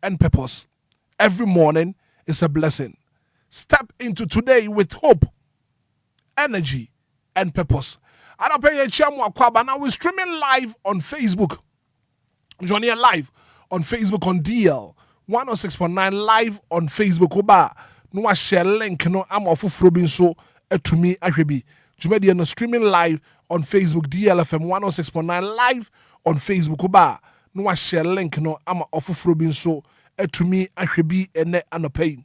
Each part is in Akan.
and purpose. Every morning is a blessing. Step into today with hope, energy, and purpose. I don't pay a chairman. Now we're streaming live on Facebook. Joining live on Facebook on DL 106.9 live on Facebook. Oba no share link no I'm off frobin so to me ahwebi. Jumedi no streaming live on Facebook DLFM 106.9 live on Facebook. Oba no share link no I'm off frobin so to me ahwebi ene anopay.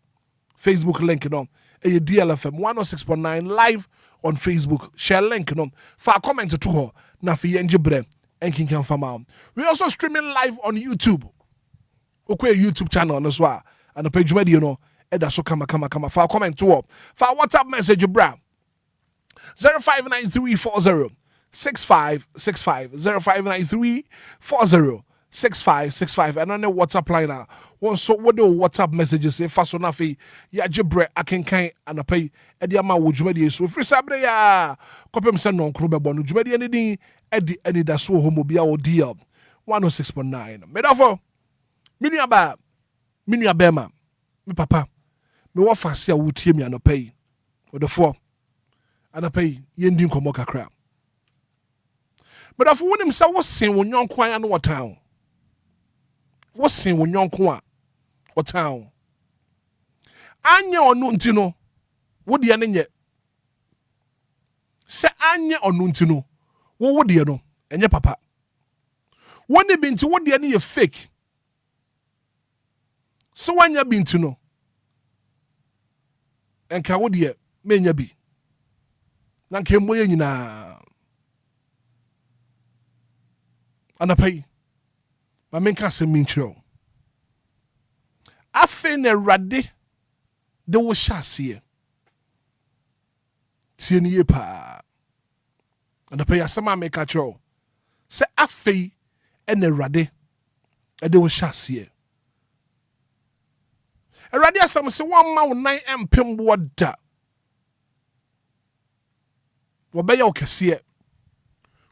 Facebook link no a DLFM 106.9 live on Facebook. Share link no for comment to her na fi yenje bre and king can fama. We also streaming live on YouTube. Okay, YouTube channel as well. And the page media no Edaso kama for comment to her. For WhatsApp message bra 0593406565 0593406565 and on the WhatsApp line now. One so what do WhatsApp messages say fast enough ya jebre akenkan anapai edi ama wo dwumadi so free sabre ya kopem se non kro bebo no dwumadi ani din edi Anidaso Wɔhɔ Obia o DL 106.9 medafo minua bema me papa me wo fase a wotie mi anapai odefo anapai yendi nkomo kakra medafo wonim se wo sen wo nyonko an no wotan wo sen wo nyonko a wotan anya onu ntino wo de ne nye se anya onu ntino wo de no enye papa woni binti wo de ne ye fake so wanya binti no enka wo de menya bi na nka moye nyina anapai ma menka se minchiro afe ne rade de wo hyase tie ni ye pa anapai asema meka chiro se afe ene rade de wo hyase rade asem se won ma wo nan empem bo da wo be ye o kese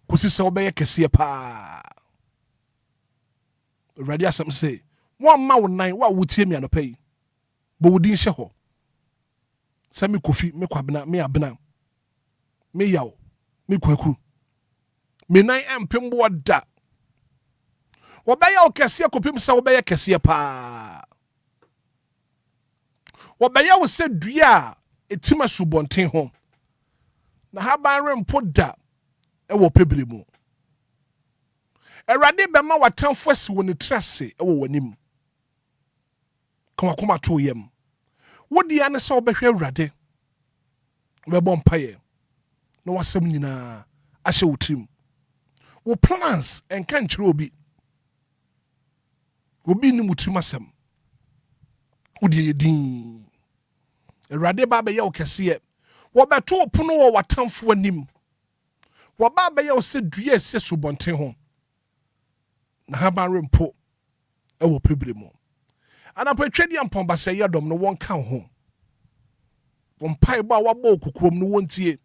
kusi se wo be ye kese pa rade asem se won ma wo nan wa wotie mi anopai bo wodin hye ho se me kofi me kwabena me abena me yaw me kwaku me nan empem bo da wo be ye o kese kopim se wo be ye kese pa wo be ye wo se dua etima subonten ho na haban rempo da e wo pebre mu Erade bema watamfo asi woni trase e wo wanim koma to yem wodi ane se obehwe Erade webɔ mpaye na wasem nyina ahye wotrim wo plans enka nkyere obi ni mutrim asem wodi yedin Erade ba be ye wo kese wo beto opono wo watamfo anim wo ba be ye wo se dua ese subonten ho na haban rempo e wo pebre mu anapatwedi ampomba se yedom no won kan ho won pai ba wabɔ okukuom no wontie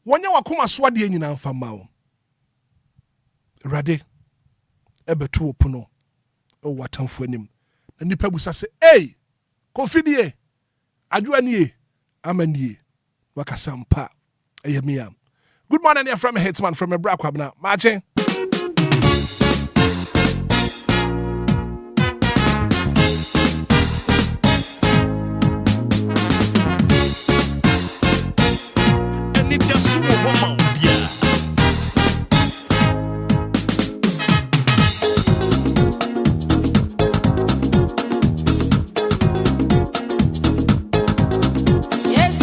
wonya wakoma so ade nyina mfama wo Erade e beto opono e wo watamfo anim na nipa busa se confidie adwoanie amanie wakasampa eyemia. Good morning, you're from Hitman from a Brakwabna. Marching. Anidaso Wɔhɔ Obia. Yes,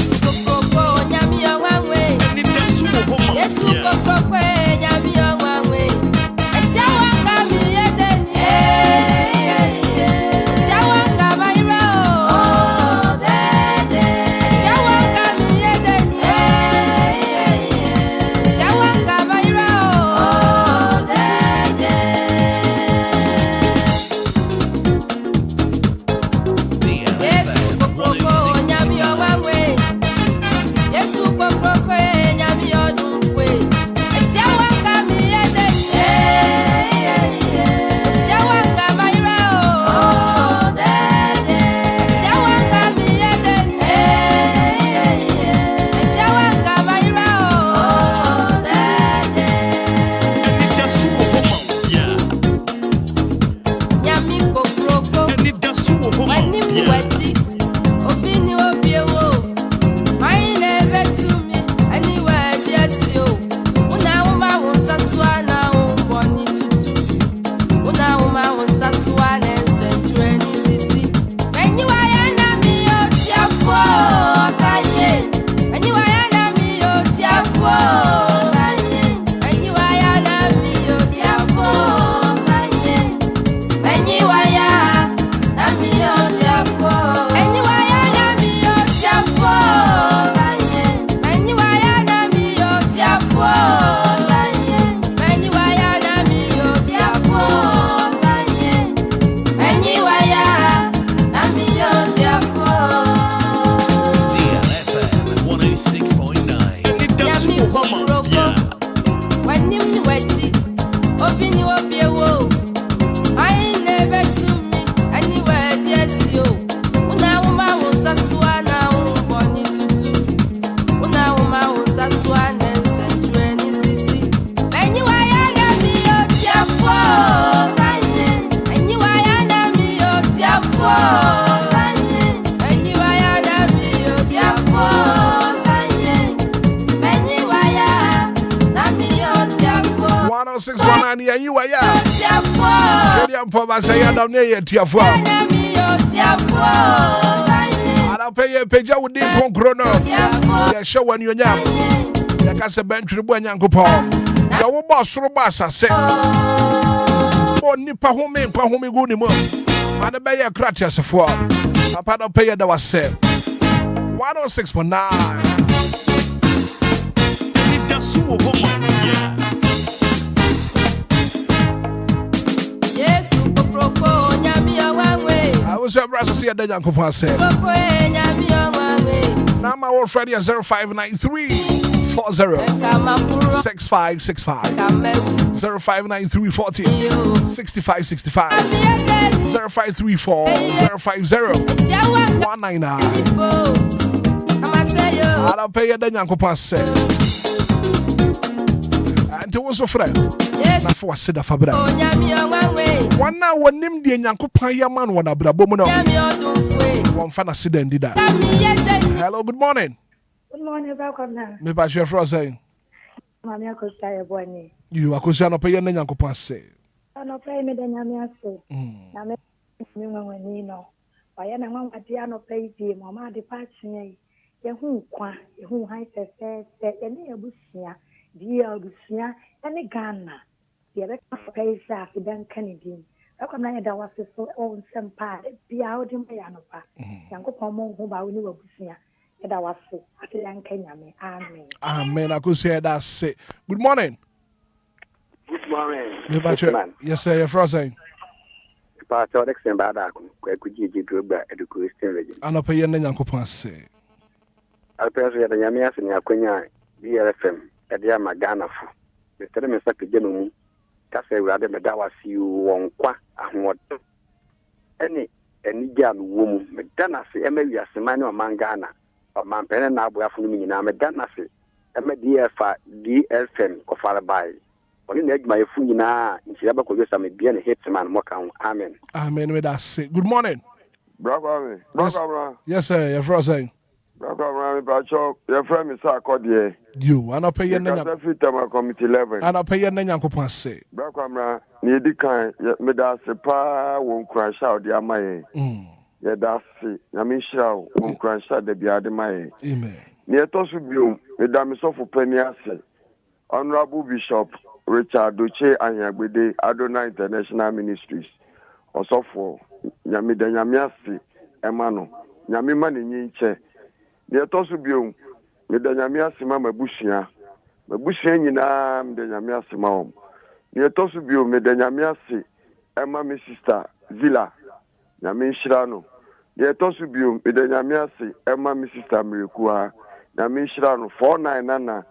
Say I don't need to your phone. I'll pay a page with the phone chrono. Yeah, show when you're young. You can say bench to when young couple. Your boss, Robassa said, oh, Nippa home, Pahome good anymore. And the Bayer Cratchers of war. A part of pay that was said 106.9. Anidaso Wɔhɔ. I was a brother see a day uncle said. Now my old friend is 0593 40 6565 0593 40 6565 0534 050 199. I'll pay a day uncle said. And to was a friend. Yes, for Sida Fabra. One now, one named the Yankopa Yaman, one Abrabomo. One fan of Sida and did that. Hello, good morning. Good morning, welcome now. Me by your frozen. Mamma Costa Bonnie. You are Cosiano Pay and Yankopa say. I know pay me than Yamia say. I met you when you know. I am a one at Diano Pay, Mamma departure. Who high says, any bushia. Dear Lucia and a Ghana. The other face after Ben Kennedy. I come like that was so own some part. Be out in Pianopa. Yanko Pomo, who I knew of Lucia. And I was so after young Kenya. Amen. Amen. I could say that's it. Good morning. Good morning. Yes, sir. You're frozen. Pastor Alexander Badak, could you do at the Christian region? I'm not paying any Yanko Passe. I'll pass you at the Yamias and Yakunya, DLFM. Edia magana fu Mr. Mr. Pijanu kase wade medawa si wonkwa ahodo ene gyan wom medana se emawi asemane o mangana o mampene na aboafo no nyina medana se DLFM ofare bai oni na adwuma yefu nyina nchira bakoyo same bia ne Hitman mo kan amen amen we that say good morning brother yes sir you're frozen brother Bacho your friend is akode you ana pay yen nya committee 11 ana pay yen nya nkopon say brother ni di kan me da se pa won kran sha de amaye ye da se na me shira won kran sha de bia de maye amen ni etosu biom me da me so for penny ase honorable bishop Richard Doche Anyagbede Adonai International Ministries osofo nyame da nyame ase emano nyame ma ni nche ni etosu biom me da nyame ase ma mabusia nyina me da nyame ase ma om ni etosu biom me da nyame ase ema me sister Villa nyame nshira no ni etosu biom me da nyame ase ema me sister Mrekua nyame nshira no 499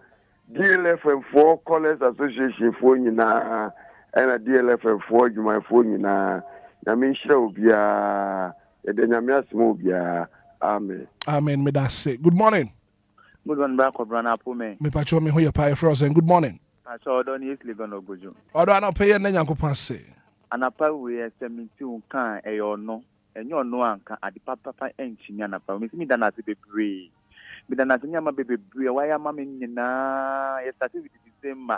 DLFM 4 College Association for nyina and DLFM 4 Juma for nyina nyame nshira obia e da nyame ase ma obia amen amen me da say good morning. Good one back of Brana Pume. Me pacho me ho your pie frozen good morning. Pacho don yes live no gojo. Odo ana pay yen nyankopon say. Anapa we 17 kan e yo no and you're no anka at the papa and Chiniana, Miss Midana to be brave. Midana Yama baby, why am I in yes, I think it is the same.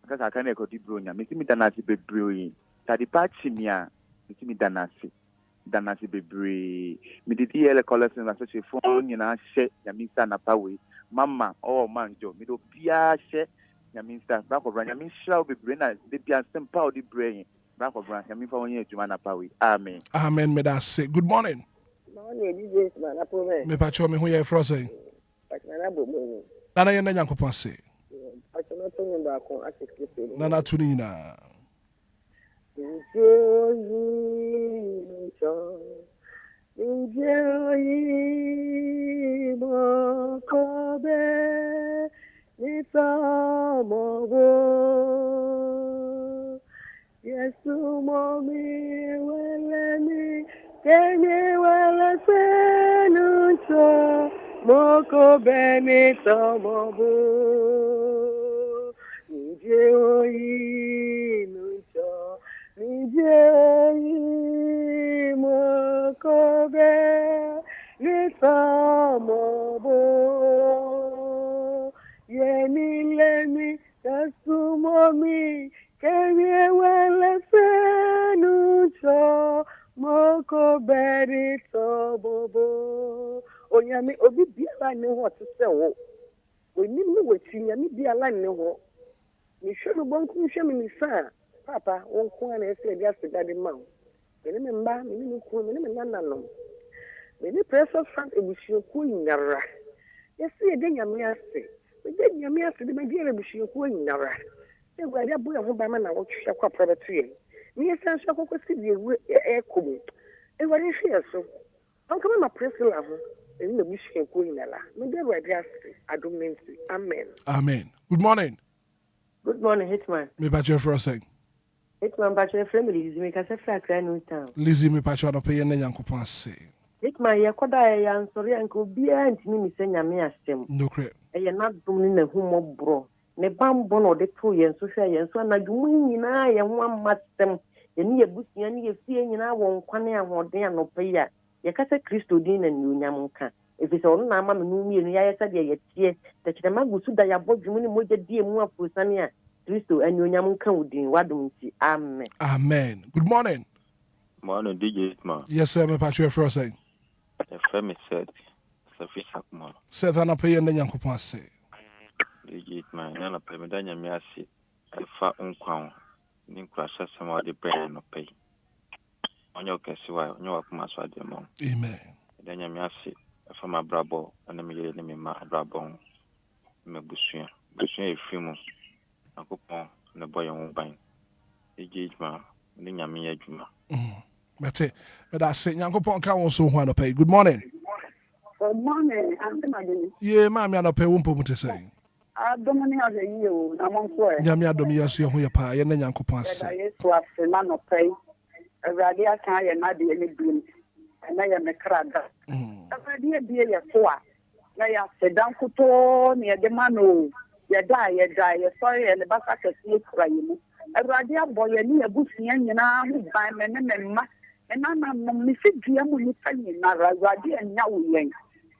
Because I can't go to Brunia, Miss Midana to be brewing. Tadipachimia, Miss Midanasi. Danasi be brave. Me the DL collection as a phone, you know, share Yamisa Napawi, Mama, oh manjo, me do Pia share Yamisa, back of Yamin shall be brain, the Pia Sempa the brain, back of Yamin for 1 year to Manapawi. Amen. Amen, me that say. Good morning. Morning, this is Manapo. Me pacho me who you frozen. Nana yena nyankopon say. Nana tunina. Yesu momi weleni kenye wala senucho moko benito mobu nije oyi nucho nije oyi moko benito mobu yeni lemi yesu momi kenye wala senucho moko benito mobu Onyame obi biara ne ho te se wo onim ne wati nyame biara ne ho ni hwenu bonku hwemi ni sa papa wonko na ese dia sigade ma wo me mba me ni ku me me nananom me ni precious friend ebusuoku nyara yesi de nyame ase me de nyame ase de me de ebusuoku nyara e gwade abo ho ba ma na wo hwehwe kwa probetu ye ni yesa hwe akokosi de ewu ekomu e gwade hwe so onka ma precious la ho Amen. Good morning. Good morning, Hitman. Me patcho for saying. Hitman patcho family Lizzie me kase fra kra no town. Lizzie me patcho no pay na Yankopon say. Hitman ye koda ya nsori anka obia ntimi mi se nyame asem. No cre. Ye na dum ni na humo bro. Ne bambo no de to ye nso hwe ye nso na dum nyina ye ho amatem. Ye ni ye busia ni ye fie nyina won kwane ahoden anope ya. Yakasa Kristo din na nyunyam nka efise ono na ama me no mienu ya yesa de yetie tekirema gusu da ya bodwum ni moja die mu afusane a Kristo anyunyam nka udin wadom nti amen. Amen. Good morning. Morning, DJ Hitman. Yes, sir, me patcho for saying. The family said, Sophie Sakmo. Said na pay na Yankopon say. DJ Hitman, na pay me danya me ase. Efa unkwan. Ni nkwasa sama de brain no pay. Onyo kesi wa onyo wakuma so ade mo. Amen. Danya me ase afa ma brabo ana me yele ni me ma brabo me busua efimu akopon ne boye ho ban ejejma ni nyame ya adwuma Mete me da say Yankopon ka won so ho anope. Good morning. Good morning. I'm Magini. Yeah, ma me anope wo mpo mute say. Adomani ade yi o na monko e. Nyame adom yeso ye ho ye pa ye na Yankopon ase. Yesu afi ma no pay. Awurade aka ye na de ni bim. Na ye mekrada. Awurade bie ye so a. Na ya sedan kuto ne ye de ma no. Ye da ye sorry ye le basa kesi kura yi mu. Awurade aboye ni ebusia nyina ho ban me ne memma. Na me fidua mu ni fanyi na awurade anya wo yen.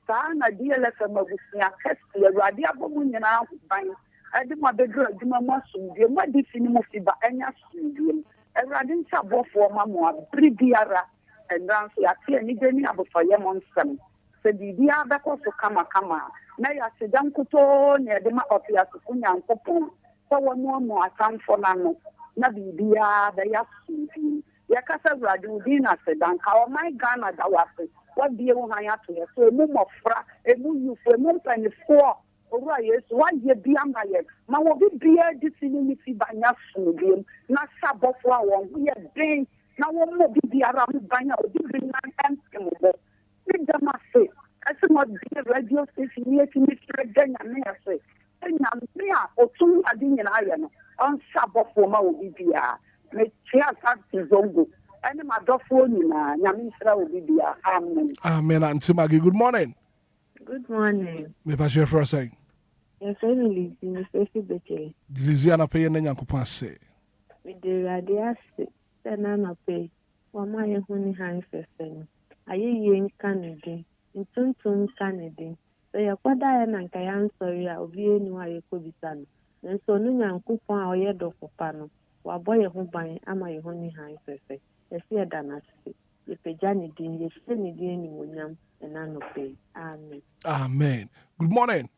Saa na DLFM abusia kesi awurade abomu nyina ho ban. Ade mo bedru adwuma mo asumdie mo adi fini mo fiba anya asumdie. Awurade nsa bofo ma mo abribiara endan so ate ani gani abofo ye mo nsem. Se bibia bekoso kama na ya sedan kuto ne de ma ofia so kunyankopon so wono mo atamfo na no na bibia da ya sumdie. Ya kasa awurade udi na sedan ka o my Ghana da wafe wa bie wo han ato ye so emu mofra emu yufo emu mpanifo owura Yesu wa ye bia ma ye ma wo bibia disini ni fi banya sumdie na sabofo a won ye den na wo mo bibia ra mo banya obi bi na empty mo ni dama se asi mo bi radio station ni etimi tre ganya me ase enya me a otum adi nyina aye no on sabofo ma wo bibia me tia sa zongo ani madofo nyina nyame sra wo bibia amen. Amen. Auntie Maggie, good morning. Good morning. Me pa share for saying. Yes, family Lizzie me beke. Lizzie ana pay na Yankopon say. We de radio se na na pay. Wama ye huni han fefeni. Aye ye nkanede. Ntuntum kanede. So ya kwada ya na nka ya nsori ya obi enu aye kobisa no. Nso no Nyankopon a oye dofopa no. Wabɔ ye ho ban ama ye huni han fefe. Esi eda na se. Ye peja ne din ye hye ne din ni wonyam ena no pe. Amen. Amen. Good morning.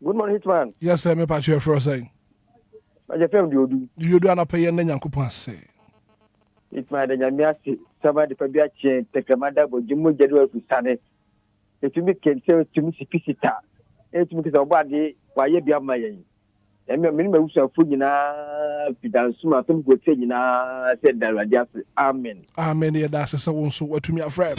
Good morning, Hitman. Yes, sir. Me patch you for saying. DLFM do. You do not pay any Nyankopon say. Hitman de nyamiasi saba de pabia chen tekramada bo jimu jedu afusane. Etumi kense etumi sipisita. Etumi kisa obade wa ye bia ma yen. Emi me ma wusu afu nyina fidansuma tum gote nyina se dalwade afi. Amen. Amen. Yeah, that's so one so what to me a friend.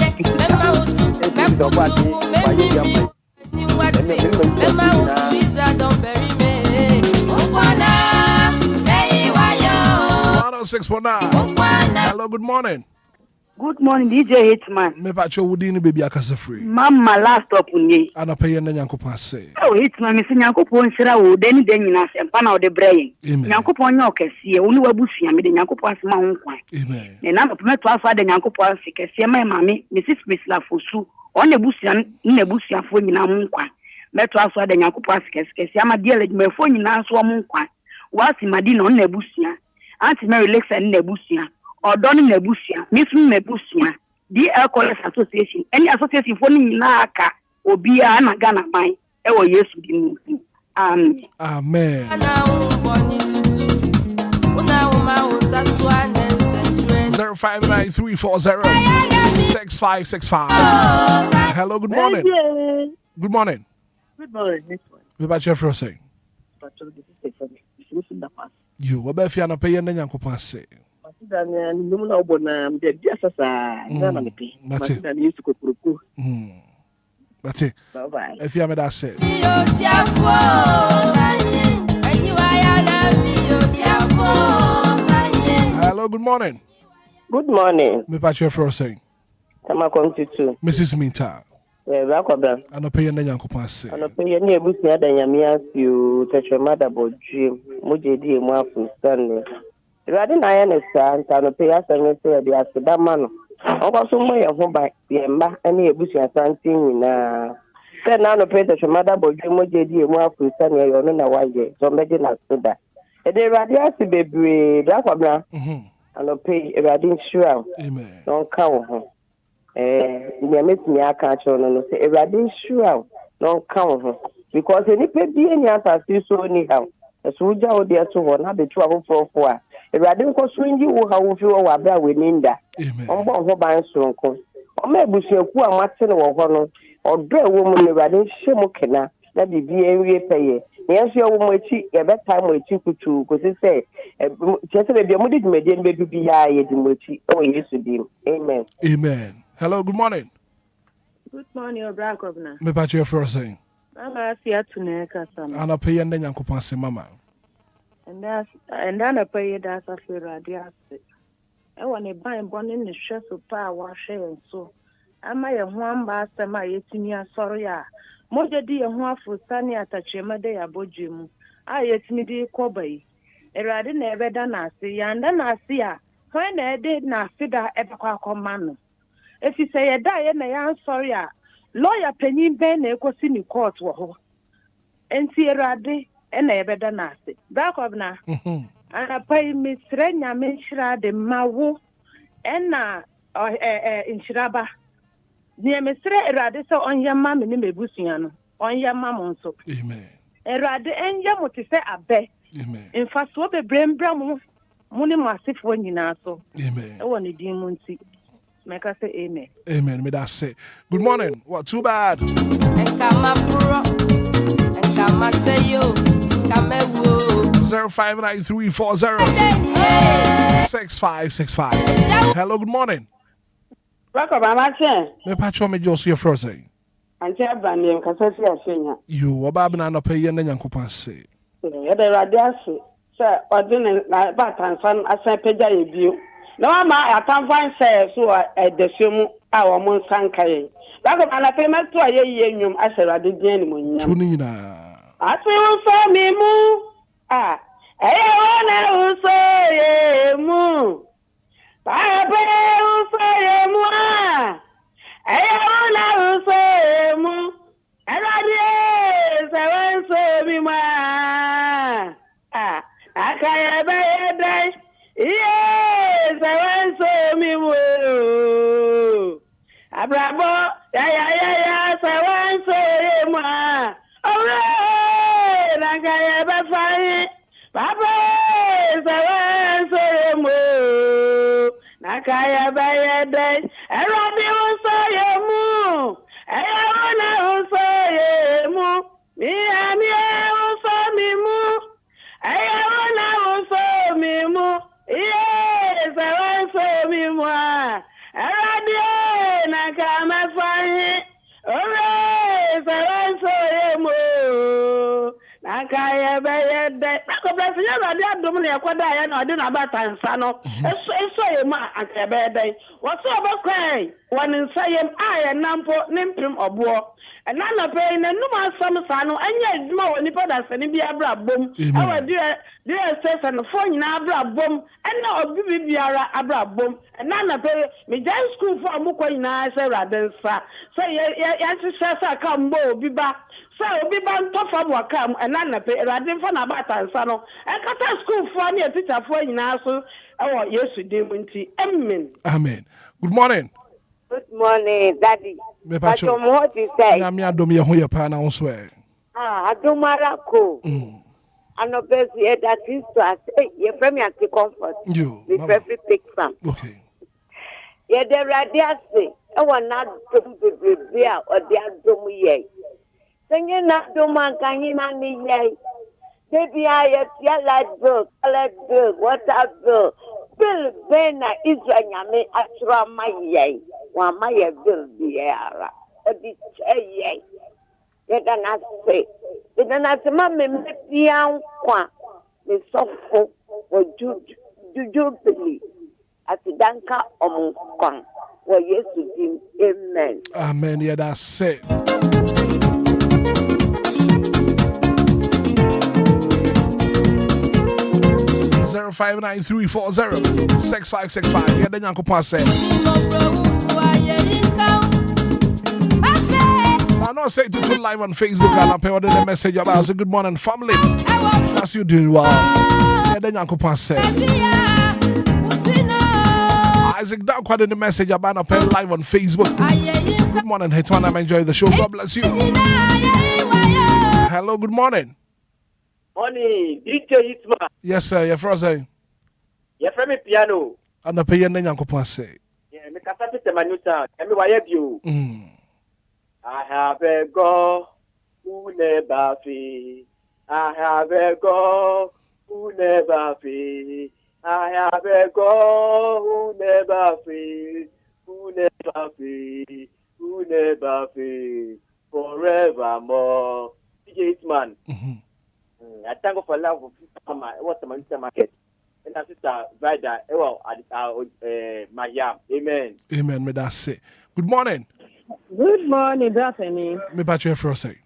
Hello, good morning. Good morning, DJ Hitman. Me pacho wudini baby akasa free. Mama last up unye. Anapeye na Nyankopon say. Oh Hitman, me se Nyankopon hira wo deni den nyina se mpa na wo de brain. Nyankopon nya okese uni wabusua me de Nyankopon asema ho nkwan. Amen. Na na me to afa de Nyankopon se kese ma mame me sis misla fosu. On nebusua fo nyina ho nkwan. Me to afa de Nyankopon se kese ama de le me fo nyina so mo nkwan. Wasi madina on nebusua. Anti Mary Lexa nebusua. Odoni nebusia, misu nebusia, DLFM Association, any association for na aka, Obia na Ghana mine, ewo Yesu di mu. Amen. Amen. 0593406565. Hello, good morning. Good morning. Good morning. We about your first saying. You, what about you? Pay and Nyankopon say. That's it. Bye-bye. If you have that said. Hello, good morning. Good morning. Me patch your first saying. Mrs. Minta. And a pay and Nyankopon say. And a pay any busia than Yamias you touch your mother about dream. Mujedi and Wafu Stanley. Rather than I understand, and a pay us and say the Asada man. Over some way of home by the Emma and the busia something in Then now the pay that your mother about dream Mujedi and Wafu Stanley or no one day. So imagine that. And they rather to be brave, and a pay a radin sure. Amen. Don't count. You make me a catch on and say, "Everybody sure don't count because any pay be any answer so anyhow." As we go there to one, have the 12 Everybody go swing you how we feel our bear winning that. On board for buying strong cost. Or maybe she a poor Martin or one or bear woman everybody shemokena that be very pay. Yes, your woman cheat a bad time with you to because they say, just a baby, median baby be I in which oh, yes, to be. Amen. Amen. Hello, good morning. Good morning, Obra Governor. Me patch your first saying. Mama see to neka sana. And a pay and Nyankopon say mama. And then I pay that as a radio. I want to buy one in the stress of power share so. Am I a one basta my 18 years sorry? Moja di a one for sunny at a chema de abojim. I yet me de cobai. A rather never done I see, and then I see her. When I did not see that ever call man. If you say a die and I am sorry, lawyer penny ben a question in court wo. And see a rade and a better nasty. Back of now. And I pay Miss Renya Mishra de Mawu and in Shiraba. Near Mr. Rade so on your mammy in Busiano, on your mamma so. Amen. A rade and yamu to say a bet. Amen. In fact, what a brain brown money massive when you know so. Amen. I want a demon see. Make us say amen. Amen. Me that say. Good morning. What too bad? And come up pro. And come up say you. Come up 0593406565. Hello, good morning. Welcome, Mama. Me patch me just your first saying. And tell Bandy Cassia. You about na pay and Nyankopon say. The radiasi, sir, or didn't like back and son as I pay you. No, I can't find say so at the film our moon sankai. That's what I payment to a year as I did genuine. Tunina. I feel for me, moo. Ah, I want to say, moo. Papa usayemu ayona usayemu erade sawanso bima akaya bayedai sawanso mimu abrabo ya sawanso yemu ore nakaya bafai Papa sawanso yemu nakaya bayedai erade usayemu ayona usayemu mi usamimu ayona usamimu sawanso erade nakama fahi ore sawanso yemu nakaya bayedai akobra sinya rade adom ne yakoda ya na ode na batansa no eso yemu akaya bayedai woso obakwai woninsa yem aye nampo nemprim obo na na pe na num asam sa no anya adwuma woni podasane bi abra bom awa dire session fo nyina abra bom na obi biara abra bom na pe me jai school fo amukọ nyina se radensa so ya sesa ka mbo obi ba so obi ba ntofa bo ka na pe raden fo na batansa no kata school fo na teacher fo nyina so awo Yesu dem nti amen. Good morning. Good morning, Daddy. But what you say? I'm your dom your pana on swear. Adomarako. Anobesi that is to say, your friend has to comfort. You, the perfect picture. Okay. Yeah, the radiasi. I want not to be beer or the Adomu ye. Singing not Doman can he not ye. Baby, I have light bill, colored bill, water bill. Bill Bena Israel Yame Asra my ye. One my bill the era. A bit ye. Yet I say. Then I say, Mammy, me young qua. Me soft or jubilee. As the danka on Kwan. Well, yes, amen. Amen. Yeah, that's it. Zero 593406565. Yeah, then Yanko Pass said. I know I say to do live on Facebook and I pay order the message about say good morning family. That's you doing well. Yeah, then Yanko Pass said. Isaac Dow quite in the message about I pay live on Facebook. Good morning, Hitman. I'm enjoying the show. God bless you. Hello, good morning. Morning, DJ Hitman. Yes, sir. You're frozen. You're from a piano. And I pay your name, Uncle Passe. Yeah, me kasati te manuta. Emi waye you. I have a God who never fails. I have a God who never fails. I have a God who never fails. Who never fails. Who never fails. Forevermore. DJ Hitman. I thank you for love of what's the Manchester market. And that's Sister Vida. Well, Mayam. Amen. Amen. Me that's it. Good morning. Good morning, Daphne. Me batch you for a say.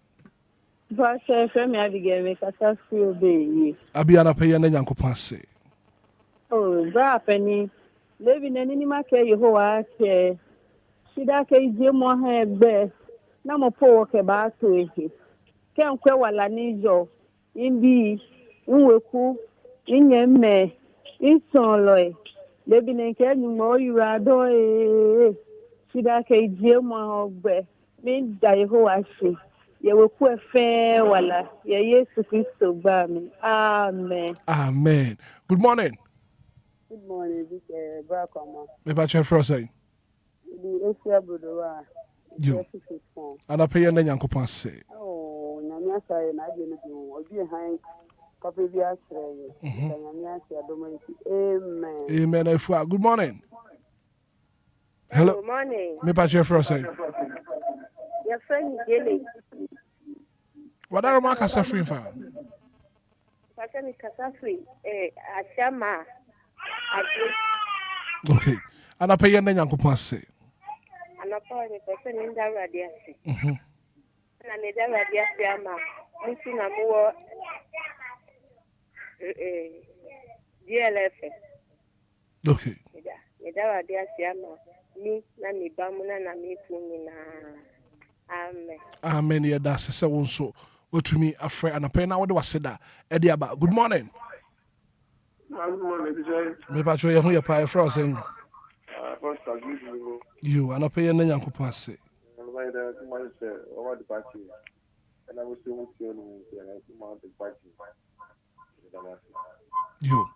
But from Abigail, make us feel baby. Abiana pay and Yanko Passe. Oh, Daphne. Living in any market, you who are here. She that can do more her best. No more poor about to it. Can't quell while I need you. Indeed, Unweku, Inyame, Insoloy, living in Kenny more you are doing. Should I say, dear my means die who I see. You will put fair walla, yes, Christo Bami. Amen. Amen. Good morning. Good morning, this Bracoma. Me batch you for a say. The Asia Budoa. You. And I pay your name, Yanko Passe. Oh, Namasa, and I didn't do. I'll be behind. Copy the Amen. Amen. Good morning. Hello. Good morning. Me patch your first say. Your friend Jelly. What are my Casafri fan? Pastor Casafri, Ashama. Okay. And I pay your name, Uncle Passe. And I call the person in the radiasi. And the radiasi, Missing a more DLFM. Okay. Medawade asiama. Me na me bamuna na me kumina. Amen. Amen. Yeah, that's a seven so. Go to me, a friend, and a pen. Now, what do I say that? Eddie, about good morning. Good morning, DJ. Me patcho, you your pie frozen. First, I'll give you. You and a pay and then you could pass it. Over the party. And I was still with you and I come out the party. You.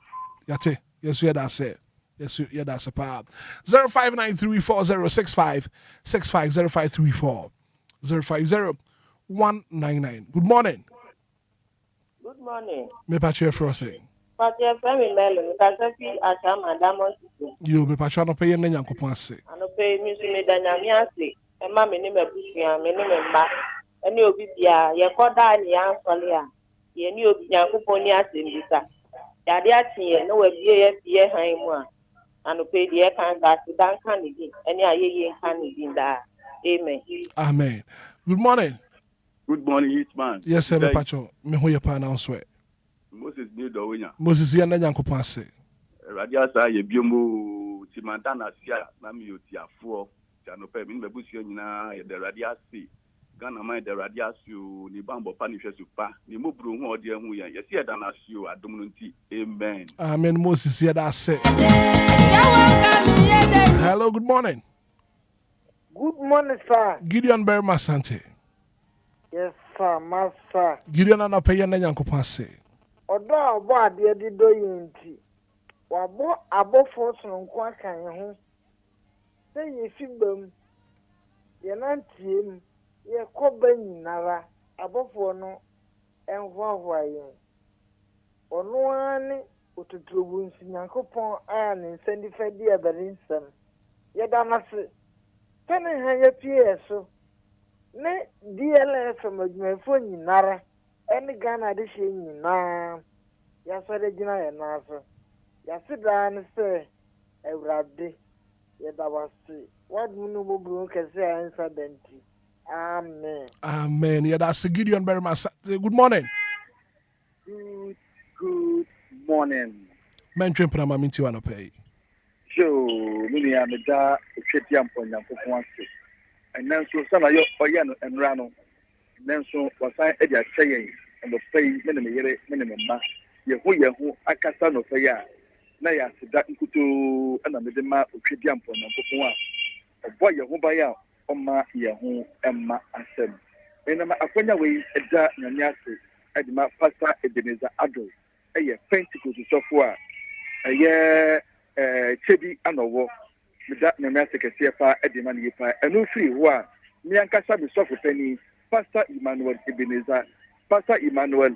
Yate. Yes, yeah, that's it. Yes, yeah, that's a power. 0593406565 0534 050199. Good morning. Good morning. Me patcho frozen. But your family melon, Kasafi, Asham, and Damon. You me patcho no pay and then you could pass it. And pay me to me than Yamiasi, and Mammy name a Bushia, Minimum, and you'll be here, your Koda, Yan Solia, you knew Yankuponia Simbisa. Yadiati, no way, dear Haimwa, and pay the air can that to Dan Kennedy, and ye Kennedy in that. Amen. Amen. Good morning. Good morning, Hitman. Yes, sir, Pacho. Me who you pan out sweat. Moses Nido. Moses Yan Yanko Passe. Radiasa, ye biomo, Timantana Sia, Nami Tiafo, Janope, Minbabusiana, the Radiasi, Ghana, the Radiasu, Nibambo Panisha Supa, Nimubru, or dear Muya, yes, here than as you are dominanti. Amen. Amen, Moses, here that said. Hello, good morning. Good morning, sir. Gideon Berma Sante. Yes, sir, master. Gideon and a payan and Yanko Passe. Although about the other doing, Wabo above force on Quakan, say ye fibum, ye nantim, ye coben nara, above for no, and Hawaii. Or no one to true in Yankopon and send if I dear Berinsum. Yet I must say, can I have a peer so? Ne DLFM my phone nara, any Ghana addition na. Yes, I did not answer. Yes, sit down and say, every day. Yet I was see. What Munubu Blue can say answer Denti. Amen. Amen. Yeah, that's a Gideon very much. Good morning. Good morning. Mention Prama Minti wanna pay. So, Mini Amida, Chetiam Ponyan, and then so some of your Oyano and Rano. Then so was I at your saying and the pay minimum. Yahu Akasano Faya, Naya, that Kutu, and a Medema, Chetiam Ponyan, a boy Yahubaya, Oma Yahu, Emma Asem. And I'm a funny way at that Nanyasi, at my pastor Ebenezer Ado, a year Pentecost software, a year Chedi Anowo. With that, Namasaka CFA, Eddie Manipa, and no free war. Miankasa, the software penny, Pastor Emmanuel Ebenezer, Pastor Emmanuel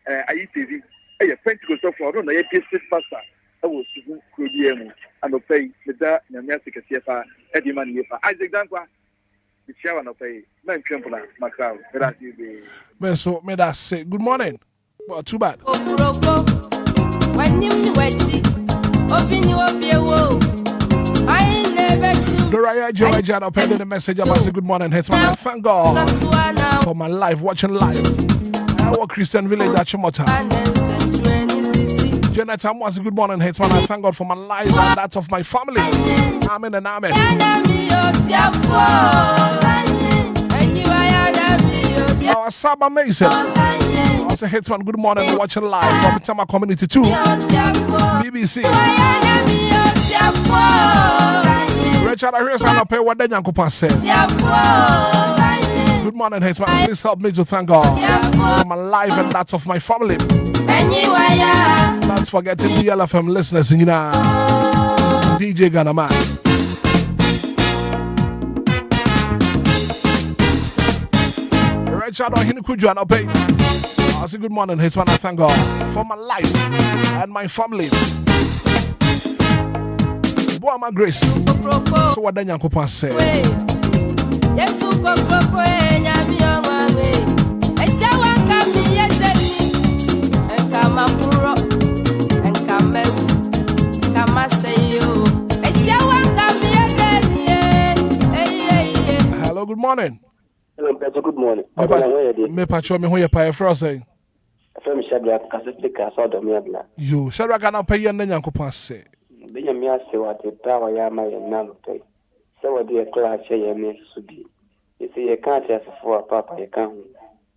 ITV, a Pentecost software, I don't know, a district pastor. I was Kudiemu, and obey with that, Namasaka CFA, Eddie Manipa. Isaac Dankwa, the chairman of a man Chamberlain, Macau. So, may I say good morning? Well, too bad. When you open your Doraya Georgia and appended the message about say good morning. Hitman. I thank God for my life, watching live. Our Christian village at Chimota. Jonathan was good morning, Hitman. I thank God for my life and that of my family. Amen and amen. Our Saba Mason. I say Hitman, good morning, watching live from Tama Community 2. BBC. Richard, I hear some pay what the Yanko said. Good morning, Hitman. Please help me to thank God for my life and that of my family. Not forgetting DLFM listeners singing DJ Ghana. Richard, I hear you and pay. I say good morning, Hitman. I thank God for my life and my family. Boy, my grace. So what then Yanko say? Yes, you go for I say one come here, and come and come say you. I say one come here, hello, good morning. Hello, good morning. Me patcho me who you pay for say? From Shadrach, Catholic, I saw the Miabla. You Shadrach cannot pay your Yanko say. Benya me ase what the power ya ma ye na no pay. So what the class ye me so bi. You see you can't ask for papa you can.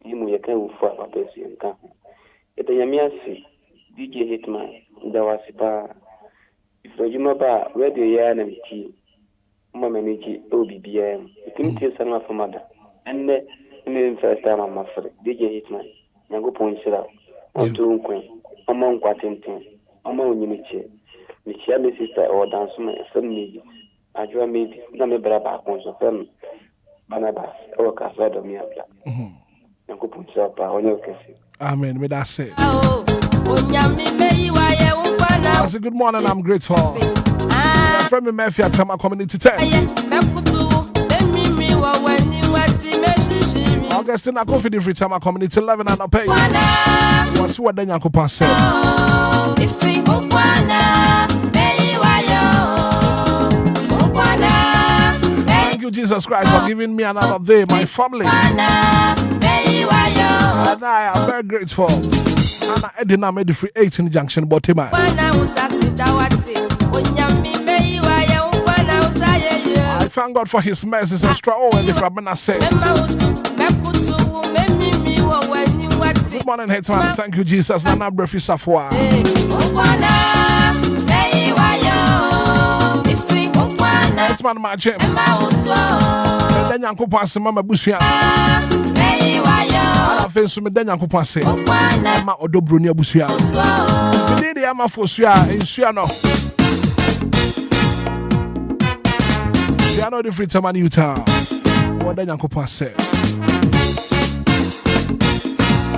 You you can for papa you can. Benya me ase DJ Hitman da wasipa. If you remember radio ya na mti. Mama meji Obia. It is some of mother. And the first time I'm afraid. DJ Hitman. Nango point shira. On to nkwen. Among quatintin. Among unity. Michia me sister or dance me some me. I draw maybe na me braba kon so fam. Banabas or cafe do me abla. Nango point shira pa onyo kesi. Amen. May that say. I say good morning, I'm grateful. From me Mafia Tama Community 10. Augustine, I confident free Tama Community 11 and I pay. What's what then Yanko Pass said? Thank you, Jesus Christ, for giving me another day, my family. And I am very grateful. And I didn't make the free 18 junction, but man. I thank God for his mercies and strong. And if I'm gonna say, good morning, Hitman. Thank you, Jesus. Nana Brefi Safwa. Hitman, my gem. And then Yanko Pass, Mama Busia. I feel so many Yanko Pass. Mama Odobrunia Busia. Did the Ama for Suya in Suano. They are not the free time in Utah. What then Yanko Pass said.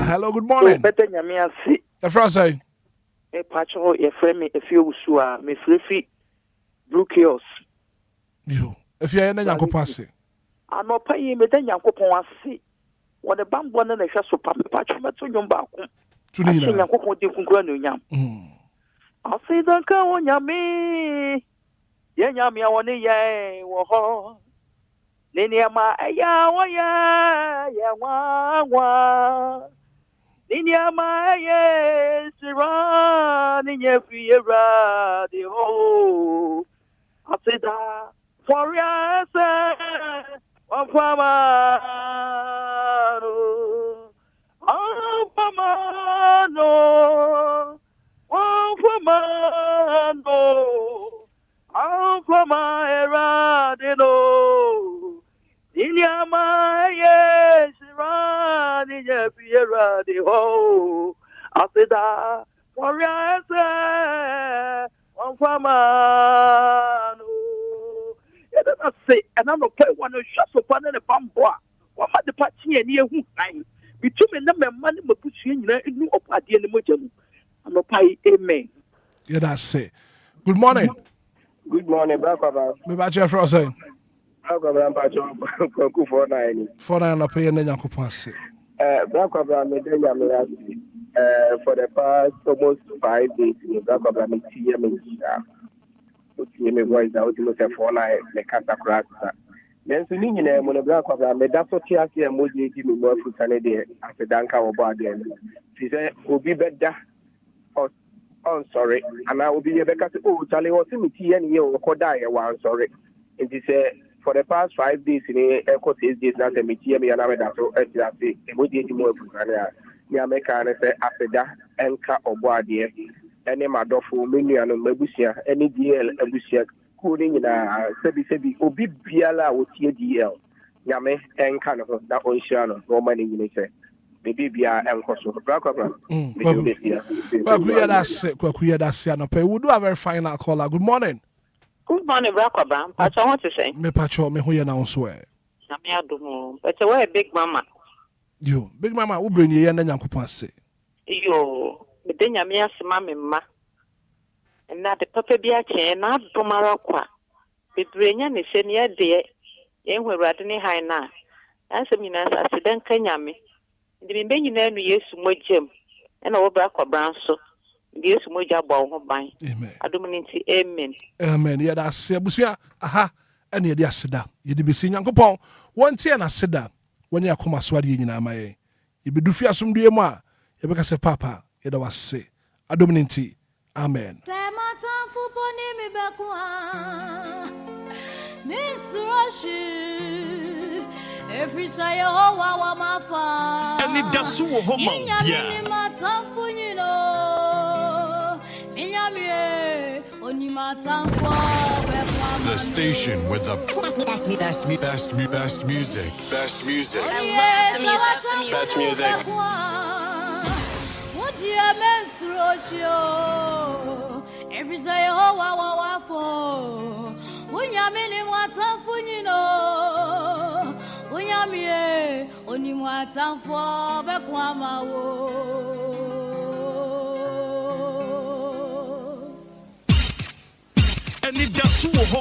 Hello, good morning. The first say. A patch of your friend, a few sua, me free Brook Hills. You, if you're in the Yanko Pass. I'm not paying me then Yanko Pass. What a bump one and a shot of Papa Patchman to Yumba. To Yanko different yam. I'll say, don't come on Yammy. Yammy, I want a yay, Wɔhɔ. Ninyama, ya, Ninyama, yes, run in your fear, the whole. I'll say that for yes, one famano, Ninyama, yes, run in your fear, the whole. I'll say that for yes, one famano. I say, and I'm not pay one of shots upon the bamboo. What had the party near who time? Between me and my money, my pussy, and you up at the end of the I'm not pay amen. Yeah, that's it. Good morning. Good morning, Brother. Me ba che fro say. Brother, Pacho, Koku 49. 49 na pay na Yanko Pass. Brother, me dey for the past almost 5 days, Brother, me see me. Me voice out to say for like the catacross. Then so ni nyina mo no bra kwabra me da so tia se mo je di me mo futa ne de asedanka wo ba de ti say obi beda oh sorry and I will be beka say oh chale wo me ti ye ne ye wo koda ye wan sorry and ti say for the past 5 days ni e ko 6 days na say me ti me ya na me da so e ti ase e mo je di mo futa ne ya ni ameka ne say aseda enka obo ade ene madofo menu anu mabusia ene DL abusia kuni na sebi obi biala otie DL nyame enka no na onhia no no mani nyine se bebi bia enkoso brakwa kwakuya that's no pay we do a very final caller. Good morning. Good morning, Brakwa. Pacho, what to say? Me Pacho, me who you now swear. Na me adumo. But where Big Mama? You, Big Mama, who bring you and Yankupan say? Yo, but then me ask mammy ma. And now the papa be a chain, not Domarakwa. With Brenya, ni senior dear, and we're ratting high now. Answer me as I said, then Kanyami. The baby name yes, more Jim, and over Brakwa Brown so. Yes, more job by. Amen. I don't mean to amen. Amen. Yeah, that's Busia. Aha, and yeah, that's Seda. You'd be seeing Uncle Paul. One tea and a Seda when you come as Swadi in Amae. You be do fear some dear ma. You because a papa, you don't say. I don't mean tea. Amen. Anidaso Wɔhɔ, the station with the best music. Best music. Best music. What do you every say, oh, wow, for when you're many what's up for you know, when you're me, only what's up for Bequama. Anidaso Wɔhɔ,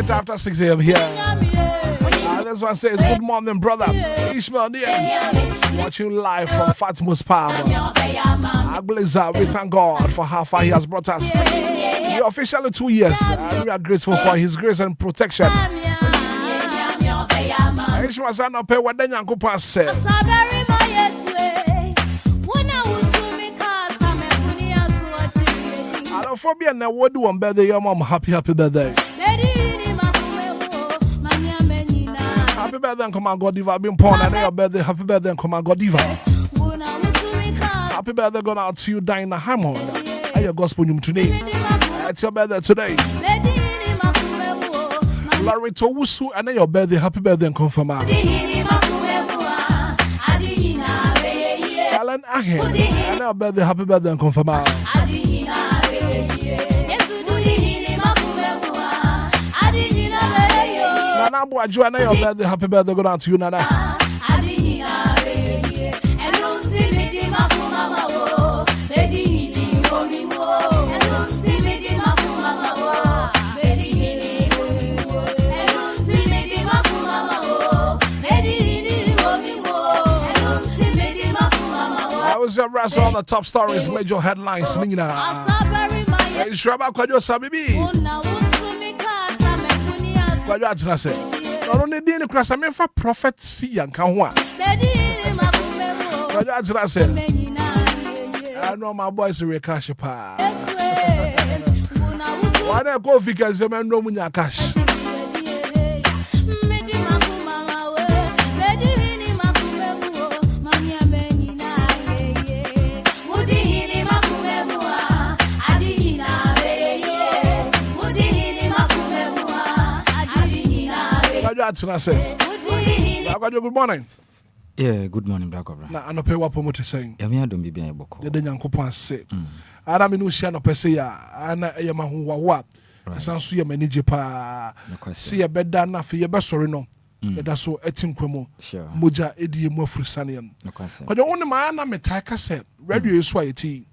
After 6 a.m. here. This one says, good morning, brother. Ishmael Nia. Watching live from Fatmo's Palm. Agbaliza, we thank God for how far He has brought us. We are officially 2 years. And we are grateful for His grace and protection. Ishmael said, no pay what the Yankupa said. I don't phobia now. What do one birthday? Your mom, happy birthday. Happy birthday and come on, God Diva. I've been born and your birthday. Happy birthday and come on, God Diva. Happy birthday going out to you, Dinah Hammond. And your gospel name today. It's your birthday today. Larry Towusu and your birthday. Happy birthday and come from Alan Ahen and your birthday. Happy birthday and come from Nana Boajo and your birthday, happy birthday, go down to you, Nana. I was your rest on the top stories, major headlines, Nina. Hey, Shraba Kwajo Sabibi. I say, not only did the cross, I mean for prophet see and can one. I say, I know my boys are cash pa. Why not go because the man no money cash? Good morning. Yeah, good morning, Black Cobra. Now, I know pay what promoter saying. Yamia don't be bien boko. The Yankopan say. I mean, we shall not pay ya. And I am who what. Sounds to your manager pa. See a bed done for your best sorry no. That's so etinkwemo. Moja edi mu afurusaniam. Kwa one ma na metai ka se radio yeso ayeti.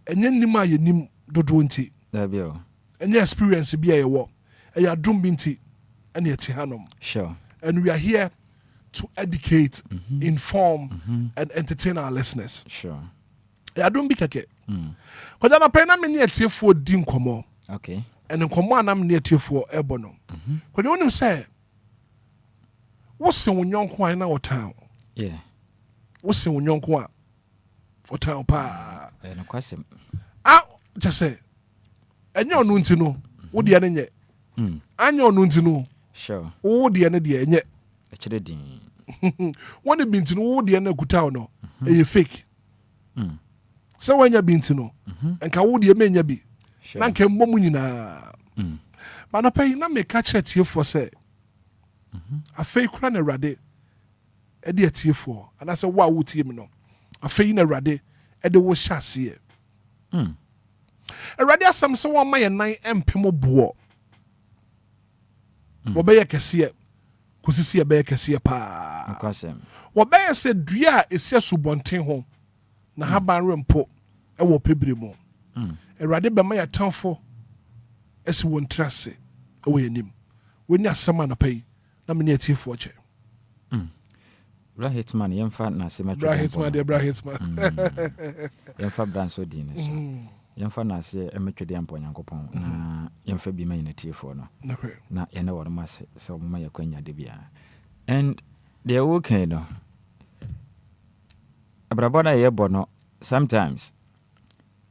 Enye nima ye nim dodo nti. Enye experience bi ye wo. Eya dum bi nti ene eti hanom. Sure. And we are here to educate, inform, and entertain our listeners. Sure. I don't be keke. Because I'm paying me near tier for din komo. Okay. And in command I'm near tier for ebono. Because you want to say, what's the one young kwa in our town? Yeah. What's the one young kwa for town pa? No question. Ah, just say, and you're known to know what the end yet. And you're known to know. Sure. Oh, the end yet. Actually, what the been to know the end of Kutano, a fake. So when you've been to know, and can would you mean you be? Nanke Momunina. But I pay not me catch it here for say. A fake run a rade, a dear tier for, and I said, wow, would you know? A fake in a rade, and the was chassis. A rade some so one my and 9 Pimo Boar. Wobey can see it. Kusi a bear can see a pa. Wobey said, Dria is just subontin home. Na haban rempo e wo pebire mu erade be ma ya tanfo esi won trase e wo yanim woni asama na pai na me ne atifo che Hitman yemfa na se metro Hitman yemfa branso di ne so yemfa na se emetwede ampo Nyankopon na yemfa bi ma ina tifo no na ye na wo ma se so ma ya kwanya de bia and they are okay no abrabona ye bono sometimes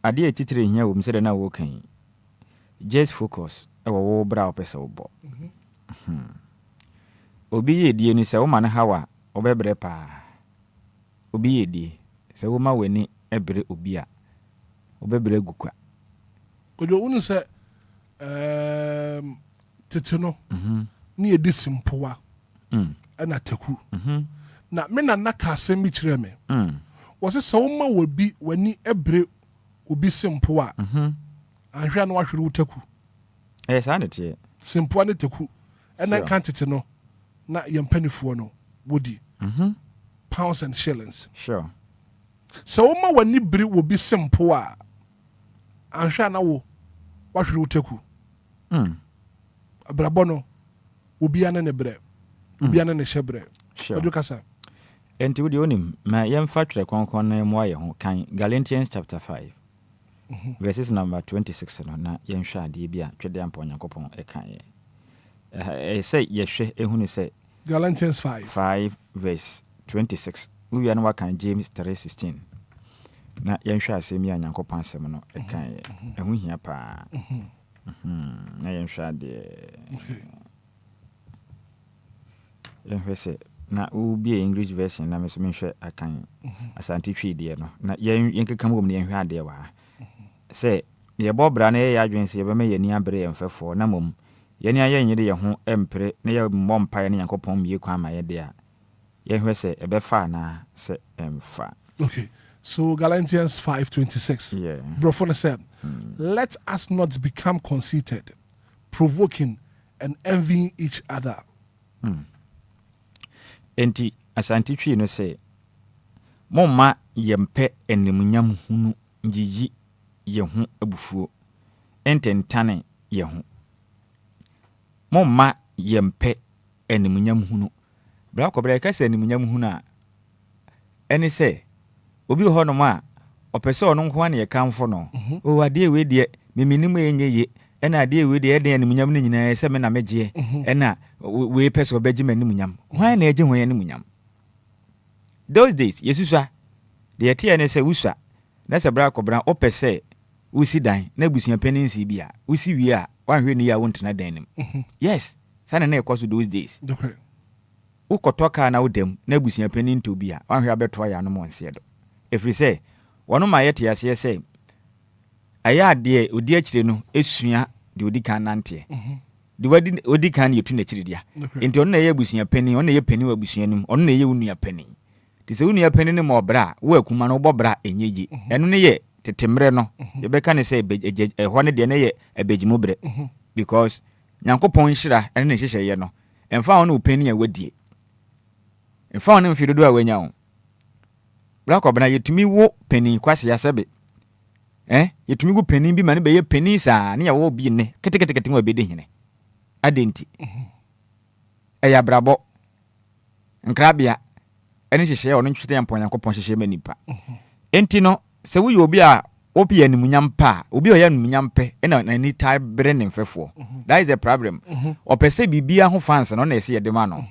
ade e titire hia wo mse de na wo kan just focus e wo bra opese wo bo obi ye die ni se wo ma na hawa obebre pa obi ye die se wo ma weni ebre obi a obebre gukwa kojo unu se teteno ni edi simpoa na taku na me na naka asem bi kire me wose se wo ma wobi wani ebre obi simpo a anhwe na wahwere utaku sa na tie simpo na taku ena quantity no na yempanifo no wodi pounds and shillings sure so wo ma wani bre obi simpo a anhwe na wo wahwere utaku abrabo no obi ana ne bre obi ana ne hyebre odu kasa enti wodi onim ma yemfa twere konkon na mu aye ho kan Galatians chapter 5 verses number 26 no na yenhwa ade bia twede ampa Nyankopon e kan ye say yehwe ehunu say Galatians 5 verse 26 we are no kan James 3:16 na yenhwa asem ya Nyankopon asem no e kan ye ehu hia pa na yenhwa ade yenhwe say na ubi English version na meso menhwe akan asante twide no na yenkekam gom ne yenhwe ade wa say ye bobra na ye adwense ye be me yeni abre ye mfefo na mom yeni aye nyire ye ho empre na ye mmompa ne Yakopon mie kwa ma ye de a yenhwe say e be fa na say emfa. Okay, so Galatians 5:26 brofo said let us not become conceited, provoking and envying each other. Enti asante twi no say momma yempe enimnyam hunu njiji ye ho abufuo ententane ye ho momma yempe enimnyam hunu bra ko bra ka se enimnyam hunu a eni se obi ho no ma opese ono nko na ye kanfo no o ade we de miminim enye ena ade we de eden enimnyam no nyina se me na meje ena we pese obeji manimnyam hwan na eje hwan enimnyam those days yesusua de yete ene se usua na se bra ko bra opese usi dan na busua peninsi bia usi wi a wanhwe ni ya wontena dan nim yes sana na ekoso those days ukotoka na udem na busua penin to bia wanhwe abeto ya no monse do efri se wono ma yete ase se aya de odi akire no esua de odi kan nante de wadi odi kan yetu na akire dia enti ono na ye busua penin ono na ye penin wa busua nim ono na ye unua penin ti se unua penin ne mo bra wo akuma no bo bra enyeji eno ne ye tetemre no ye beka ne se ho ne de ne ye ebejimo bre because Nyankopon hira ene ne hyehye ye no emfa ho no penny a wadie emfa ho no mfi dodo a wanya ho black obna yetumi wo penny kwase ya sebe yetumi gu penny bi ma ne be ye penny saa ne ya wo bi ne ketekete wa be de hene adenti eya brabo nkrabia ene hyehye ono ntwete ya mpon Yakobon hyehye manipa enti no se wo ye obi a obi animunyam pa obi o ya animunyam pe na ni tai bre ne mfefo that is a problem opese bibia ho fans no na ese ye de ma no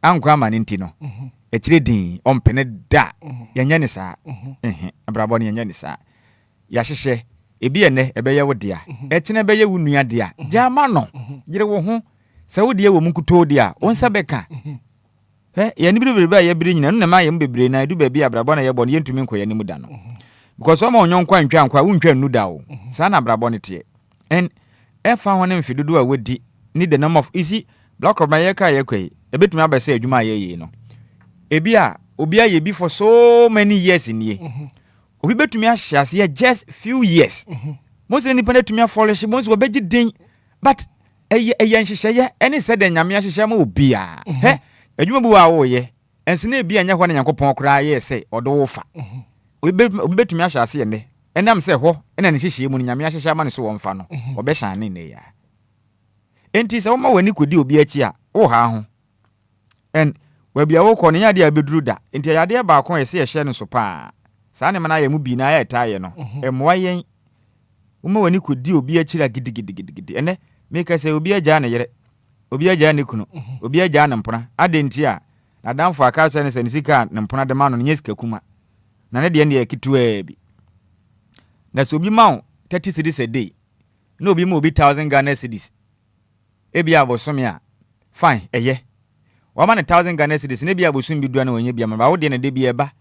ankwa ma ne enti no ekire din ompene da yanya ne saa abrabo ne yanya ne saa ya hyehye ebi ene ebeye wo dia ekine beye wo nua dia jama no gire wo ho se wo dia wo munkuto dia wonsa beka ya ni bibiri ba ya biri nyina no ma ya mbebire na edu ba bi abrabo na ye bo ne yentumi nkoya ni mu da no because omo onyon kwa ntwa wuntwa nu da o sa na abrabo ne tie en efa ho ne mfidudu a wodi ni the number of isi block of my ye ka ye kwai ebetumi abese adwuma ye no ebia obia ye bi for so many years nie obi betumi ahyase ye just few years most ni pande tumi afolish most wo beji din but eye nhyehyeye ene se de nyame ahyehyɛ ma obia adwuma bu wa wo ye ense na ebia nya hɔ na Yakobon kora ye se odo wo fa obi betumi ahyase ye ne enam se hɔ ena ne hyehyɛ mu nyame ahyehyɛ ma ne so wo mfa no obɛhyane ne ya enti se wo ma wani kodi obi achi a wo ha ho en wabia wo kɔ ne yade abeduru da enti yade ba ko ye se ye hye ne so pa saa ne mana ye mu bi na ye taye no emwa yen wo ma wani kodi obi achi la gidigidi ene meka se obi agya ne yere obi agya ne kunu obi agya ne mpona adenti a na danfo aka se ne sika ne mpona de ma no nye sika kuma na ne de ne yakituwa bi na so obi ma 30 cedis a day no obi ma obi 1000 Ghana cedis ebi abosome a fine eye wa ma ne 1000 Ghana cedis ne bi abosom bi dua na wonye bi ma ba wo de ne de bi eba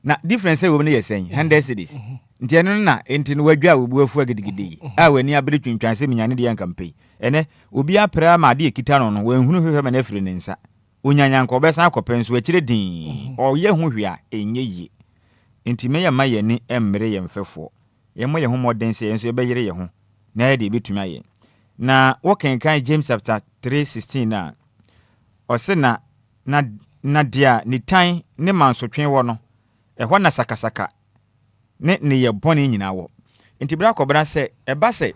na difference wo ne yesen 100 cedis nti eno na enti no wadwa obu afu agidigidi a wani abere twintwan se minyane de yankampai ene obi apra ma de ekita no no wanhunu hwehwe ma na afiri ne nsa onyanya nka obesan akopen so akire din oye hu hwe a enye yi enti me ya ma ye ni emmere ye mfefo ye mo ye hu moden se enso ye beyere ye hu na ye de betumi aye na wo kan James chapter 3:16 na ose na dia ni tan ne mansotwen wo no ehɔ na sakasaka ne ye bɔne nyina wo enti bra kɔbra sɛ ɛba sɛ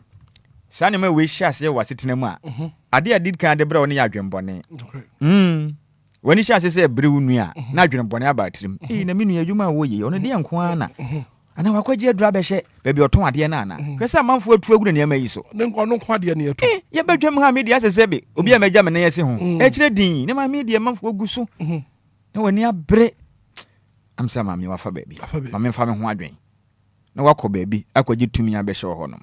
saa ne ma we hyɛ ase wɔ asetena mu a ade adid kan de bra wo ne yɛ adwenbɔne wani hyɛ ase sɛ bre wo nua na adwenbɔne aba atirim na me nua adwuma wo ye ɔno de nko ana ana wakɔgye adura bɛhyɛ baabi ɔtɔn adeɛ na ana hwɛ sɛ amanfo atu agu ne ma yi so ne nko no kwa adeɛ ne eto ye badwam ha media sɛ sɛ be obi a magya me ne yɛse ho ɛkyerɛ din ne ma media amanfo agu so na wani abre amsa ma me wafa baabi ma me fa me ho adwen na wakɔ baabi akɔgye tumi abɛhyɛ hɔ no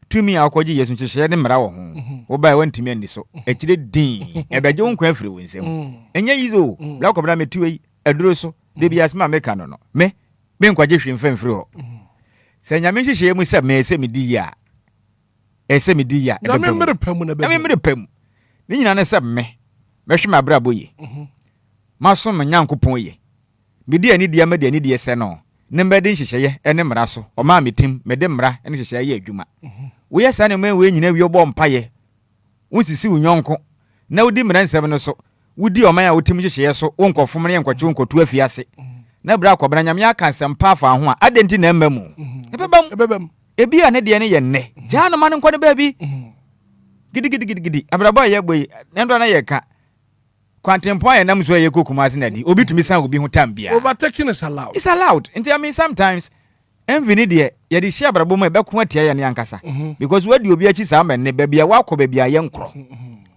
tumi a akɔgye Yesu kyehye ne mmara wɔ ho wo ba wantimi ani so ɛkyerɛ din ɛbɛgye wo nkwa afiri wo nsɛm ɛnyɛ yizo bla kɔbra metiwe aduro so de bia sema meka no no me nkɔgye hwe mfa mfiri hɔ sɛ nyame hyehye mu sɛ me sɛ medi ya ɛsɛ medi ya nyame mmere pamu na nyame mmere pamu ne nyina ne sɛ me mɛhwe mabra boye maso me Nyankopɔn ye medi ani dia medi ani dia sɛ no ne mbɛde nhyehyɛ ene mmara so ɔma metim mede mmara ene hyehyɛ ye adwuma wo yɛ sa ne ma we nyina wi obɔ mpaye wo sisi wo nyonko na wodi mmara nsɛm no so wodi ɔman a wotim hyehyɛ so wo nkɔfom ne nkɔkye wo nkɔtu afiase na bra akɔbra nyame aka nsɛm pa afa ho a adenti na mma mu ebebam ebi a ne de ne yɛ nne gya no ma ne nkɔ ne baabi gidi abrabɔ yɛ boyi ne ndo na yɛ ka kwantempo ya nam so ye kokuma se na di obi tumi san obi ho tambia overtaking is allowed. It's allowed. And I mean sometimes envy ni de ye de share brabo mo e be ko atia ya ne ankasa because we di obi achi sa men ne babia wakɔ babia ye nkro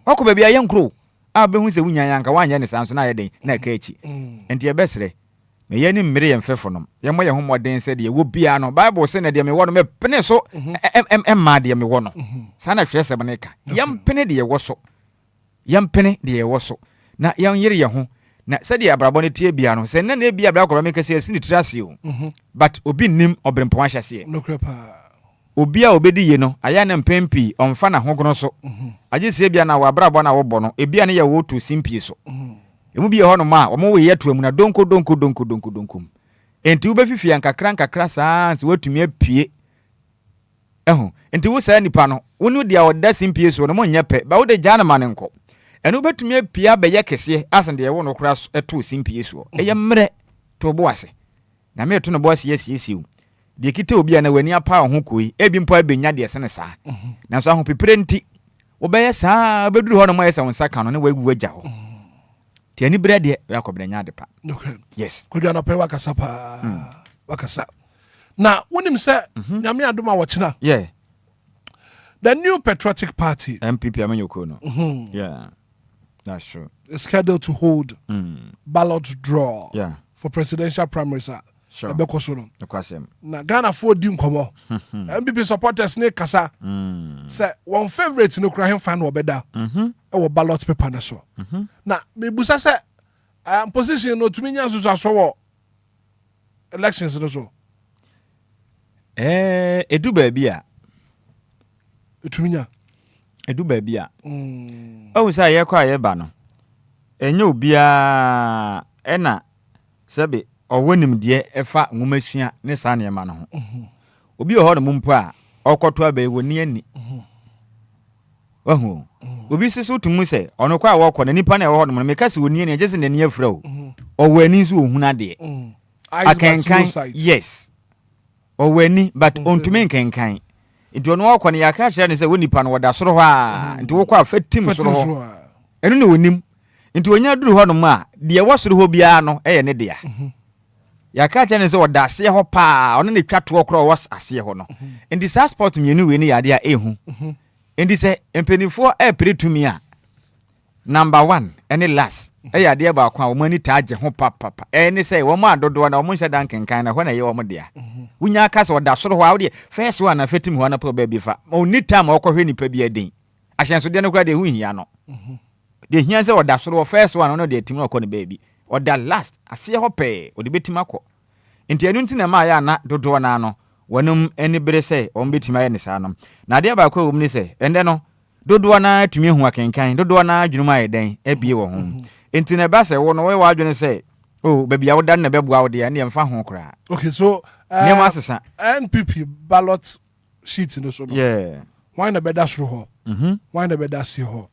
wakɔ babia ye nkro a be hu se wunya yanka wanya ne san so na ye den na ka achi enti ye besre me ye ni mmere ye mfefo no ye mo ye ho moden se de ye wo bia no bible se na de me wo no me pene so ma de me wo no sa na hwɛ se bene ka ye mpene de ye wo so ye mpene de ye wo so na yan yere ye ho na sɛde abrabɔ ne tie bia no sɛ na bia bra kɔba me kɛse asi ne tirase o but obi nim obrempo ahyase no krepa obi a obedi ye no aya na mpempi ɔmfa na hogono so agye se bia na wabrabɔ na wobɔ no ebia ne ye wo to simpie so emu bia hɔ no ma ɔmo we ye to amu na donko enti wo befifia nkakra saa nse watumi apie enti wo saa nipa no wo no dia oda simpie so no mo nyɛ pɛ ba wo de gya na ma ne nkɔ eno betumi pia be ye kese asan de wo no kura eto simpie so eye mre to bo ase na me to no bo ase yesiesiu de kite Obia na wani apa ho koi ebi mpo abenya de sene saa na so ho pepere nti wo be ye saa beduru ho no mo yesa wonsa ka no ne wagu agya ho ti ani bre de yakobra nya de pa okay yes kodwa na pe wakasa pa wakasa na wonim se nyame adoma wo china yeah the new patriotic party MPP amanyoko no yeah that's true is scheduled to hold ballot draw for presidential primaries. Sure. Na Ghana for di nkomo. MPP supporters ne kasa. Say one favorite no kra him fan wo beda. E wo ballot paper na so. Na me busa say position no tumi nya so so wo elections no so. Edu baabi a. Etumi nya. Edu baabi a. O say ye kwa ye ba no. Enye Obia ena sebe owonim de efa ngumasua ne sa ne ma no ho obi ho no mumpo a okoto aba woni ani wahu obi sisu tumu se ono kwa wo kɔ na nipa na ho no me kase woni ani agese nani afra o owani so ohuna de akenkan yes owani but ontumi nkenkan nti ono kɔ ne yaka kyerɛ ne sɛ woni pa no woda soro hɔ a nti wo kɔ afatim soro hɔ eno ne wonim nti onya duru hɔ no ma de wo soro hɔ bia no ne de ya yaka kyerɛ ne sɛ woda ase hɔ pa ono ne twa to kɔ was ase hɔ no nti sa sport mienu we ne yade a ehu nti sɛ empenifo pretumi a number 1 any last yade ba kwa wo mani taage ho papa ne sɛ wo ma adodo na wo mo hyɛ dan kenkan na hɔ na ye wo mo de a wunya aka sɛ woda soro hɔ a wo de first one na fatim hɔ na pro ba bi fa oni time a wokɔhwɛ nipa bi adin ahyenso de no kura de hu hia no de hia sɛ woda soro first one no de tim na wokɔ ne ba bi oda last ase hɔ pɛ odi betim akɔ nti enu nti na ma ya na dodo na no wonum eni bere sɛ on betim aye ne saa no na de ba kɔ wom ne sɛ ende no dodo na atumi hu akenkan dodo na adwuma aye den abie wɔ ho nti na ba sɛ wo no we wa adwene sɛ oh baby ya woda na bɛboa wo de ya ne mfa ho kra okay so ne ma sesa NPP ballot sheet no so no yeah why na bɛda soro hɔ why na bɛda se hɔ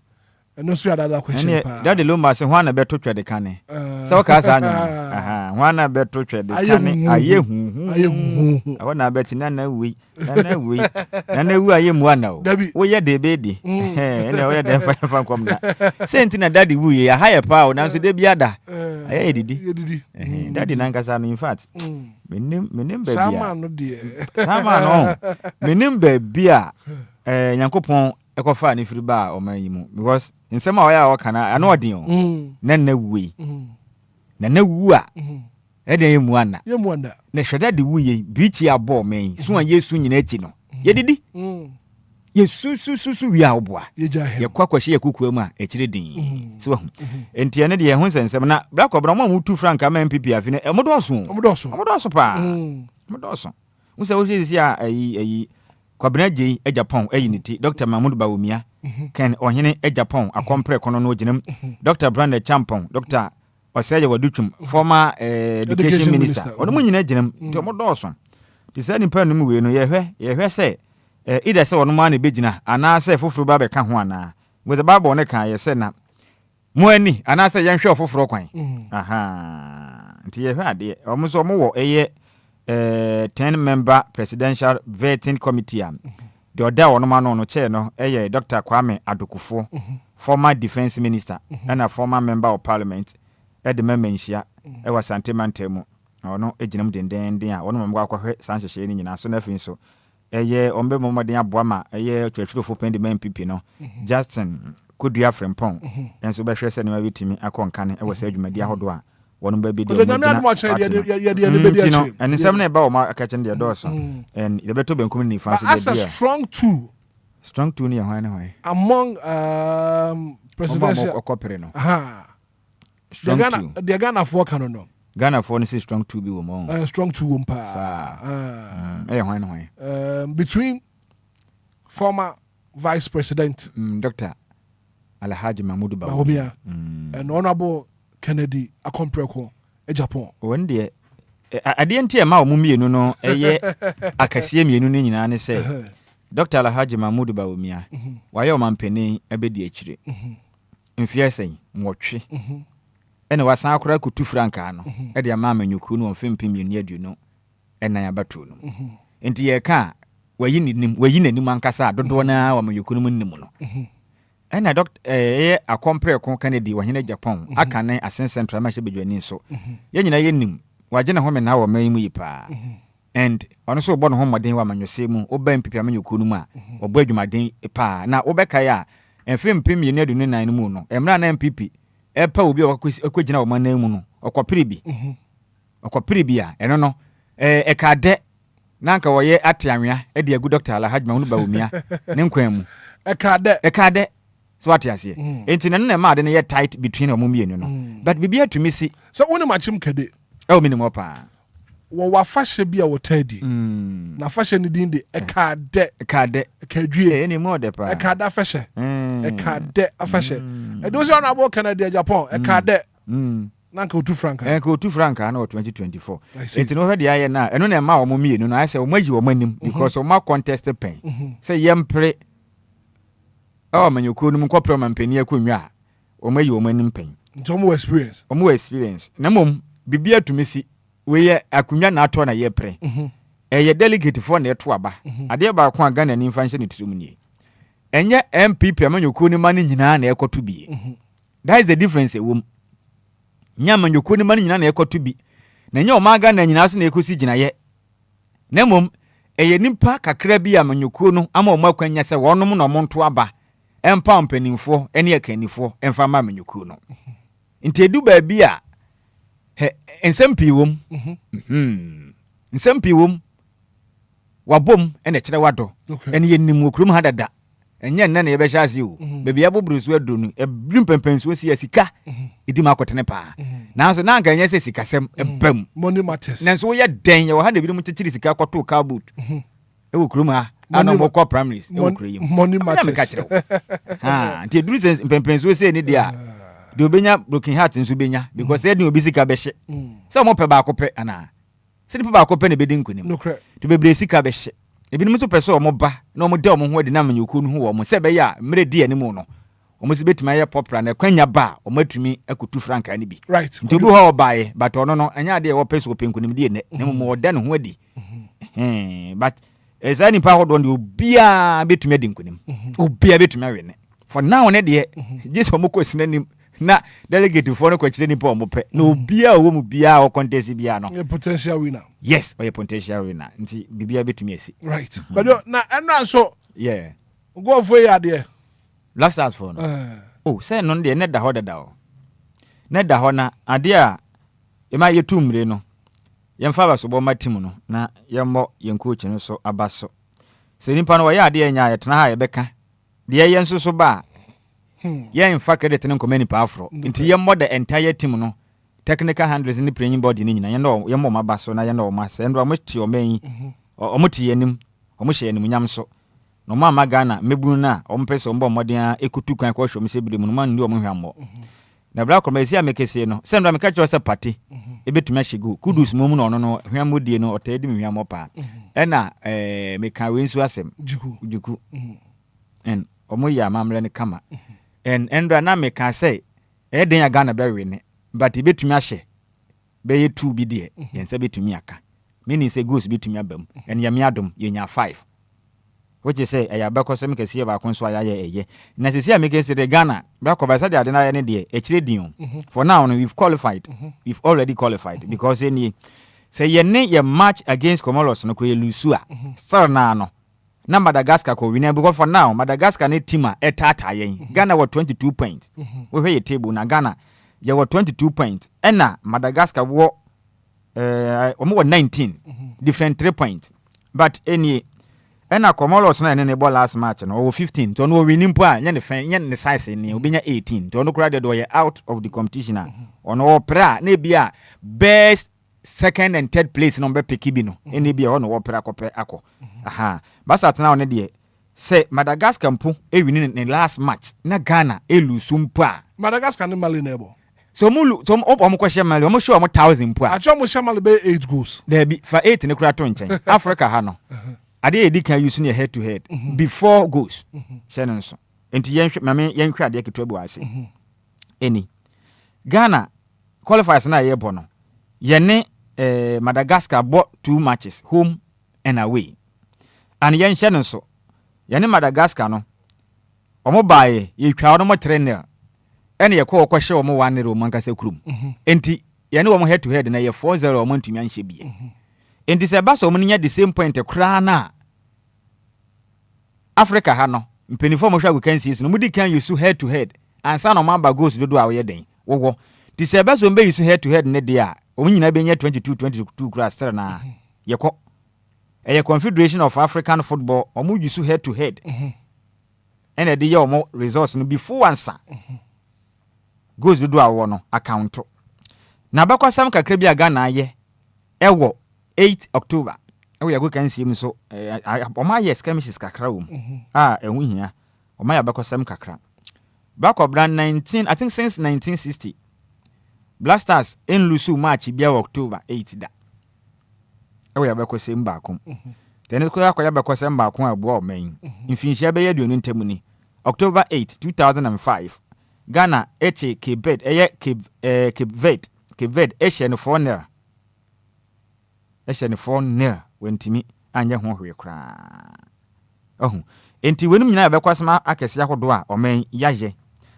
no so another question pa that the Lumba say who na beto twede kane so ka sa anya who na beto twede kane aye hu awo na beti na wi na wi aye mu ana o wo ye de be di ene wo ye de fa kom na senti na daddy wu ye higher pa o na so de biada aye didi daddy na nkasa no in fact menim be bia sama no de sama no menim be bia Nyankopɔn ekofa ni firi ba o man yi mu because nsema o ya o kana ano odin o na wuwe na wu a e de yemu ana na hweda de wuye bichi abo men so an Yesu nyina achi no ye didi Yesu wi a oboa ye kwakwahye ye kukuwa mu a ekire din so hu enti ene de ye hu nsensem na bra kobra mo amutu franka ma MPP afi ne omodoso pa omodoso unse wo sisi a ayi Kwabena J Japan ayiniti Dr. Mahmoud Bawumia Ken ohene Japan akompre kono no ginam Dr. Brandon Champon Dr. Oseje Waduchum former education minister ono mu nyina ginam to modoso ti se nipa no mu we no ye hwe se ida se ono ma na begina ana se foforo ba be ka ho ana with the bible ne kan ye se na mo ani ana se ye hwe foforo kwan aha nti ye hwe ade o mo so mo wo eye 10-member presidential vetting committee the oda onoma no chair no Dr. Kwame Adokufo former defense minister and a former member of parliament the membership was Santemantemu ono eginam denden a ono member akwahwe sanhyehyɛ ni nyina so na fin so ombe momaden aboama twetwefo pendi MPP no Justin Kudua Frempong enso behwe sɛ ne ma bitimi akɔnkane sa adwumadi ahodo a wonu ba bi de nyame admo achen ye and nsem na ba o ma akachen de doso and the beto benkum ni fa so de as a strong two ni hwan na hwan among presidential okopere no the Ghana for kan no Ghana for say strong two bi wo mo strong two wo pa hwan na hwan between former vice president Dr. Alhaji Mahmoud Bawumia and honorable Kennedy akompreko Japan won de ade ntia ma omumienu no akasie mienu ni nyina ne se Dr. Alhaji Mahmoud Bawumia waye o mampeni abedi akire mfiase nwotwe ene wasan akora kutu franka no e de ama amanyuku no mfempim yenu aduno ena yabato no enti ye ka wayi nanim ankasa dodo na amanyuku no nim no ena doctor a compare kon Kennedy wa hene Japan aka ne asen central ma bedwani so ye nyina ye nim waje na home na wa man mu yipa and ono so obo no homoden wa manyose mu oba mpipi amanyuku no mu a obo adwumaden pa na obeka ya mfempim yenu aduno nan mu no emra na mpipi epa obi okogina wo man mu no okopiri bi a eno no ekade nanka wo ye atianwea e de agu doctor Alhaji Mahunu Bawumia ne nkwan mu ekade so what you say enti na ma de ne tight between omumienu no but bibia to me see so woni machim kade minimum pa wo wafahye bia wo tadi na fahye ne din de ekade ekadwie ni mo de pa ekade afahye ekade afahye e do so na bo Canada Japan ekade nanka otu franka otu franka na 2024 enti no hwede aye na eno na ma omumienu no ayese omaji omanim because o ma contest pen say yempre manyuku no mkopre mampani akonwa omayi omanim pen ntomo experience na mom bibia tumisi we ye akonwa na ato na ye pre ye delegate for na eto aba ade ba ko aga na ni mfanhye ne tirim nie enye MPP amanyuku no mane nyina na ekoto bi that is the difference ewom nya amanyuku no mane nyina na ekoto bi na nya o maga na nyina so na ekosi gyina ye na mom eye nimpa kakra bi amanyuku no ama o makwanya se wonom na omonto aba empa mpanimfo ene akanifo emfa ma manyuku no ntedu ba bi a ensempi wom ensempi wom wabom ene kire wado ene yenim okrum hadada enye nne na yebehya ase o bebi abobrusu adonu ebrim pempensu osi asika idima akotene pa nanso na anka enye se sikasem ebam money matters nanso ye den ye wo ha na bi mu chichiri sika kwato car boot okrum ha ana mo ko primaries money matters nti duru sense pempensu osi ni dia de obenya broken heart nso benya because edi obi sika behye se mo pe ba akopɛ ana se ni pe ba akopɛ na bedi nkunim to bebre sika behye ebi nim so pɛ o mo ba na o mo de o mo ho de na manyuku no ho o mo se be ya mre di animu no o mo se betima ye popra na kwanya ba o matumi akutu franka ni bi right nti obi ho obae but ono no anya de wo pɛ so penkunim di ne na mo de no ho adi but ezani pa hodo ndi obia betumi adi nkunim obia betumi awene for now ne de Jesus mo kwesina nim na delegate for no kwachire nipa omope na obia wo mu bia o contest bia no a potential winner yes or a potential winner nti bibia betumi asi right but na eno so yeah go for ya de last ask for no say no de ne da ho dada o ne da ho na ade a e ma yetumre no yemfa ba so bo matim no na yemmo yenkochi no so abaso se nipa no wa ya ade anya yetena ha yebeka de yenso so ba yeah, in fact, credit and community afro. Into your mother entire team, no technical handlers in the playing body. You know, your mama basso, na no mass, and much your main or muti enim, or mushi and yamso. No mamma Ghana, mebuna, peso modia, ekutu can question Miss Briman, do Muhammo. The black commercia make a say no, send them catch us a party, a bit to Meshigo, Kudus Mumun or no, Hamudi no, or Teddy Yamopa, and make our wins was him, Juku, and Omoya Mamma Kama. And Andra can say, den ya Ghana bury ne, but he bet me a she. Be 2 be dear, and say to me aka. Meaning say goose bit me a bum, and yamiadum, yenya 5. What you say, I abako some can see about conswaya ye. Necessary make say the Ghana, back of I said I deny any day, for now we've qualified, we've already qualified, because any say ye name your match against Comoros no kwe lusua. Sarnano. Na Madagascar ko win because for now Madagascar ne team etata yen Ghana were 22 points we hear table na Ghana ye were 22 points and na Madagascar were 19 different 3 points but any and na Comoros na ne ball last match no 15 to no winning point nya ne fan nya ne size ni obenya 18 to no kura de do ye out of the competition on all pra na bia best second and third place number pekibi no ene bia ono wo pra kopre akọ aha basat na one de say Madagascar mpo e win in last match na Ghana e lose mpo a Madagascar ne mali na ebo so mulu to omo kwahye mali omo show omo 1000 mpo a acho omo hye mali be 8 goals there be for 8 ne kura to nchen Africa ha no ade edi kan use ne head to head before goals hye no so enti yenhwe mame yenhwe ade ketwa bu ase any. Ghana qualifiers na yebo no. Yene Madagascar bought 2 matches, home and away. And yen hye so. Yene Madagascar no. Omo bae ye twa no mo trainer. Ene ye ko kwhye omo 1-0 mankase kurum. Enti yene omo head to head na ye 4-0 omo ntumi anhye bie. Enti se ba so omo nya the same point kra na Africa ha no. Mpenifo mo hwa go kan no mudi kan use head to head. Ansa no mamba goals dodo a wo ye den. Wo ti se ba so mbe use head to head ne dia. Omo nyina be nya 22 kra stra na ye ko. Eye Confederation of African Football omo use head to head. Ene de ye omo results no before ansa. Goals dodo a wo no account. Na bakwasam kakra bi aga na ye. Ewo 8 October. We are going to see him so. Oma skirmishes kakra wom. Ehu hia. Oma ya bakwasam kakra. Back of brand 19, I think since 1960. Blasters in Lusu match bia October 8 da. We are bakwasam bakom. Then ko ya bakwasam bakom abo o man. Infinhia be ye duonu ntamuni. October 8, 2005. Ghana Cape Verde, Cape Verde Asian 4-0. Asian 4-0 wentimi anya ho hwe kra. Enti wenum nyina bekwasama akese ahodo a omen yaje.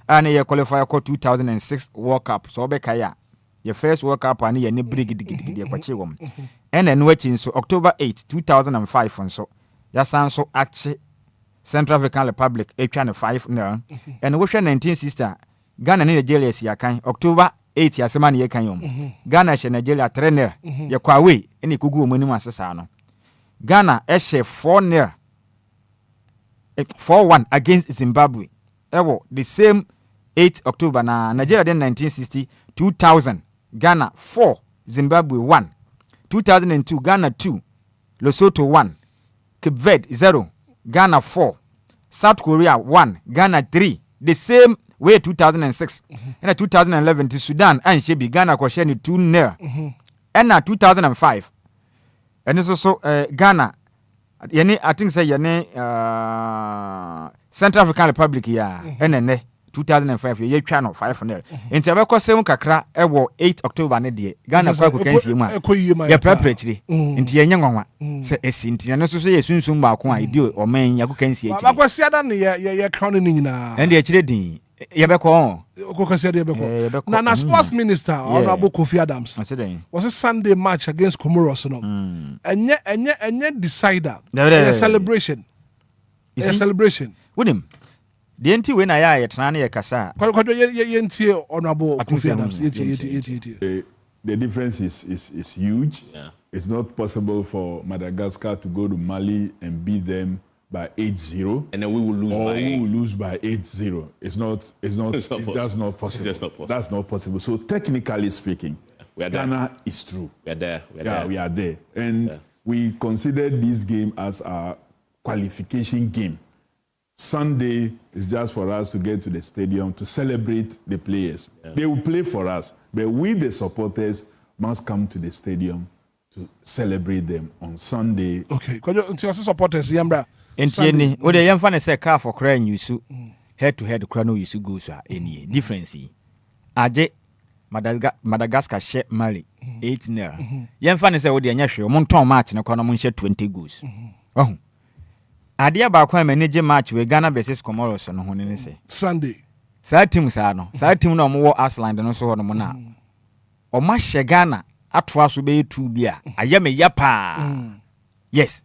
Ana ye qualify for 2006 World Cup. So obeka ya. Your first World Cup ani ye ne brigidi kwache wom. Ene no achi nso October 8, 2005 nso. Ya san so achi Central African Republic etwa ne 5-0. Ene wo hwe 1960 Ghana ne Nigeria si akan October 8 yasema ne ye kan yom. Ghana she Nigeria 3-0. Ye kwa we ene kugu omanim asesa no. Ghana eshe 4-0. 4-1 against Zimbabwe. Ewo the same 8 October na Nigeria then 1960 2000 Ghana 4 Zimbabwe 1. 2002 Ghana 2 Lesotho 1. Cape Verde 0 Ghana 4. South Korea 1 Ghana 3. The same way 2006. And 2011 to Sudan and Shebi Ghana kwashe ni 2-0. And 2005. And this also Ghana yene I think say yene Central African Republic ya NNA 2005 ye twa no 5-0. Enti abekosem kakra ewo 8 October ne de Ghana kwa kukansi mu a ya preparatory enti yenye nwanwa se esi enti na so ye sunsun ba ko a idio oman ya kukansi echi abakwasi ada ne ye crown ni nyina endi e kire din ye beko okokasi ada ye beko na sports minister honorable Kofi Adams was a Sunday match against Comoros no enye decider a celebration a celebration wonim the enti we na ya yetna na ye kasa kwado ye ntie honorable Kofi Adams the difference is huge. It's not possible for Madagascar to go to Mali and beat them by 8-0, and then we will lose by 8-0. It's just not possible. That's not possible. So technically speaking, Ghana is true. We are there. We are there, and we consider this game as a qualification game. Sunday is just for us to get to the stadium to celebrate the players. They will play for us, but we, the supporters, must come to the stadium to celebrate them on Sunday. Okay, because supporters, Yambra. Entieni, o de yemfa ne se car for cry yusu head to head cry no yusu go so any difference. Aje Madagascar she Mali 8-0. Yemfa ne se o de anya hwe o mon ton match ne kono mon she 20 goals. Oh. Ade ba kwa manage match we Ghana versus Comoros no ho ne se Sunday. Sa team sa no. Sa team no mo wo Iceland no so ho no mo na. O ma hye Ghana atoa so be 2 bia. Aye me yapa. Yes.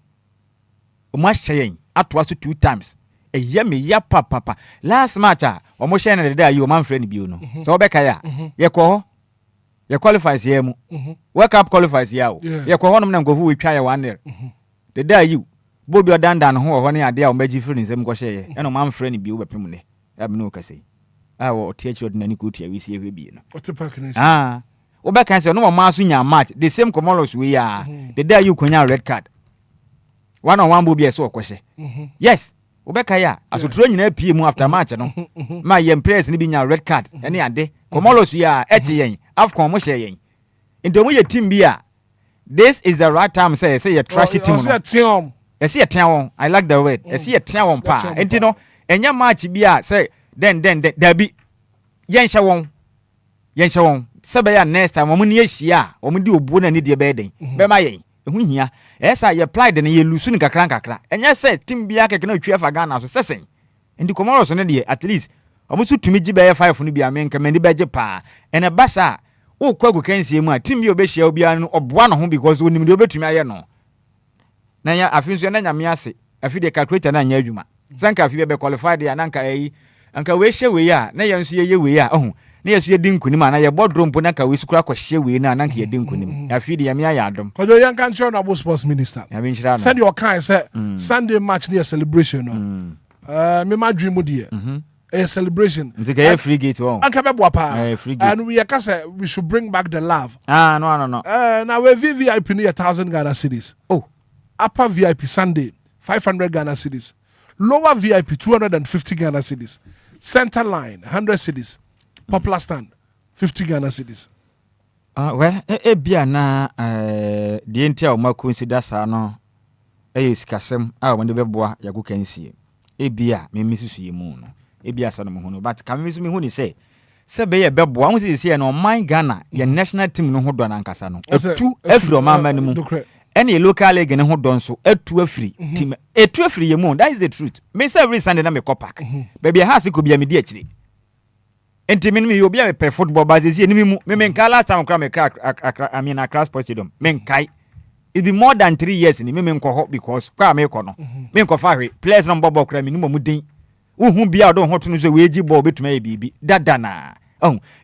O ma hye atoa so 2 times. Eye me yapa. Last match o mo hye na de da yi o man friend bi o no. So obeka ya. Ye ko ye qualifies ye mu. World Cup qualifies ya o. Ye ko honom na ngofu we twa ye 1-0. De da yi Bobi odandan ho ho ne ade a o magi free nsem ko hye ye. E no man friend bi o bepem ne. Ya bi no kase. Wo otiachi odinani ko tia wisi ehwe bi no. Otepak ne. Obeka say no ma so nya match the same Comoros we are. The day you konya red card. One on one Bobi so kwhye. Yes. Obeka ya asotro nyina pie mu after match no. Ma yem players ni bi nya red card. Ene ade. Comoros we are eche yen. Afcon mo hye yen. Into mo ye team bi a. This is the right time say you trash team. Say a town. I like the word. Say a town pa. Enti no enya match bi a say then there be yɛnhyɛ wɔn sɛbɛ ya next time wɔn ni yɛhyia wɔn di obuo na ni deɛ bɛyɛ den bɛma yɛn ehu hia ɛsa yɛ pride na yɛ lusu ni kakra ɛnyɛ sɛ team bia kɛkɛ na otwi afa Ghana so sɛsɛn ndi Comoros no deɛ at least wɔn so tumi gye bɛyɛ 5 no bia men kɛmɛ ndi bɛgye paa ɛna basa o kwa gu kansie mu a team bi obɛhyia obia no ɔboa no ho because onim deɛ obɛtumi ayɛ no na ya afi nso na nyame ase afi de calculator na anya adwuma sanka afi be qualified ya nanka yi anka we hye we ya na ye nso ye we ya ohun na ye so ye dinkunim na ye boardroom po nanka we sukura kwhye we na nanka ye dinkunim afi de ya me ya adom kojo yan kan show na bo sports minister ya bin shira no send your kind say Sunday match near celebration no me ma dream de a celebration ntika ye free gate won anka be boa pa free gate and we say we should bring back the love no now we VIP near 1,000 Ghana cedis upper VIP Sunday 500 Ghana cedis. Lower VIP 250 Ghana cedis. Center line 100 cedis. Popular stand 50 Ghana cedis. Well, bia na the entire o ma consider sa no sikasem when the beboa yago kansie. Bia me misusu ye mu no. Bia sa no mo no but kan me so me hu ni say be ye beboa hu say no man Ghana ye national team no ho do na nkasa no. Etu afro mama no mu. Any local league ne ho don so etu afri team etu afri ye mu that is the truth me say every Sunday na me call park baby house ko bia me di akire enti me me obi a pe football base sie ni mu me nka last time kra me I mean Accra Sports Stadium me nkai it be more than 3 years ni me nko ho because kwa me ko no me nko fa hwe players no bobo kra me ni mu den uhu bia do ho to no so we gi ball betuma e bibi dada na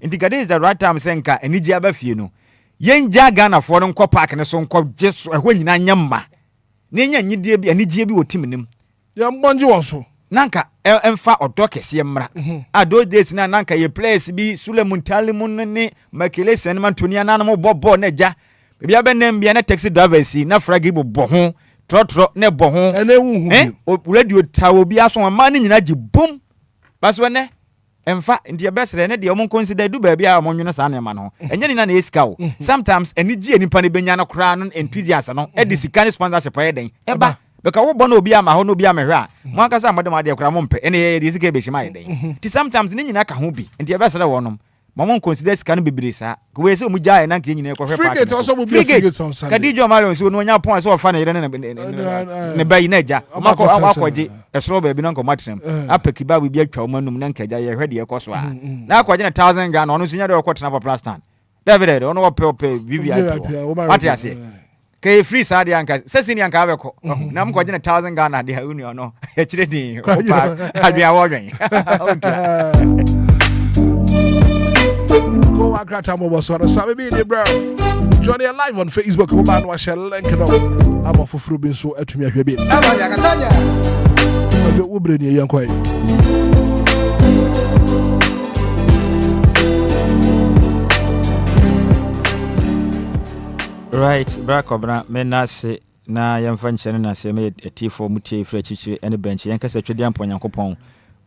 enti gade is the right time senka eniji aba fie no yenja Ghana for no park ne so nko je so ehwo nyina nyamma ne nya nyidie bi anigye bi wotim nim ya mbonje won so nanka emfa odo kese mmra those days na nanka ye players bi Suleiman Talimun ne Makele Senman Tonia na no bobo na ja bia be nem bia na taxi drivers na fragi bo ho trotro ne bo ho ene wu radio tawo bi aso ma ne nyina gi bum baso ne emfa ndi besere ne de o mon consider du ba bia mo nwene sa na ma no enye ni na na esika o sometimes enigi enipa ne benya na kra no enthusiast no e de sika ne sponsorship e den eba beka wo bono obi ama ho no obi amehwe a mo aka sa modem ade kra mo mpe ene ye de sika e be shima e den ti sometimes ne nyina ka ho bi ndi besere wonom mo consider sika no bibire sa ko we se mu jae na nke nyina e kohwe park frigate also be frigate on Sunday kadijo marion so no nya pon so fa na yere ne bayi na ja mako akwaje esro ba bi na nko matrem apeki ba bi atwa manum na nkaja ye hwede ye koso a na akwaje na 1,000 Ghana ono sinya de okotena popular stand David ono ope VIP what you say ke free sa de anka sesi ni anka abeko na mkwaje na 1,000 Ghana de uni ono e chire din opa adua wo dwen go akrata mo boso na sabe bi de bro join you live on Facebook ko ba no share link no amo foforo bi so atumi ahwe bi ya katanya wo bre ni yan kwai right back obra menase na yemfa nkyene na se me etifo mutie fra chichire ene bench yenkasa twede ampo Nyankopɔn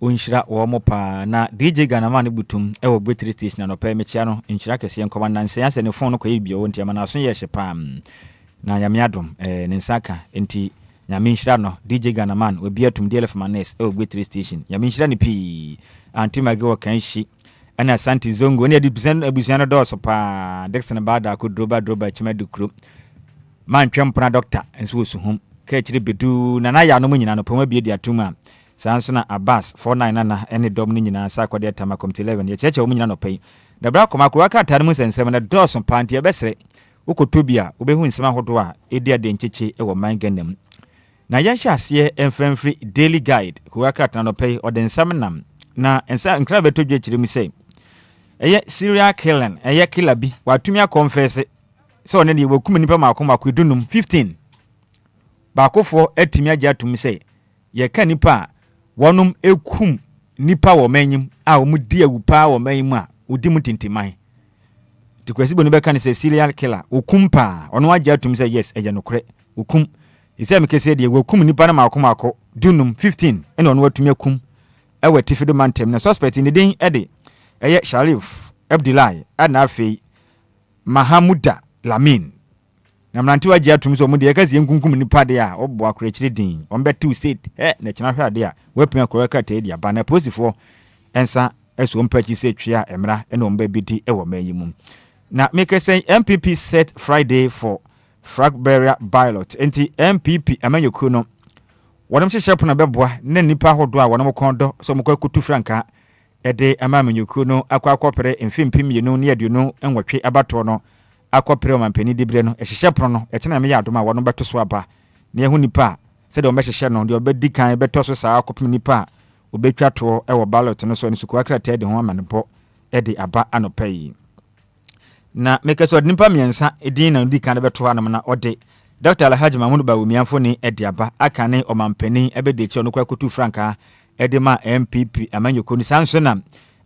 onhyira wo mo pa na DJ Ghanaman butum e wo battery station no pa mechia no nhyira kese nkoma nanse ase ne phone no kwa bia wo ntiama na so ye hye pam na nyame adom ne nsaka enti nyame nhyira no DJ Ghanaman obi atum DLFM e wo battery station nyame nhyira ne pi antimage wo kan hyi ana Santi Zongo ne adibisen abusuano do pa Dexon Bada ko droba chimadu kro man twempna doctor enso osuhum ka chire bedu na ya no nyina no poma bie dia tuma sanso na Abbas 49 na ene dom ni nyina sa kwade tama committee 11 ye cheche wo nyina no pai da bra koma ko aka tare mu sensem na doso pantie besere ukotobia obehu nsema hodo a edi ade ncheche e wo man ganem na ya hye ase enfamfri daily guide ko aka tare no pai odensam nam na ensa nkra beto dwe chire mu sei eye serial killing eye killer bi watumi a confess so ne de wakum nipa makoma dunum 15 bakofo atimi agya atum sei ye ka nipa wonum ekum nipa wo manyim a wo mudi awupa wo manyim a odi mutintiman tikwasi bonu beka ne se serial killer okumpa ono agya atum sei yes eye nokre okum ise mekese de wakum nipa na makoma dunum 15 ene ono watumi akum ewe tifido mantem na suspect ni den ede eye Sharif Abdullahi anafi Mahamuda Lamin na mranti waji atum so mu de yakasi enkunkum nipa de a obo akora chire din on betu said na china hwa de a wapia akora kata de aba na posifo ensa ɛso mpachi sɛ twia emra ɛna ɔmba bidi ɛwɔ mayi mu na make say MPP set Friday for flag barrier ballot enti MPP amanyɔkuo no wɔnom hyehyɛ pono bɛboa na nipa ahodo a wɔnom kɔndɔ so mokɔ kutu franka ɛde amanyɔkuo no akɔpere mfimpi mienu ne aduonu nwɔtwe abato no akɔpere ɔmampani dibre no ɛhyehyɛ pono no ɛkyena me yɛ adom a wɔnom bɛto so aba na ɛho nipa sɛ de ɔmɛhyehyɛ no de ɔbɛdi kan bɛtɔ so saa akɔpem nipa obɛtwa to ɛwɔ ballot no so ne sukuwa krata de ho amanebɔ ɛde aba anɔpa yi na meka so nipa miɛnsa edin na ndi kan bɛto anam na ɔde Dr. Alhaji Mahmoud Bawumiafo ni ɛde aba aka ne ɔmampani ɛbɛde kyɛ no kwa kutu franka ɛde ma MPP amanyɔkuo ni sanso na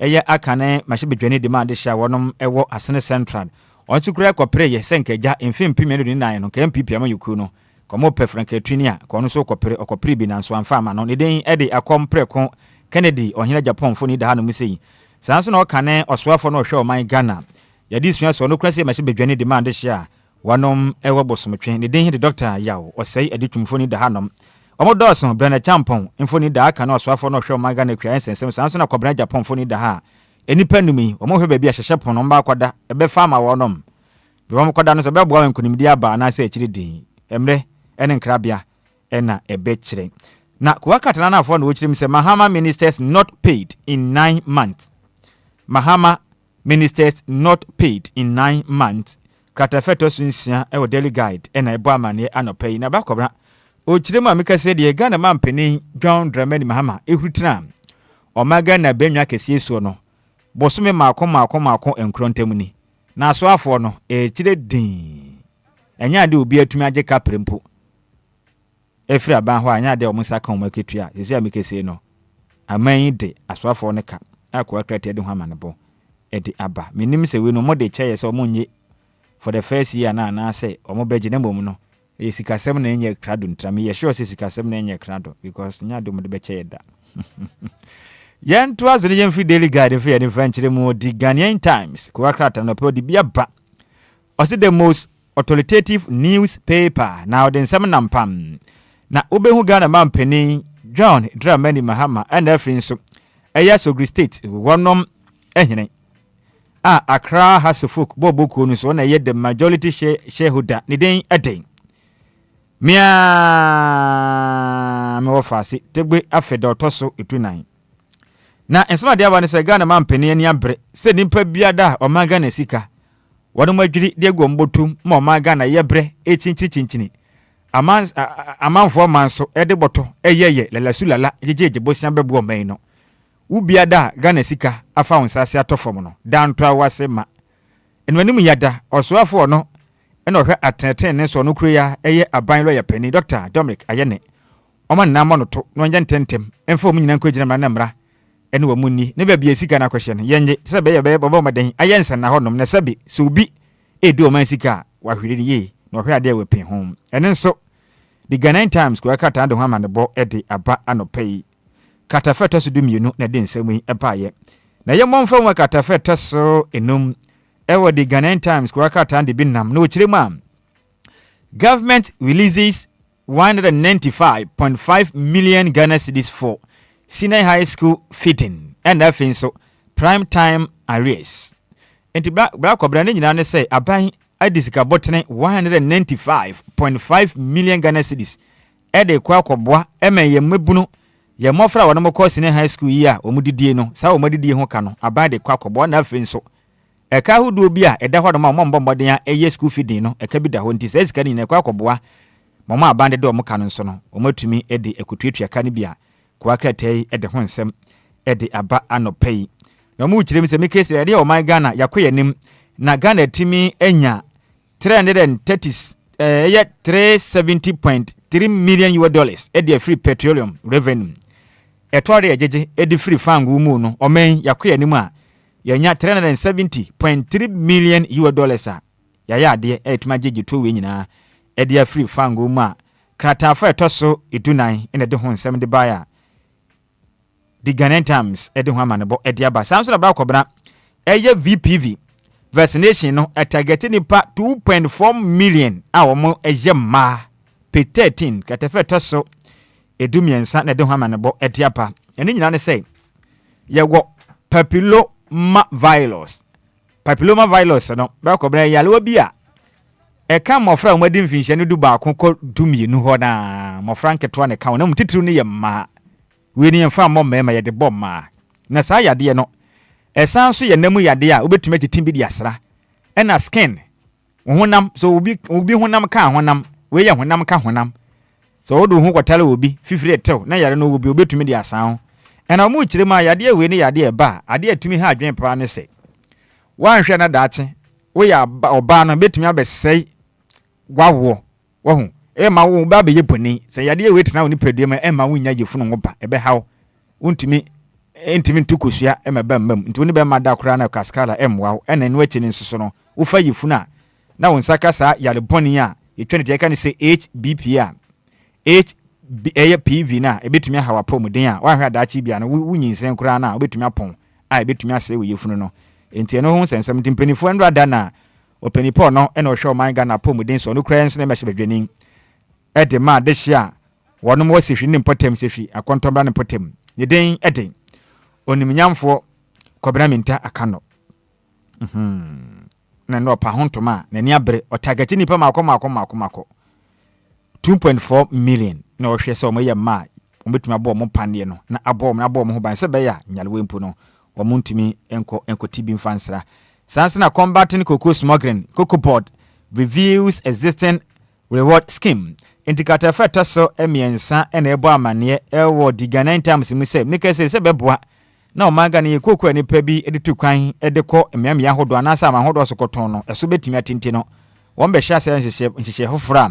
ɛyɛ aka ne mahyebedwane de ma de hya wɔnom ɛwɔ Asene Central ɔnso kura kɔpere yɛ sɛnkagya mfimpi mmienu ne nan no ka MPP amanyɔkuo no kɔmo pɛ franka twini a kɔno so kɔpere bi nanso amfa ama no ne den ɛde akɔmprɛko Kennedy ɔhene Japan fo ni da ha no mu sei sanso na ɔka ne ɔsoafo no ɔhwɛ ɔman Ghana yɛde sua so no kura sɛ mahyebedwane de ma de hya wanom ɛwɔ bosomtwe ne den de Dr. Yaw ɔsɛi adetwumfo ni da ha nom ɔmo dɔɔso Brana Champon mfo ni da aka na ɔsoafo no ɔhwɛ ɔman Ghana kura nsɛnsɛm sanso na kɔbra Japan fo ni da ha enipa numi ɔmo hwɛ baabi a hyehyɛ pono mba akɔda ɛbɛfa ama wɔnom de wɔn kɔda no so bɛboa nkonimdi aba na sɛ akyire din emre ɛne nkrabea ɛna ɛbɛkyerɛ na kuwakatana na afɔ no wɔkyerɛ sɛ Mahama ministers not paid in 9 months Mahama ministers not paid in 9 months Kratafeto sunsia ɛwɔ Daily Guide ɛna ɛbɔ amane anɔpa yi na bakɔbra ɔkyerɛ mu a meka sɛ deɛ Ghana mampani John Dramani Mahama ɛhurutena ɔmaga na benwa kɛsie suo no bosome maako enkrontam ni na so afɔ no ɛkyerɛ din ɛnya de obi atumi agye kapre mpo efiri aban hɔ anya de ɔmo saka ɔmo aketua sisi a mekese no aman de asoafo ne ka akwa krate de ho amanebo ɛde aba menim sɛ we no mo de kyɛyɛ sɛ ɔmo nye for the first year na sɛ ɔmo bɛgye ne mbom no sikasɛm na enye krado ntrame yɛ sure sɛ sikasɛm na enye krado because nya de mo de bɛkyɛyɛ da yɛn to azo ne yɛn free Daily Guide fi yɛn mfankyere mu di Ghanaian Times kwa krata no pɛ di bia ba ɔse the most authoritative newspaper now den nsɛm nampam na obehu Ghana mampani John Dramani Mahama and afrin so ɛyɛ Sogri State wɔnom ehene Accra has a folk boboku no so na ɛyɛ the majority shareholder ne den ɛden mea me wo fase tegbe afeda ɔtɔso etunan na ensema de aba ne sɛ Ghana mampani ani abre sɛ nimpa biada ɔman Ghana sika wɔnom adwiri de agom botum ma ɔman Ghana yɛbre echinchini amanfo manso ede boto eyeye lalasulala jejeje bosia bebo man no ubia da Ghana sika afa wonsase atofom no dantwa wase ma enwanim yada osoafo no ena ohwe atenten ne so no kureya eye aban lo ya pani Dr. Dominic Ayene oma nnamo no to no nya ntentem emfa mu nyina nkogina mra na mra ene wa munni ne ba bia sika na kwhye no yenje se be ye bobo maden ayensa na honom na sabi se obi edu o man sika wa hwere ye na ohwe ade wepen hom ene nso the Ghanaian Times kwa kata ando hama ne bo ede aba anopai katafeta so dumienu na de nsɛm yi eba ye na ye momfa mu katafeta so enum ewo the Ghanaian Times kwa kata ande binam na okire mu government releases 195.5 million Ghana cedis for senior high school fitting and afin so prime time arrears enti bra kobra ne nyina ne sɛ aban adisika botene 195.5 million Ghana cedis ede kwa koboa emeye mebunu ye mofra wona mokɔ senior high school yi a omudidie no sa omudidie ho ka no aban de kwa koboa na afin so eka hudu bi a eda hɔ no ma mbɔmbɔden a eye school feeding no eka bi da hɔ nti sɛ sika ni na kwa koboa mama aban de do mo ka no so no omatumi ede ekotuatua ka ne bi a kwa kratai ede ho nsɛm ede aba anopai na mu kyerem sɛ mekese ade o man Ghana yakoye nim na Ghana timi enya 370.3 million US dollars edi free petroleum revenue etware ejeje edi free fangu mu no omen yakoya nimu a yanya 370.3 million US dollars a yaya ade etuma jeje to we nyina edi free fangu mu a krata fa etoso edunan ene de ho nsem de baya the Ghanaian Times edi ho amanebo edi aba samso na ba kobra eye VPV vaccination no targeting nipa 2.4 million a womo ejema P13 katafeto so edumiensa na de ho amanebo etiapa eni nyina ne say yewo papilloma virus no ba ko bra yale bi a e ka mofra mo di mfinhye ne du ba ko ko dumienu ho na mofra nketo ne ka wona mtitiru ne yemma we ni yemfa mo mema ye de bomma na sa yade no esan so ye namu yade a obetumi titim bi di asra e na skin honam so obi honam ka honam we ye honam ka honam so odu hu kwatale obi fifire tew na yare no obi obetumi di asan ho ena mu kire ma yade we ni yade ba ade atumi ha adwen pa ne se wan hwe na daache we ya oba no betumi abesei gwawo wo e ma wo ba be yeboni se yade we tena wo ni pedue ma e ma wo nya yefunu ngo ba ebe hawo wontumi entimi ntukosua e ma ba mam nti woni be ma da kora na kaskala emwa ena enu achi ni nsoso no wo fa yefunu na wo nsaka sa yale boni a yetwe ne ka ne se HBP a HPV na ebetumi hawa pomuden a wa hwa daachi bia no wunyinsen kora na obetumi apon a ebetumi ase wo yefunu no enti eno ho sensem timpenifo ndra da na openipo no ena ohwe oman Ghana pomuden so no kra nso na mehye badwanin ede ma de hia wonom wasihwi ne mpotem sehwi akontombra ne mpotem yeden eden onimnyamfo kobra minta akano na no pa hontoma na ni abre otagati nipa mako 2.4 million na ohwe se omo yema ometumi abo omo pande no na abo omo ho ban se be ya nyalwe mpu no omo ntumi enko tibi mfansra sansana combating cocoa smuggling cocoa board reviews existing reward scheme indicator factor so emiensa ena ebo amane ewo di Ghanaian Times mu se nika se beboa na o manga ne cocoa ni pa bi editu kwan edekọ emiamia hodo anasa ma hodo sokoton no eso betimi atenti no won be hya se nhyehyɛ hofra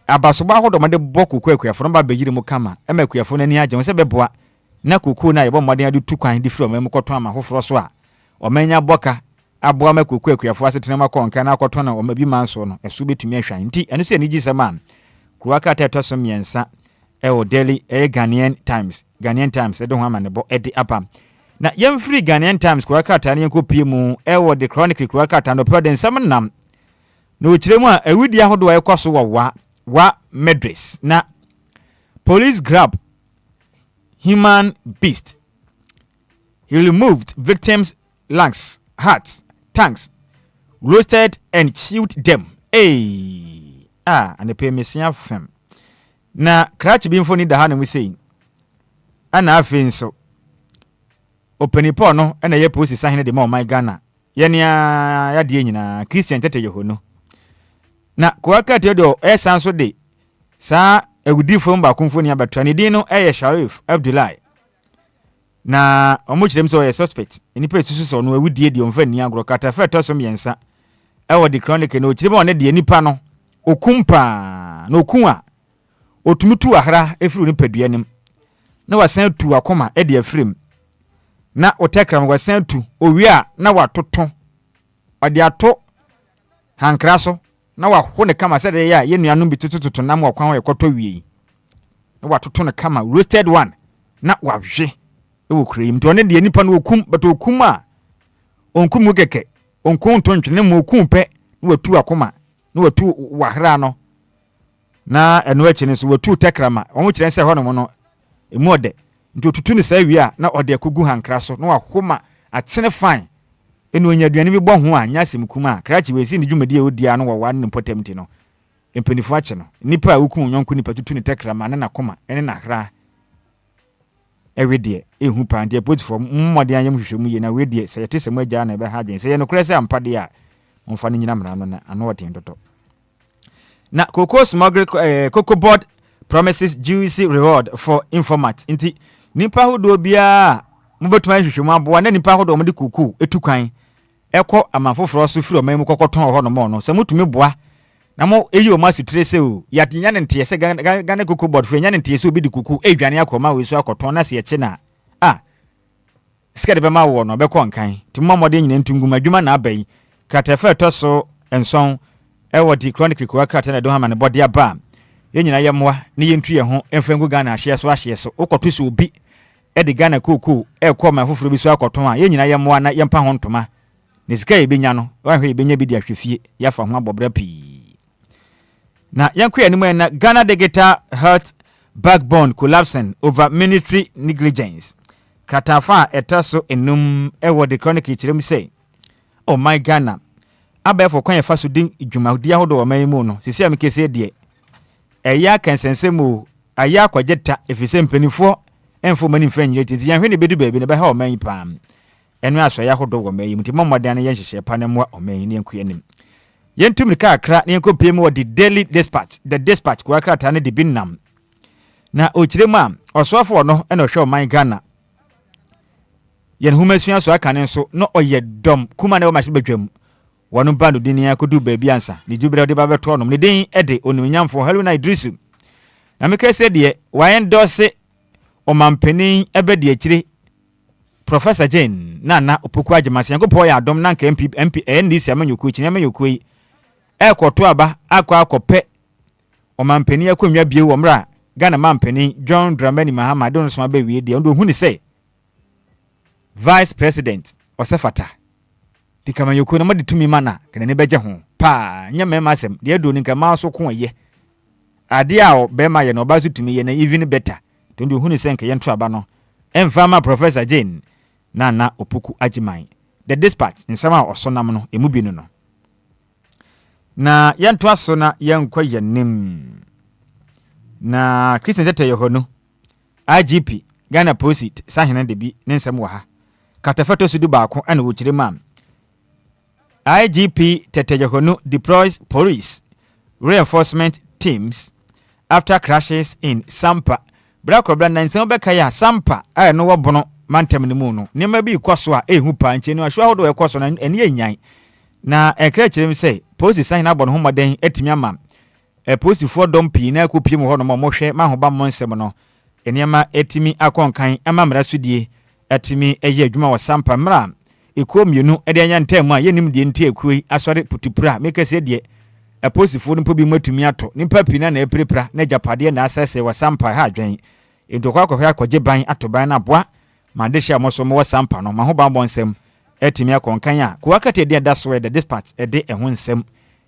abasoba hodo made bɔ cocoa akuafo ba begyiri mu kama ema akuafo nani agye se beboa na cocoa na yebo mmɔden ade tu kwan di from mu kɔtɔn ama hofro so a ɔmanya boka aboa ma cocoa akuafo asetena makɔ nka na akɔtɔn na ɔma bi manso no eso betimi ahwan nti ɛno se ani gisema kuwaka teto so miensa ewo daily Ghanaian Times edo ho amane bo edi apa na yemfiri Ghanaian Times kuwaka ta ne nkopie mu ewo the chronicle kuwaka ta no peden samnam na okiremu a awudi ahodo ekoso wa medress na police grab human beast. He removed victims' lungs, hearts, tongues, roasted and chewed them. And the pay mesia fem. Na cratch binfo ni da ha na we say. Ana afin so. Openipo no na ye posi sahene de ma my Ghana. Ye nia ya de nyina Christian tete yeho no. Na kwaka te do esan so de sa awudifo mba konfo ni abatwa ne din no Sharif Abdullahi. Na omochirem so ye suspect. Enipa susu so no awudie de omfa ni agro kata fa to so miensa. Ewo the chronicle no chirem one de nipa no okumpa na okunwa otumitu ahra efiru ni padua nim na wasan tu akoma e de afrim na otekram wasan tu owia na watoto ode ato hankra so na waho ne kama se de ya ye nuanom bitututu na ma kwan yekoto wie na watoto ne kama roasted one na wahwe e wo krem to ne de nipa no okum but okum a onkum keke onkum tontwe ne mo okum pe na watu akoma na watu wahra no na eno achi ne so watu tekrama omo kire se ho no mo no emu ode nti otutu ne sa wi a na ode akogu hankra so na wahoma atene fine eno nya aduane bi bɔ ho a nya asem kuma krachi we si ne dwumadi e odia no wɔ wan ne potemti no empanifu achi no nipa a ukun nyonko nipa tutu ne tekrama na nakoma ene na hra ewedie ehu pande potifo mmode anyam hwehwemu ye na wedie se yete se magya na ebe ha dwen se ye no kure se ampade a mfa no nyina mra no na ano woten toto na cocoa smuggling cocoa board promises juicy reward for informant inti nipa hodo bia mobetuma hwehwemu aboa na nipa hodo mode kuku etukwan ekọ amanfoforo so firi oman mu kokoton ho no mo no se mutumi boa na mo eyi o masitre se o yatinya ne ntie se Ghana cocoa board fo nya ne ntie se obi di kuku edwane akoma we so akoton na se ye che na skede be ma wo no be ko nkan ti mmomode nyina ntungum adwuma na abai kratefa to so enson ewo di chronicle ko krate na do ha ma ne body aba ye nyina ye moa ne ye ntu ye ho emfangu Ghana ahye so ukoto so obi e di Ghana cocoa e ko ma foforo bi so akoton a ye nyina ye moa na ye mpa ho ntoma ne sika ye benya no wa hwe benya bi di ahwefie ya fa ho abobra pi na yanku ya nimu na Ghana digital health backbone collapsing over military negligence. kratafa etaso enum ewo the chronicle chirem say oh my Ghana abefo kwan fa so din dwumadi ahodo wo man mu no sisi am kese de eya kansensemu aya kwageta efise mpanifo enfo mani mfa nyire tinti yan hwe ne bedu baabi ne be ha o man pam enu aso ya ahodo wo man mu ti momodan ne yen hyehye pa ne mo o man ne enku yanim yentum rika akra ne enko piem wo the daily dispatch kwa krata ne de binam na ochirem a osofo no ena hwe o man Ghana yen humasua so aka ne so no oye dom kuma ne wo mahye badwam wono bando din ya kodu baabi ansa ne dubere de ba beto no ne din ede onimnyamfo Haruna Idrisu na meka se de wayen dose o mampanin ebedi akire Professor Jane na opoku agimase yankopo ya adom na nka MP NDC amanyoku kine amanyoku yi ekoto aba akwakope o mampanin akonwa bie wo mra Ghana mampanin John Dramani Mahama don so ba wie de ndo hu ni say Vice President Osefata dikamanyoku na made tumi mana kana ne beje ho pa nya mema asem de do ni nka so ko ye ade a bema ye no ba so tumi ye na even better to ndo hu ni say nka ye nto aba no emfama Professor Jane na opoku agiman the dispatch nsama osonam no emu bi no na ye nto aso na ye nkwa ye nim na Christian Tete Yoho no IGP Ghana Post sahene de bi ne nsam wa ha katafato sudu baako ana wo kire mam IGP Tete Yoho no deploys police reinforcement teams after crashes in Sampa Brakobra na nsam beka ya Sampa ay no wobono mantem ne mu no nema bi kwaso a ehu pa nche no ahwa hodo ekwaso na ene enyan na ekra kirem say police sahene abon ho moden atimi ama police for dom pi na ko piem ho no mo hwe ma ho ba mo nsem no enema etimi akonkan ama mra sudie atimi eye adwuma wa Sampa mra ekuo mienu ede anya ntam a yenim die nti ekuoi asore putupura meka se de aposifo no pobi matumi ato nimpa pina na eprepra na japade na asese wa Sampa ha adwen edokwa akɔhwe akɔgye ban ato ban na boa ma de hia moso mo wa Sampa no ma ho ba bonsem etimi akonkan a ko akate de da so the dispatch ede ehun nsem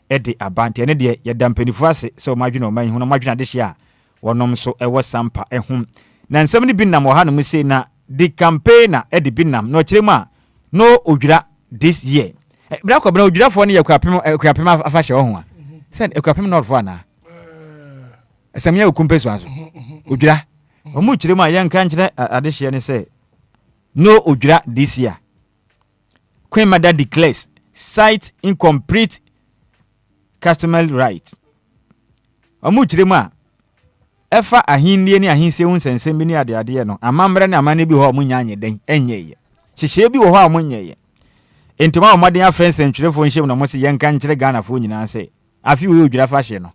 ede abante ne de ye dampanifu ase so madwene o man hu no madwene de hia wonom so ewo Sampa ehun na nsem ne binam wo ha no mse na the campaigner ede binam no kirema no odwira this year Brakobra odwira fo ne yakuapem afa hye wo ho a said yakuapem not for na esamia okumpeso aso odwira omu kirema yanka nkire ade hye ne say no odwira this year Queen Mother declares site incomplete customary right omu kirema efa ahinnie ni ahinse hu nsensem bi ni ade no amamre na amane bi ho omunya anyeden enyeye hyehye bi wo ho amunyeye entoma omaden afren sentwerefo nhyem na mo se yenka nkire Ghana fo nyina se afi wo odwira fa hye no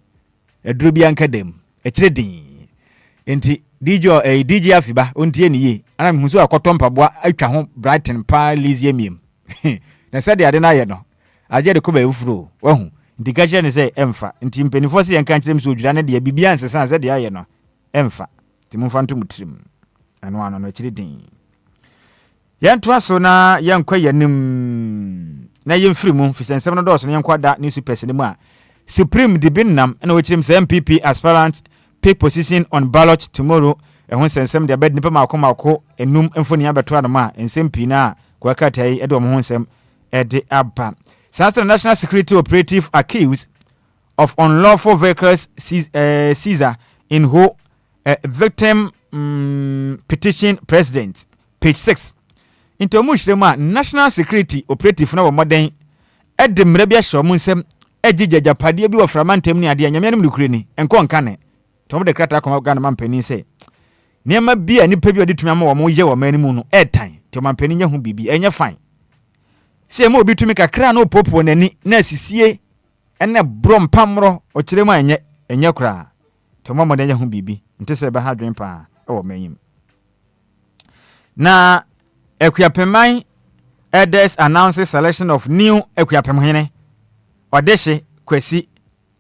eduro bi anka dem ekire din enti DJ afiba ontie ni ye ana mhuso akoto mpaboa atwa ho Brighton pa Lizie miem na se de ade na ye no aje de ko ba ufuro wahu ndikaje ne say emfa nti mpenifo se yanka nkirem so odwira ne de bibia nsesa se de aye no emfa ti mumfa nto mutrim ano no kire din yanto aso na yankwa yanim na yemfiri mu fisensem no dɔso yankwa da ni super cinema a supreme de binam na wɔkirem sɛ MPP aspirant pick position on ballot tomorrow ehun sensem de abed nipa makoma enum mfoni abeto anoma ensem pina kwa katai ede ho nsem ede aba South National Security Operative accused of unlawful vehicles seizure in Ho victim petition president page 6 into mushrema National Security Operative na modern ede mrabia shomu nsem ejijja pade bi wo framantem ni ade anyame no kure ni enko nka ne to de krata akoma Ghana mampani se niam bia nipa bi odi tumi ama wo mo ye wo mani mu no etan to mampani nya hu bibi enye fine se mo obi tumi kakra na opopo nani na asisie ene bro mpamro o kiremu enye kura to mo de nya hu bibi ntese be ha dwen pa e wo manyim na Equiapemai Edes announces selection of new Equiapem hene Odeshe Kwesi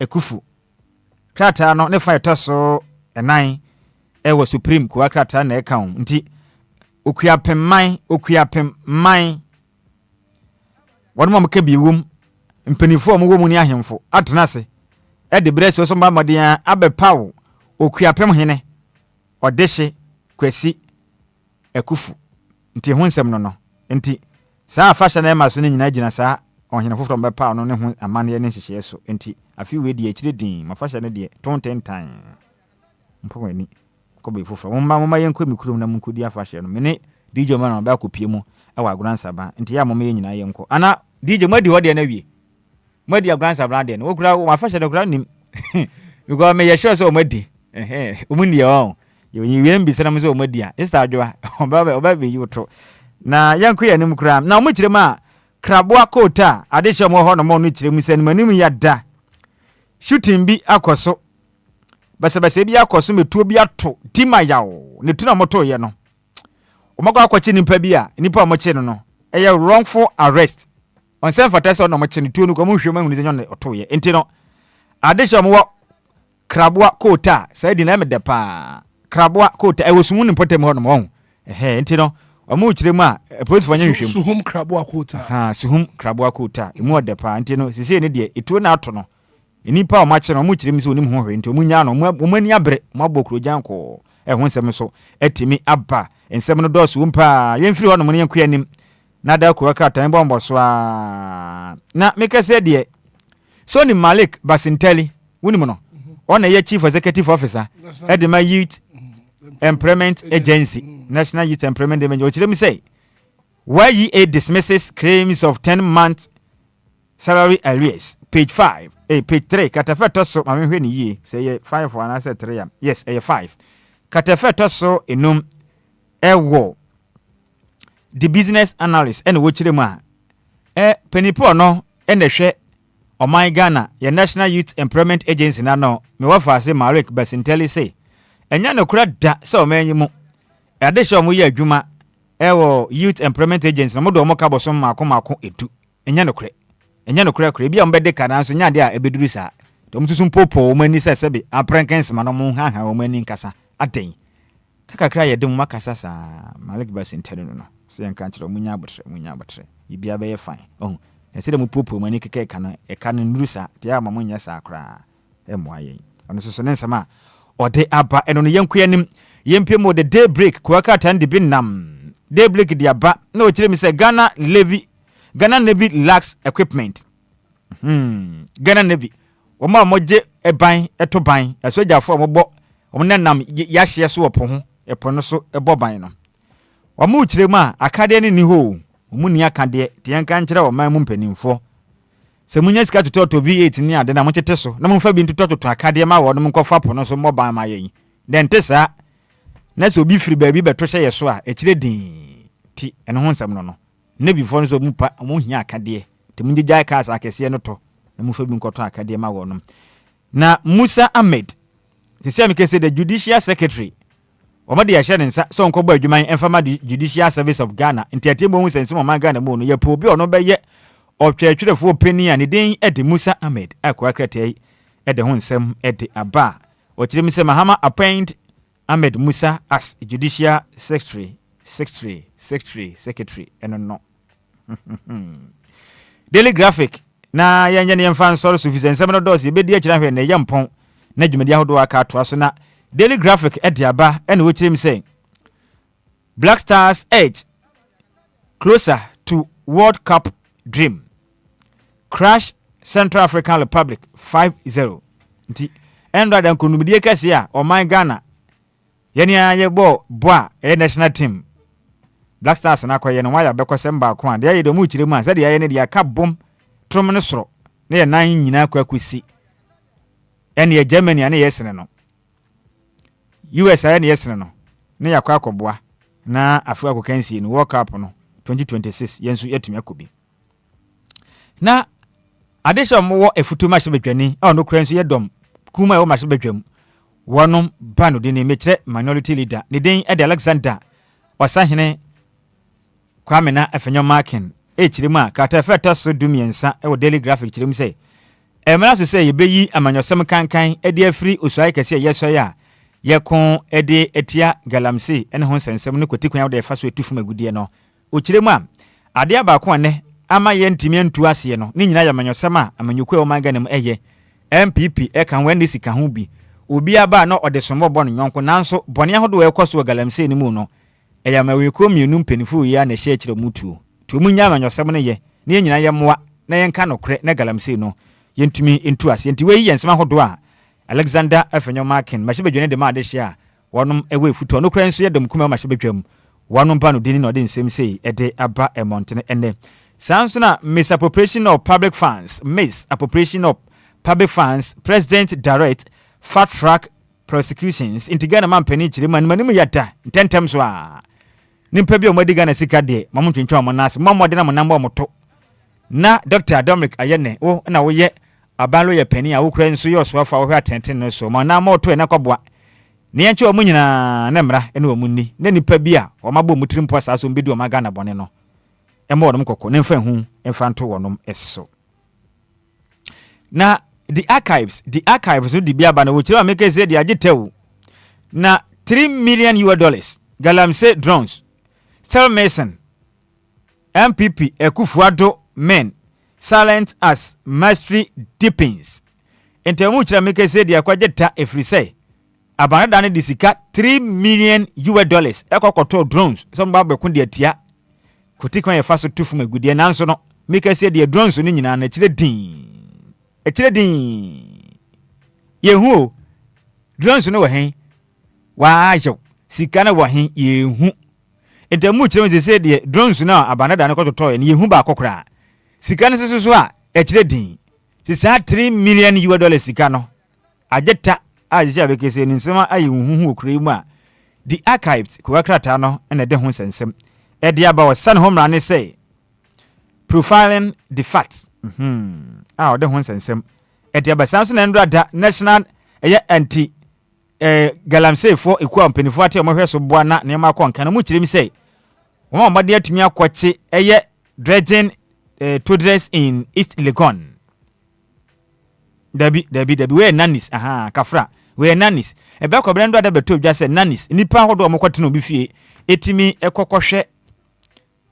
Ekufu krata no ne fa etoso enan ewo supreme kwa krata na eka nti Equiapemai wonmo mka biwum mpanifo mo wo mu ni ahemfo atenase ede brese so mba modern abepawo Equiapem hene Odeshe Kwesi Ekufu nti ho nsɛm no nti saa fashion na ema so ne nyina gina saa ɔhene foforɔ mbɛpa no ne ho amane ne nhyehyɛ so nti afi we die akyire din ma fashion ne die tontentan mpo wani ko be foforɔ mama yɛnkɔ mi kurom na munkodi afahye no mene DJ man ba kopie mu ɛwɔ agoransaba nti ya mama yɛ nyina yɛnkɔ ana DJ madi hɔ de na wie madi agoransaba de no wokura ma afahye no kura nim because me yɛ sure so madi omuni ɔ yɛ wiem bi sɛ na mo so madi a esta adwa oba be yuto na yɛnkɔ yɛ nim kura na mo kyerɛ ma kraboa kota adehye mo hɔ no mo no kyerɛ mu sɛ manim ya da shooting bi akɔso basa bi akɔso metuo bi ato tima yawo ne tuna moto ye no omako akɔkye nipa bi a nipa a mɔkye no ɛyɛ wrongful arrest on sem fatasa no mɔkye ne tuo no ko mo hwɛ ma hunu sɛ nyɔ ɔto ye enti no adehye mo wɔ kraboa kota sai di na me de pa kraboa kota ɛwosumu ne potem hɔ no mo enti no ɔmo kyerɛ mu a police fanya hwehwem suhum kraboa kota suhum kraboa kota emu ɔde pa enti no sisi ne de etuo na ato no nipa o mache no mo kyerem sɛ onim ho hwe nti omunya no mo mani abre mo abokro janko ho nsɛm so atimi aba nsɛm no dɔso mpa yɛmfiri hɔ no mo ne yɛnkɔ anim na da ko ka tan bombo so a na meka sɛ de so ni Malik Basinteli woni no ɔna yɛ chief executive officer edema youth employment agency national youth employment agency o kyerem sɛ YEA dismisses claims of 10 months salary arrears page 5 page 3 katafeto so mame hwe ni yie say 5 or na say 3 am yes 5 katafeto so enum ewo the business analyst ene wo kyerem a penipo no ene hwe oman Ghana ye national youth employment agency na no me wa fa say Malik Basinteli say enya no kura da say oman yi mu ade hwe omo ye adwuma ewo youth employment agency no mo do mo ka boso mako etu enya no kura bia mbede kana so nya de a ebeduru sa to mtusu popo o mani sebe aprankense ma no mo haha o mani nkasa aden kakakra ye de mo makasa sa Malik Basinteli no so yanka nkyere munya abotre ibia be ye fine ese de mo popo mani keke kana e kana nuru sa de ama mo nya sa akra emo ayen ono so ne nsama ode aba eno no yanku anim yempie mo de daybreak kwaka tan de binam daybreak de aba na o kire mi se Ghana Navy lacks equipment. Ghana Navy. Oma moje eban eto ban. Asojafo mobo. Omnenam yahye so opo ho. Epo no so ebo ban no. Omu kire mu a akade ne ni ho. Omu ni akade te yanka nkire o man mu mpanimfo. Se munya sika tototo V8 ni ade na mo tete so. Na mo fa bi tototo akade ma wo no mo kofa po no so mo ban ma yen. Den tesa. Na se obi firi ba bi beto hye yeso a ekire din ti eno ho nsam no. Ne before no so mupa mo hia akade te munje jai kasa akese no to na mu fa bi nkoto akade ma wo no na Musa Ahmed sisi amekese the judicial secretary omade ya hye ne nsa so nkobo adwuman enfama the judicial service of Ghana ntiatembo hu sense mo man Ghana mo no ye po bi ono be ye otwetwerefo pani a ne den ede Musa Ahmed akwa kratai ede ho nsem ede aba o kire mi se Mahama appoint Ahmed Musa as judicial secretary eno no Daily Graphic na yanye ne mfa nsoro so fisen nsem no dose be di akira hwe na yempon na dwumadi ahodo aka to aso na Daily Graphic ediaba ene wo kirim say Black Stars edge closer to World Cup dream crash Central African Republic 5-0 nti endra dan konumidie kase a oman Ghana yene aye boa national team Black Stars na kwaye no waya bekosem ba ko ade ayedo mu kiremu a sade aye ne de aka bom trom ne soro ne ye nan nyina kwakusi ene ye Germany ane yesene no US ane yesene no ne yakwa akoboa na Africa ko kansi no World Cup no 2026 yensu yetumi akobi na adesha mo efutu ma shebetwani a no kura nso yedom kuma e wo ma shebetwam wonom bano de ne mekire minority leader ne den Ede Alexander wasahene Kwame na afenyo marking kiremu a kata feta so dumiensa e wo Daily Graphic kiremu say emra so say yebeyi amanyosem kankan ede afiri osuai kase yeso ya yekon ede etia galamse ene ho sensem ne kotikwan wo de fa so etufu magudie no o kiremu a ade abako ane ama ye ntimi ntu ase no ne nyina ya amanyosem a amanyokwe o manganem eye MPP e kan wani sika ho bi obi aba no ode sombo no nyonko nanso bone ahodo e koso galamse ni mu no eya ma we ko mienu mpenifu ya na hye akire mutuo to mu nya amanyosem ne ye ne nyina ye moa na ye nka nokre na galamsey no yentumi entu ase enti we yi ensema hodo a Alexander Afenyo Markin ma hye bedwene de ma de hye a wonom ewe futuo no kra nso ye dom kuma ma hye bedwam wonom pa no dini no de nsem sei ede aba emontene ene sansona misappropriation of public funds misappropriation of public funds president direct fat track prosecutions into Ghana man penny chiriman manimu yata intentem so a nimpa bi o madi Ghana sika de mamu twentwa mo nas mamu de na mo namba moto na Dr. Dominic Ayene wo na wo ye abalo ye penny a wo kura nso ye so afa wo hwa tenten no so ma na ma oto e na kwaboa ne yanche o munyina na mra ene o munni na nipa bi a o mabɔ mutirimpo sa so mbedi o ma Ghana bone no ema wonum kokko ne mfa hu emfa nto wonum eso na the archives no di bia ba na wo kire make say the agitew na $3 million galamsey drones Sel Mason MPP Ekufuado men silent as mastery deepens entemu kire make say the akwageta efrise abanada ne disika $3 million ekokoto drones so mba be kun de atia kotikwan ye faso tufu magudie nanso no make say the drones no nyina na kire din yehu drones no wahen waajo sika na wahen yehu entemu kire say the drones no abanada ne kototo ye yehu ba kokora sika no soso a kire din sisa $3 million sika no ageta aje abekese ni nsema ayi huhu okure mu a the archives kuwakrata no na de ho sensem e de aba wasan homra ne say profiling the facts o de ho sensem e de aba sanso na ndrada national anti galamsey for equal penifo ate mo hweso boa na ne ma konka na mu kiremi say wo ma de atumi akwache dredging toddlers in East Legon Debi we nanis kafra we nanis e be kobere ndo adabeto dwa se nanis nipa hodo o mokotena obi fie etimi ekokohwe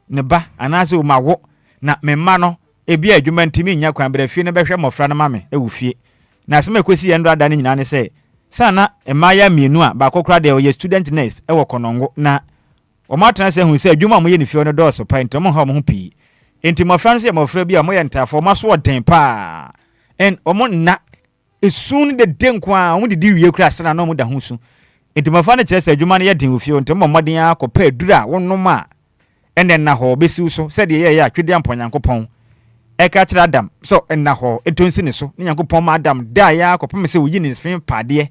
ne ba anase o mawo na memma no ebi adwuma ntimi nya kwan bere fie ne behwe mofra na mame e wo fie na asema ekosi ye ndo ada ne nyina ne se sana emaya mienu a ba kokora de o ye student nurse e wo konongo na o matena se hu se adwuma mo ye ne fie no do so pa ntamo ha mo hu pi enti mofra no se mofra bi a mo ye ntafo maso oden pa en omo na esun de denkwa omo de wie kura sana na omo da husu entimafa na kyerese adwuma na ye den ofie ntimo modin akopa adura wonnom a enen na ho besiw so se de ye atwede amponyankopon e ka kyerɛ Adam so enna ho etonsi ne so ne yankopon ma Adam da ya akopem se woyi ne sfen pade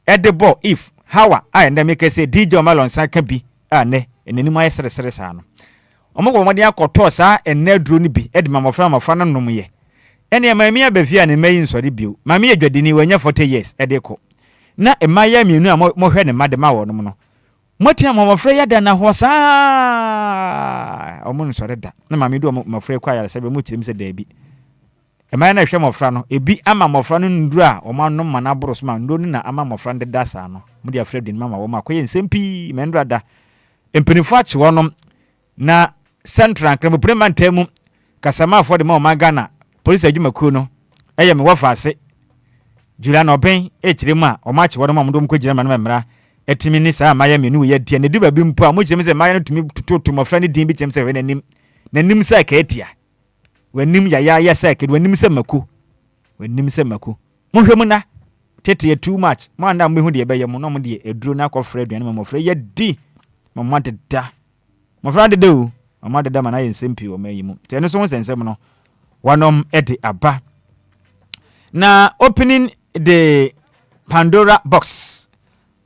e de bo if hawa a enda make say DJ Malon saka bi a ne enanim aye sere sa no omo go modin akoto sa enna duro ni bi e de mamofra na nom ye ene mami abafia ne mayi nsori bio mami adwadini wanya 40 years edeko na emaya mienu a mo hwe ne madema wo no no motia mamofra ya da na ho saa omo nsori da na mami do mamofra kwa ya sebe mo kirim se da bi emaya na hwe mamofra no ebi ama mamofra no nduru a omo no mana boro so ma ndo ni na ama mamofra de da saa no mo dia fredi mama wo ma koye nsempi mendra da empenifu achi wonom na central kremo premantemu kasama for de ma Ghana police adwumakuo no eye me wafase jula no ben ekiremu a o match wodo ma mdom ko gira ma no memra etimi ni sa maya me nu ye die ne diba bi mpo a mo kirem se maya no tumi tutu mafra ne din bi kirem se we nanim sa ka etia wanim ya sa ka wanim se mako mo hwɛ mu na tete ye too much mo anda mo hu de be ye mo no mo de eduro na akɔfra aduane mo frɛ ye di mo madeda mo fra de o mo madeda ma na ye nsempi o mayi mu te no so nsensem no wanom edi aba na opening the Pandora box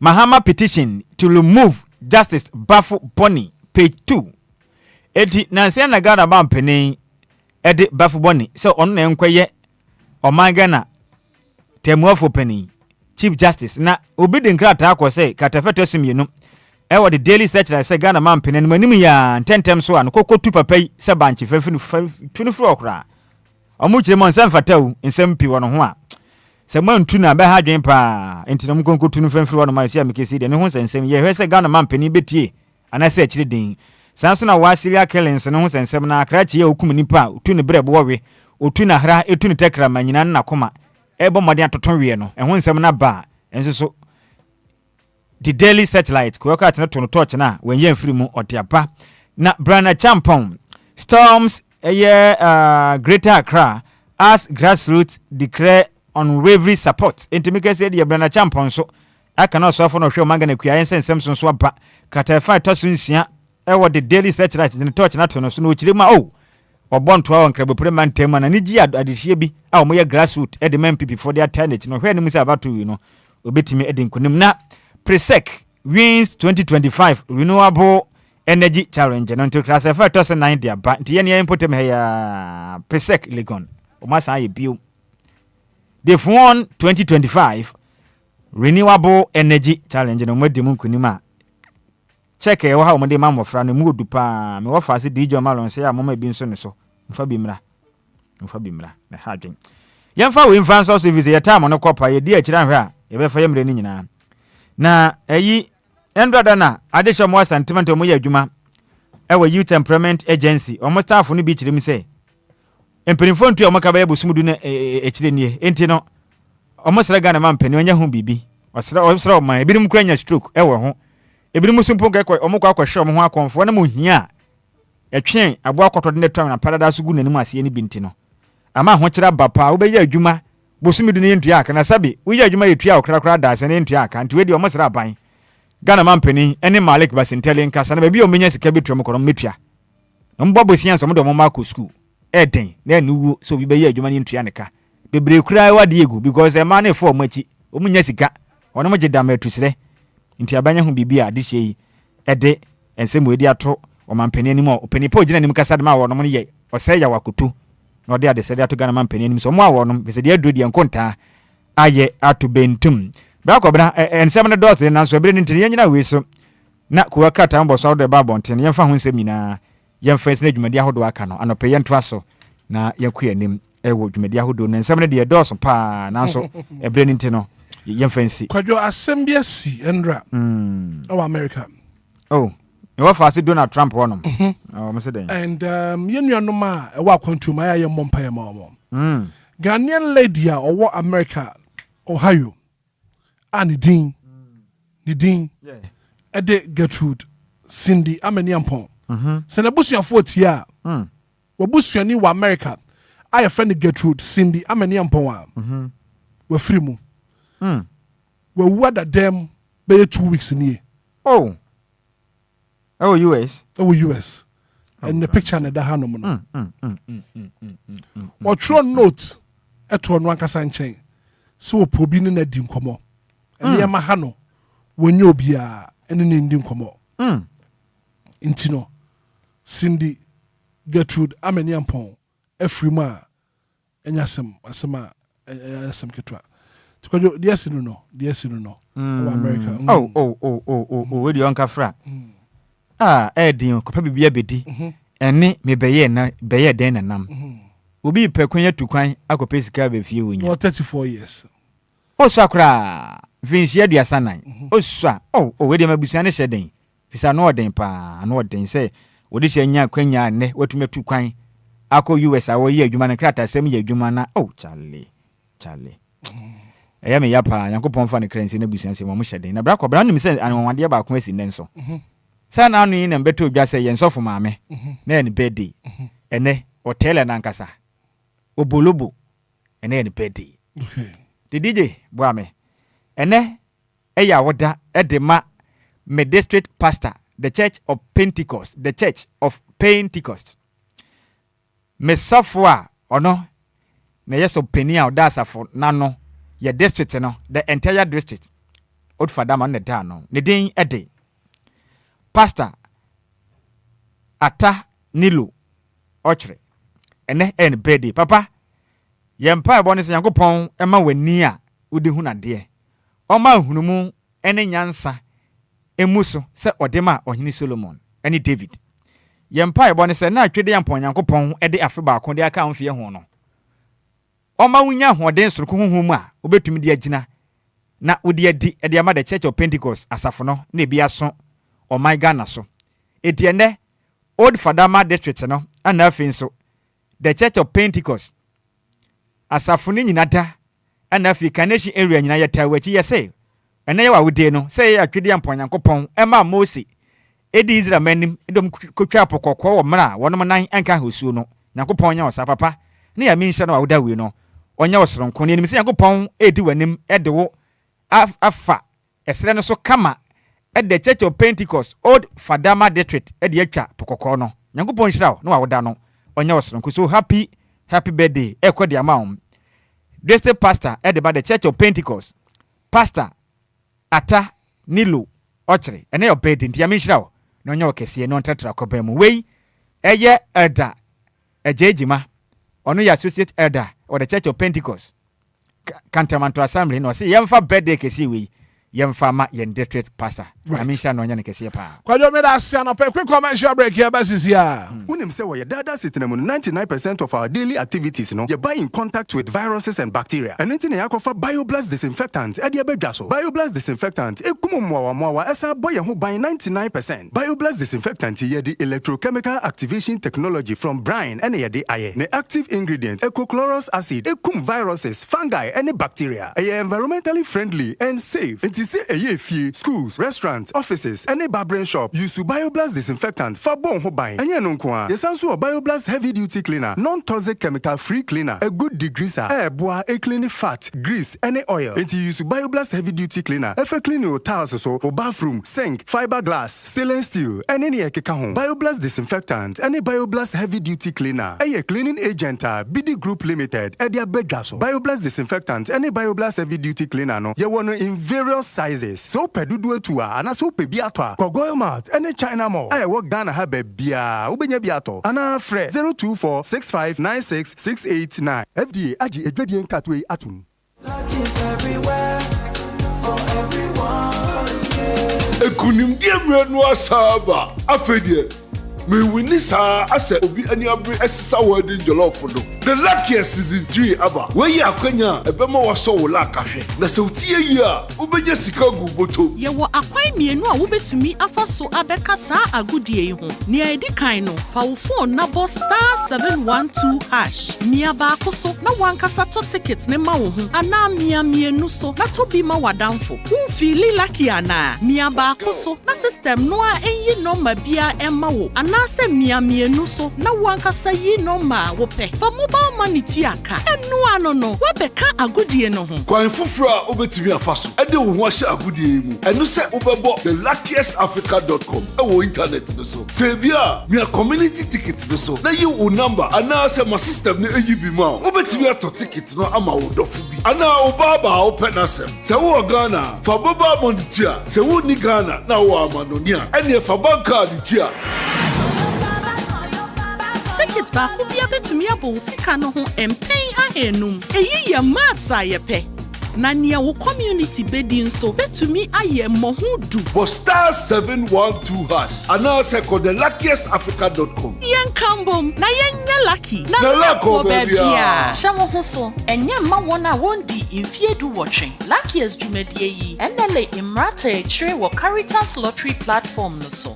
Mahama petition to remove Justice Bafu Boni page 2 edi na se na Ghana ba mpeni edi Bafu Boni so on na enkoye Omagana temuafo pani Chief Justice na obi de nkrata akose katafeto simienu ewo the Daily Search say Ghana man mpeni manim ya ntentem so an kokotu papai se banchi fafinu furu okra omu kire mon san fatawu nsem pi wono ho a se man tu na be ha dwen pa entinam konkotu nu fafinu wono ma se amekesi de ne ho sensem ye hwe se Ghana man mpeni betie anase akire din sanso na wa serial killings ne ho sensem na akrachi ye okum nipa tu ne brebo wowe otu na hra etu ne tekra manyina na koma ebo mode atoton wie no ho nsem na ba enso so the daily satellite ko ka tena to no torch na when ye free mu otiapa na Brana Champon storms Greater Accra as grassroots declare unwavering support intimike say the Brana Champon so aka na so for no hwe magana kua ensensem so aba katafa to so nsia the daily satellite in the torch na to no so no chirema obonto awon krabo preman tema na nigi adehie bi a omoye grassroots e de MPP for their tenant no hwe ne musa abato wi no obetimi e de nkonim na Presec wins 2025 renewable energy challenge no to class 5,900 dia ba ntiye ne impotem he ya Presec Legon o masa ye bio they've won 2025 renewable energy challenge no modi mu nkonim a check e wo ha o mode ma mofra no mu odu pa me wo fa se DJ Malon se ya mama bi nso ne so mfa bi mra na ha dwen yemfa we mfa so service ye time no kopa ye di akira hwe a ye be fa ye mre ni nyina na eyi endoda na adesha mo sentiment mo ye adwuma e wa youth employment agency o mo staff no bi kire mi se empenifo ntu o mo ka ba ebusumudu na ekire nie enti no o mo sra Ghana ma mpani onya hu bibi o sra o ma ebinim kura nya stroke e wo ho ebinim sumpo ga o mo kwa hwe o mo ho akonfo na mo hia etwen abo akoto de netwa na paradise gu nanim ase ni binti no ama ho kira bapa wo be ye adwuma bosumidu ne ntua aka na sabi wo ye adwuma yetua okrakra da ase ne ntua aka nti we di o mo sra aban Ghana mampani ene Malik Basintele nkasa na baby o menya sika betrum kono metua mbo bosian so mo do mo ma ko school eden na nuwo so bi be ye adwuma ne ntua ne ka bebre kura wade egu because e ma na fo machi o munya sika ono mo gida ma atusire nti abanya hu bibia de hye ede ensem we di ato o mampani anim o pani po gina nim kasa de ma wo no mo ye o se ya wakotu na ode ade se de ato Ghana mampani anim so mo awo no be se de aduro de enkonta aye ato bentum Bra ensem ne dot na so ebre ntin ye nyina we so na ko ka tambo so de ba bonten ye fa ho nsem nyina ye fa ese dwumadi ahodo aka no anope ye ntoa so na ye ku anim e wo dwumadi ahodo na ensem ne de dot so pa na so ebre ntin no ye fa nsi kwadwo asem bi asi endra o America oh e wa fa se Donald Trump wonom oh me se den and ye nuanom a e wa kwantuma ya ye mompa ye ma mo Ghanaian lady a owo America Ohio Nidin Ede Gertrude Cindy Amani Ampon se na busuafo tia wa busuani wa America aye friend Gertrude Cindy Amani Ampon wa free mu wa wada dem be 2 weeks ni oh US and the picture na da hanom no wa tro note eto no ankasa nchen so oprobi ne na di nkomo ene ma ha no wonye obia ene ne ndi nkomo intino Cindy Gertrude Amani Ampon efrima enyasem asema asem ketwa tikwajo diesinu no America we di onka fra edin ko pa bibia bedi ene me beye den nanam obi pekwanya tukwan akope sika be fie wonya 34 years osakra vinci aduasa nan osa we de mabusia ne hyeden fisa no oden pa no oden se wo de hyanya kwanya ne watumetu kwan akọ US awo ye adwuma ne krata asem ye adwuma na chale eya me yapa yankopon fa ne kransi ne busia se mo hyeden na bra nim se anwade ba ko asi nen so sa na anu yi na mbeto odwa se ye nsofo maame na ene birthday ene hotel na nkasa obolobo ene birthday the DJ boame ene eya woda edema me district pastor the church of Pentecost me safwa ono na yeso penia odasafo nano ye district no the entire district old father man ne da no ne din ede pastor ata nilo ochre ene en bedi papa yempa ebo ne se yankopon ema wani a udi hu na de o ma hunumu ene nyansa emuso se odema ohini Solomon ene David yempa ebo ne se na atwede yampon yankopon ede afe ba ko de aka amfie ho no o ma wunya hoden soro huhu mu a obetumi de agina na udi adi ede ama the church of Pentecost asafo no na bia so o my Ghana so etiene old fadama district no ana afin so the church of Pentecost asafo ni nyina da ana afi Kaneshie area nyina yeta wachi yese ene ye wa wode no say ya twede ampo Nyankopɔn ema Mose edi Israel manim edom kotwa pokokɔ wo mra wonom nan enka hosuo no Nyankopɔn nya osa papa ne ya minhye no wa woda we no onya osronko ne nim se Nyankopɔn edi wanim ede wo afa esre no so kama at the Church of Pentecost Old Fadama District at the atwa pokokɔ no Nyankopɔn hyira no wa woda no onya osronko so happy birthday ekɔ de amount district pastor at the Church of Pentecost Pastor Ata Nilo Ochre ene your bed ntia menhyira wo no nya okese no ntratra kɔba mu wei eye elder ejejima ono ya associate elder of the Church of Pentecost Cantamanto Assembly no say yemfa birthday kese wei yemfa ma yen district pastor amisha no nya ne kese pa kwadwo me da asia no pe quick commercial break here basisi a unim say we dada sitinemu 99% of our daily activities no you buy in contact with viruses and bacteria and anything yakofa bioblast disinfectant e de bedwa so bioblast disinfectant ekumumwa esa boy ho by 99% bioblast disinfectant ye the electrochemical activation technology from brine and ye the aye the active ingredient ecochlorous acid ekum viruses fungi and bacteria e environmentally friendly and safe. It is a fie schools, restaurants, offices, and a barbering shop use to bioblast disinfectant for bon hobby. And yenunkwa, the sansu of bioblast heavy duty cleaner, non-toxic chemical free cleaner, a good degreaser, air bois, a clean fat, grease, any oil. It use to bioblast heavy duty cleaner, if a clean your tiles or bathroom, sink, fiberglass, stainless steel, and any ekekahon. Bioblast disinfectant, any bioblast heavy duty cleaner, a cleaning agent, BD Group Limited, a dia begaso. Bioblast disinfectant, any bioblast heavy duty cleaner, no, you want in various sizes. So pedudu etua, ana so pebiatwa, kogoyo mat, any China mall. I work Ghana habe bia, ubenya biato. Ana fre 02465966889. FDA aji edwedien katwe atum. Luck is everywhere for everyone. Ekunim die mrenu asaba. Afedie. Me wini sa ase obi ani abre esisa wedding jollof no. The luckiest season 3 aba. We yi akwanya ebema waso wo la kahwe. Na se utie yi a ubenya sika gu boto. Ye wo akwan mienu a wobetumi afaso abeka sa agudie yi ho. Ne edi kan no fa wo phone na bo *712#. Mia ba akoso na wankasa to ticket ne ma wo ho. Ana mia mienu so na to bi ma wadamfo. Wo feel lucky ana. Mia ba akoso na system no a enyi number bia emma wo. Ana se mia mienu so na wankasa yi number wo pe. Fa mobile money tiaka. Enu ano no wabeka agudie no ho. Kwan fufura obetumi afaso. Ede wo ho ahye agudie mu. Enu se obebo thelukkiestafrica.com. Ewo internet no so. Se bia mia community ticket no so. Na yi wo number ana se my system ne eyi bi ma. Obetumi ato ticket no ama wo dofo bi. Ana obaba open asem. Se wo Ghana fa mobile money tia. Se wo ni Ghana na wo amanonia. Ene fa bank card tia. Ticket ba ku bia betumi abo sika no ho empen ahenum. Eyi ye matsa ye pe. Na nia wo community bedi nso betumi aye mohudu. Bo *712#. Ana se ko thelukkiestafrica.com. Yen kambom na yenye lucky. Na lako bebia. Shawo ho so enye ma wona wondi infiedu watching. Luckiest jumedie yi. Enele imrata e chire wo Caritas lottery platform no so.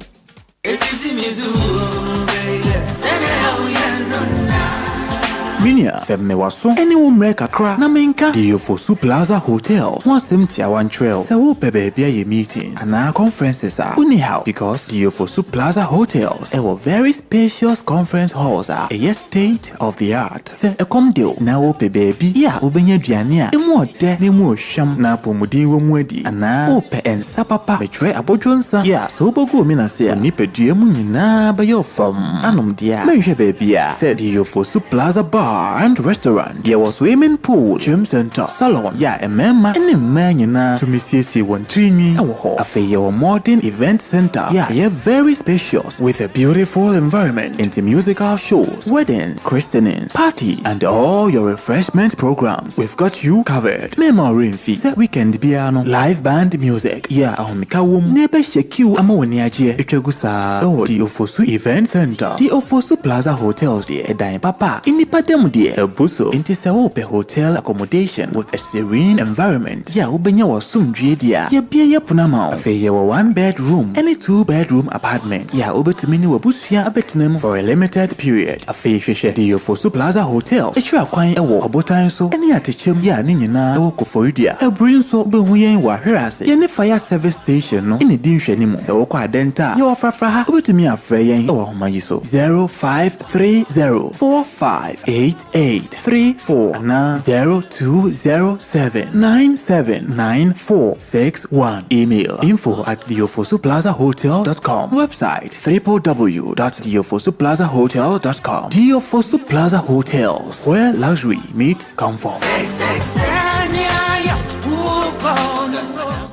Minia femme waso ene wo mre kakra na menka DLFM Plaza Hotels wasem tia one trail se wo bebe ye meetings and conferences are anyhow because DLFM Plaza Hotels a very spacious conference halls are a state of the art se e come deal na wo bebe ya obenya duane a emu ode na emu ohwam na pomudin wo mu adi ana wo pe ensa papa metre abodwonsa ya so bogo mi na se ni pedua mu nyina ba yo fam anom dia menhwe bebe a se DLFM Plaza Bar and restaurant. There was swimming pool, gym center, salon. Yeah, a member and a man to Mrs. Wontrini. A fair modern event center. Yeah, very spacious with a beautiful environment into musical shows, weddings, christenings, parties, and all your refreshment programs. We've got you covered. Memory fee, weekend piano, live band music. Yeah, Ahomikawum, Nebe Sheku, Amoniaje, Echegusa, DLFM Event Center, DLFM Plaza Hotels, a dime papa, in the dear Ebuso into Sewope hotel accommodation with a serene environment. Ya ubenya wa sumdrie dia. Ya bia ya punama. Afe ya wa 1-bedroom and a 2-bedroom apartment. Ya ubetumini wa busfia abetinemu for a limited period. Afe sheshe Dio Fosu Plaza Hotel. Etra kwan ewo obotan so ene atechem ya ni nyina ewo koforidia. Ebrin so behuyen wa hwerase. Ye ne fire service station no ene di nhwani mu. Se wo kwa denta. Ye wo frafra ha ubetumi afre yen ewo homa yi so 0530458834 na 0207979461. Email info@diofosuplazahotel.com. Website www.diofosuplazahotel.com. Diofosu Plaza Hotels, where luxury meets comfort.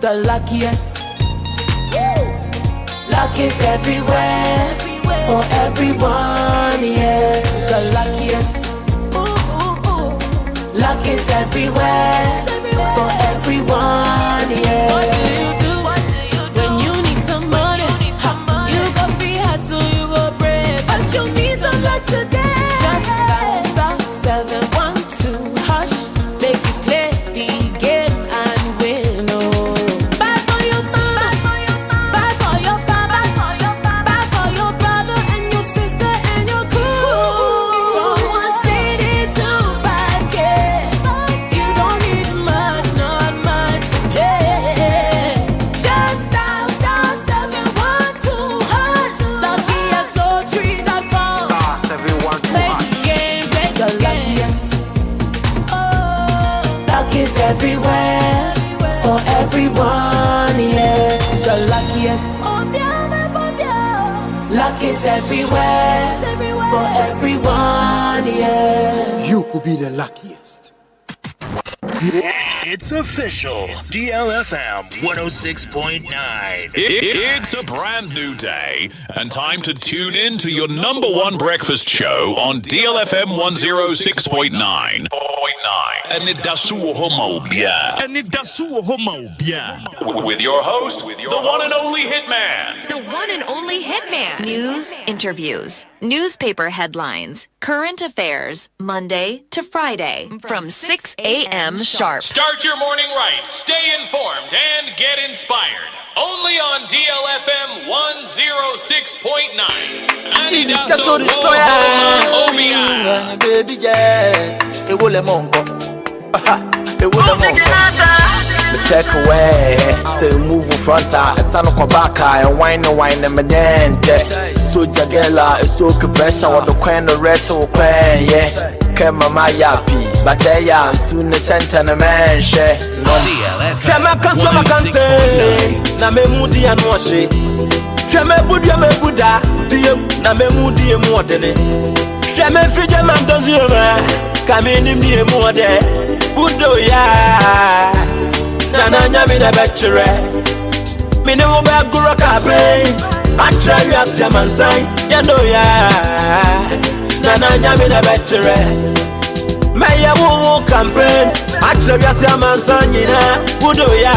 The luckiest, luck is everywhere, for everyone, yeah. The luckiest, luck is everywhere, for everyone, yeah. What do you do when you need some money? You go free hustle, you go pray, but you need some luck today. Just dial star 712 hash, make you play the game and win. Oh, buy for your mama, buy for your papa, buy for your brother and your sister and your crew. From 1 city to 5K, you don't need much, not much to play. Just dial star 712 hash, luckiestlottery.com. Play the game, play the luckiest. Luck is everywhere, for everyone, yeah. The luckiest. Luck is everywhere, for everyone, yeah. You could be the luckiest. It's official. DLFM 106.9. It's a brand new day and time to tune in to your #1 breakfast show on DLFM 106.9. Anidaso Wɔhɔ with your host, the one and only Hitman. The one and only Hitman. News, interviews, newspaper headlines, current affairs, Monday to Friday from 6 a.m. sharp. Start your morning right, stay informed, and get inspired. Only on DLFM 106.9. Anidaso Wɔhɔ, Obia. Baby, yeah, it will a monko. It will a monko. Check away, say move front, a son of Kobaka, and wine and medente. So Jagella, a so pressure on the queen, the rest of queen, yeah. Kema Mayapi, but soon the chant and a man share. Kema Kansama Kante, Namemudi and Washi. Kema Buddha, Namemudi and Modene. Kema Fijaman does you, come in me more day. Udo ya. Nana nyami na betchere Mine ube guro kabre Atra yu asya mansay Yano ya Nana nyami na betchere Meye wuwu campaign Atra yu asya mansay Nina Udo ya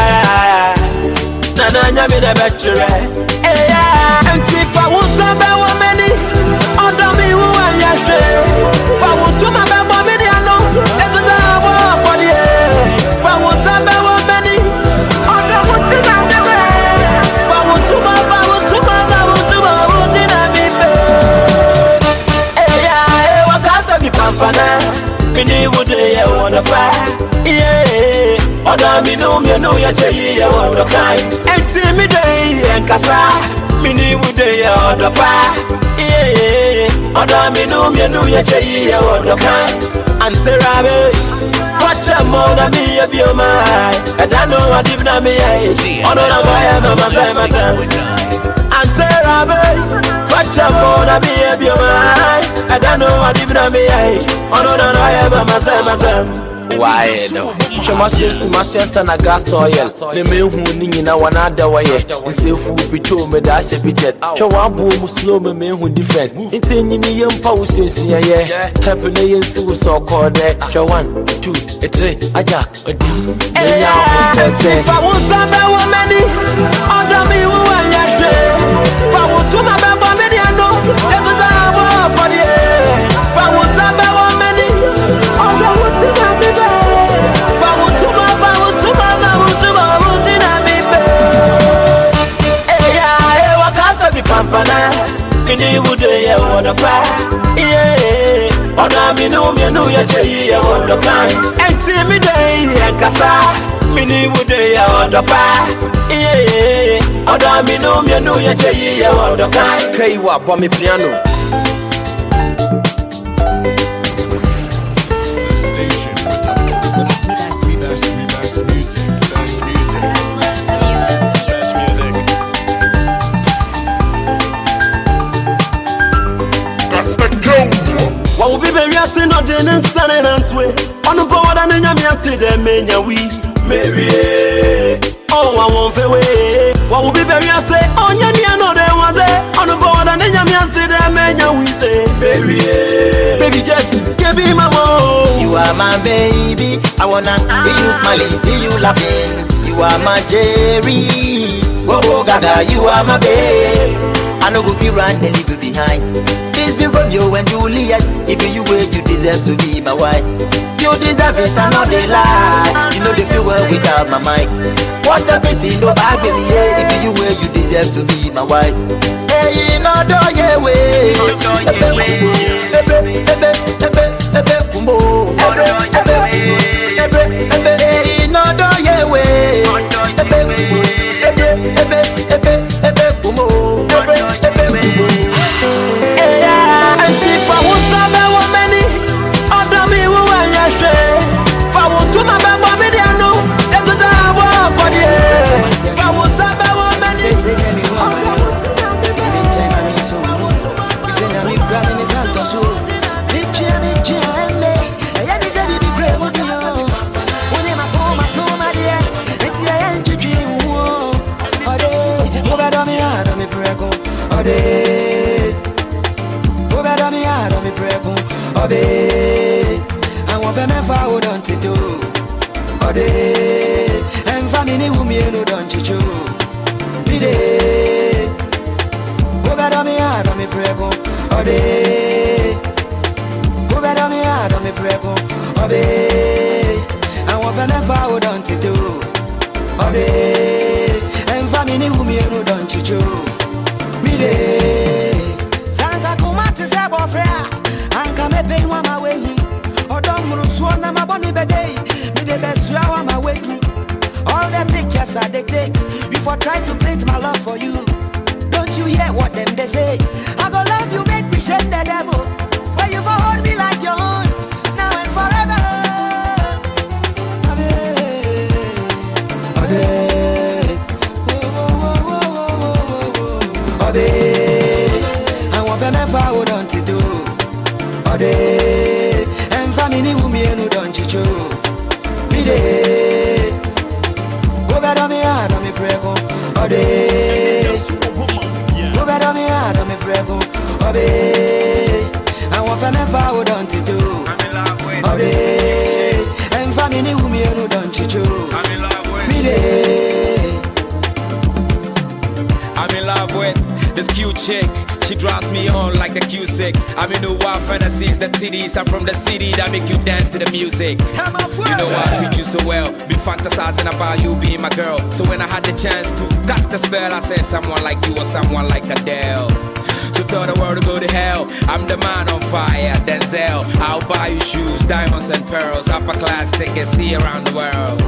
Nana nyami na betchere Enti fa wusabe wameni Odami uwa yashe Fa wutuma bebo midi ano Etu za awa kodye Fa wusabe wameni Mini would lay on the back, yeah. Odami no me no ya chey ya on the kind. And me day and Kasa, Mini would lay on the back, yeah. Odami no me no ya chey ya on the kind. And Serabe, watch a more than me a be mine. And I know what if not me, on a and Serabe. Watch out for the baby of mine. I don't know what even I may. Oh no, I ever myself. Why no? She must use my sense and a gas oil. The man who need now another way. It's a food we told me that she be just. She want boom slow me man who difference. It's a million pauses, yeah. Happy day so called that. She 1, 2, 3, aja, a dim. If I want some money, under me who I if I want to my baby, I know. This is our body. If I want some money. Oda mi no ya chei ya wondo kai. Enti mi dey en kasa. Mini wude ya wondo pa. Oda mi no ya chei ya wondo kai. Kai wa bomb piano. What will be very assin or didn't stand and way. On the board and then you see them in your we Mary. Oh, I won't feel away. What will be very assin on your near no there was it. On the board and then you see them in your we say Mary. Baby Jet, give me my mom. You are my baby. I wanna see you smiling, see you laughing. You are my Jerry. Whoa, Gaga, you are my babe. I know go feel run and leave you behind. This be Romeo and Juliet. If you wait, you deserve to be my wife. You deserve it, I know they lie. You know they feel well without my mic. What a pity, no bag with me. If you wait, you deserve to be my wife. Hey, no do ye way. Hey, no do ye way. I want to follow down to do. And family who me no don't chicho. Me de. Over me hard on me prego. Over me hard on me prego. I want to follow down to do. And family who me no don't chicho. Me de. Sanga kumati sebo frea. Anka me pay one my way. Odom ruswana my bonny bede. Me the best you are my way through. All the pictures I they take before try to paint my love for you. Don't you hear what them they say? I go love you, make me shame the devil. Where you for hold me like your own, now and forever. I want to follow down to do. And family who me no don't chicho. Me de. Over me hard on me prego. Over me hard on me prego. I want to follow down to do. And family who me no don't chicho. Me de. I'm in love with this cute chick. She drives me on like the Q6. I'm in the wild fantasies. The titties are from the city that make you dance to the music. You know I treat you so well. Be fantasizing about you being my girl. So when I had the chance to cast the spell, I said someone like you or someone like Adele. So tell the world to go to hell. I'm the man on fire, Denzel. I'll buy you shoes, diamonds and pearls, upper class tickets, see around the world.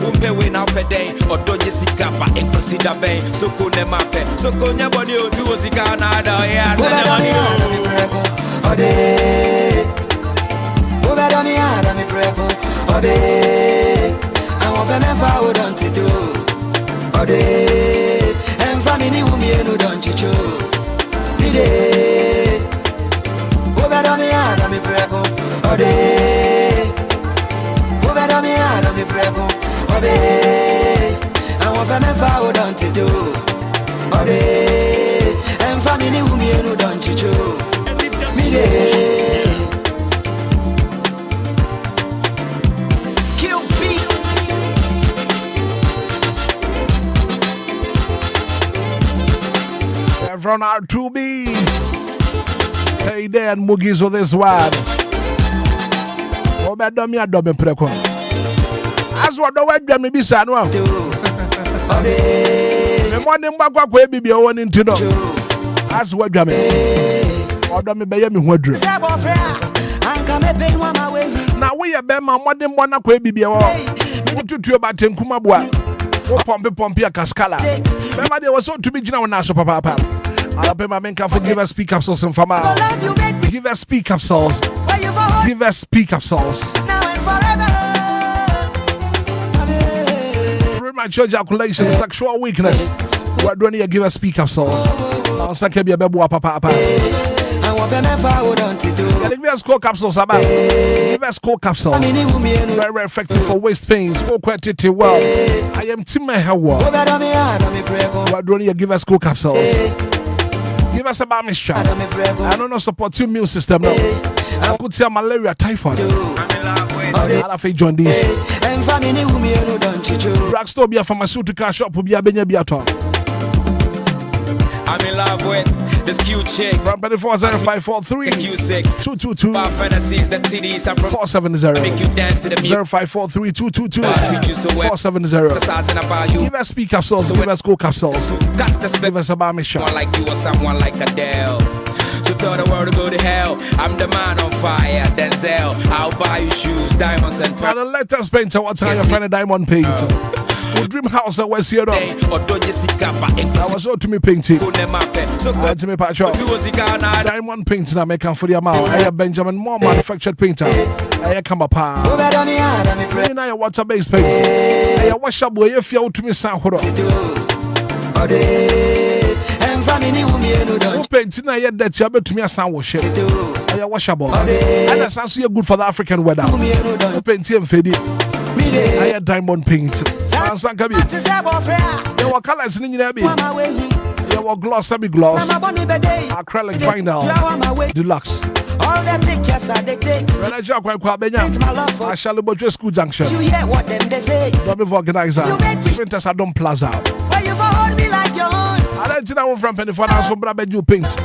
Umpe win out per day, or do you see Kappa and consider Bay? So go ne mape, so go nyabody or do was Ghana, yeah. Over me hard on me prego. I want to follow down to do. And family who me no don't chicho. Me de. Over me hard on me prego. Over me hard on me prego. I want to follow down to do. And family who me no don't chicho. Me de. Skill beat. From our 2Bs. Hey there and Moogies with this one. Obedomi adobe preko. As what the word me be san wa. Me morning bakwa kwa bibi o woni ntino. As what me. Odo me beye me ho adru. Now we are Bema, modern one, a baby. What to you about Tenkumabua? Pompe a cascala. Remember, there was so to be general national papa. I'll pay my men can forgive us speak up sauce and fama. Give us speak up sauce. Give us speak up sauce. Premature ejaculation, sexual weakness. What do you give us speak up sauce? I'll say, be a baby, papa. Give us cold capsules about. Give us cold capsules. Very effective for waist pains. Go quite well. I am Tim Hawa. What do you give us cold capsules? Give us a barmish. I don't know support your immune system now. I could say malaria, typhoid. I'll have to join this. Drugstore be a pharmaceutical shop will be a Benyabiato. I'm in love with this cute chick from 240543 222 fantasies that TDs are from 470 make you dance to the music 0543 222 470. Give us speak capsules, give us cool capsules. Give us a barmy shot. Someone like you or someone like Adele. So tell the world to go to hell. I'm the man on fire, Denzel. I'll buy you shoes, diamonds and pearls. Now let us paint. What time you find a diamond paint? Dream house at West here. I was so to me painting. To me patch diamond painting I make for the amount. I have Benjamin Moore manufactured painter. I come up. I water based paint. I wash up where if you to me sound. Painting I had that you to me a sound wash. I wash up. And that's also good for the African weather. Painting faded. I had diamond paint. There were colors in the there were gloss, semi-gloss, acrylic vinyl, deluxe. All the pictures I they take. When I joke, I shall go school junction. You hear what them they say. Don't be organizer. Sprinters are done plaza. Why you for hold me like your own? I don't know from penny for now, so brother, you paint.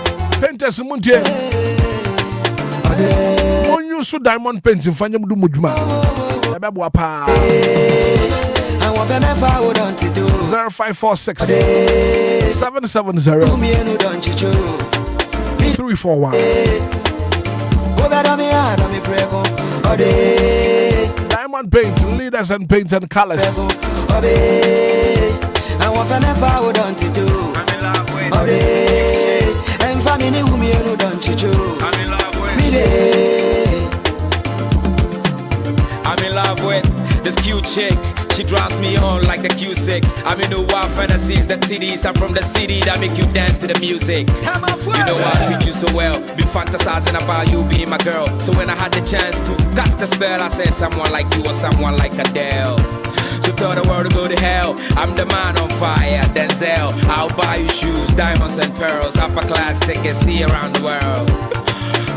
Painters in Muntie. When you saw diamond painting, find them do mudma. 0546 770 341. Diamond paint, leaders and paints and colors. I'm in love with this cute chick. She drives me on like the Q6. I'm in the wild fantasies, the TDs are from the city that make you dance to the music. You know I treat you so well, be fantasizing about you being my girl. So when I had the chance to cast the spell, I said someone like you or someone like Adele. So tell the world to go to hell. I'm the man on fire, Denzel. I'll buy you shoes, diamonds and pearls, upper class tickets, see around the world.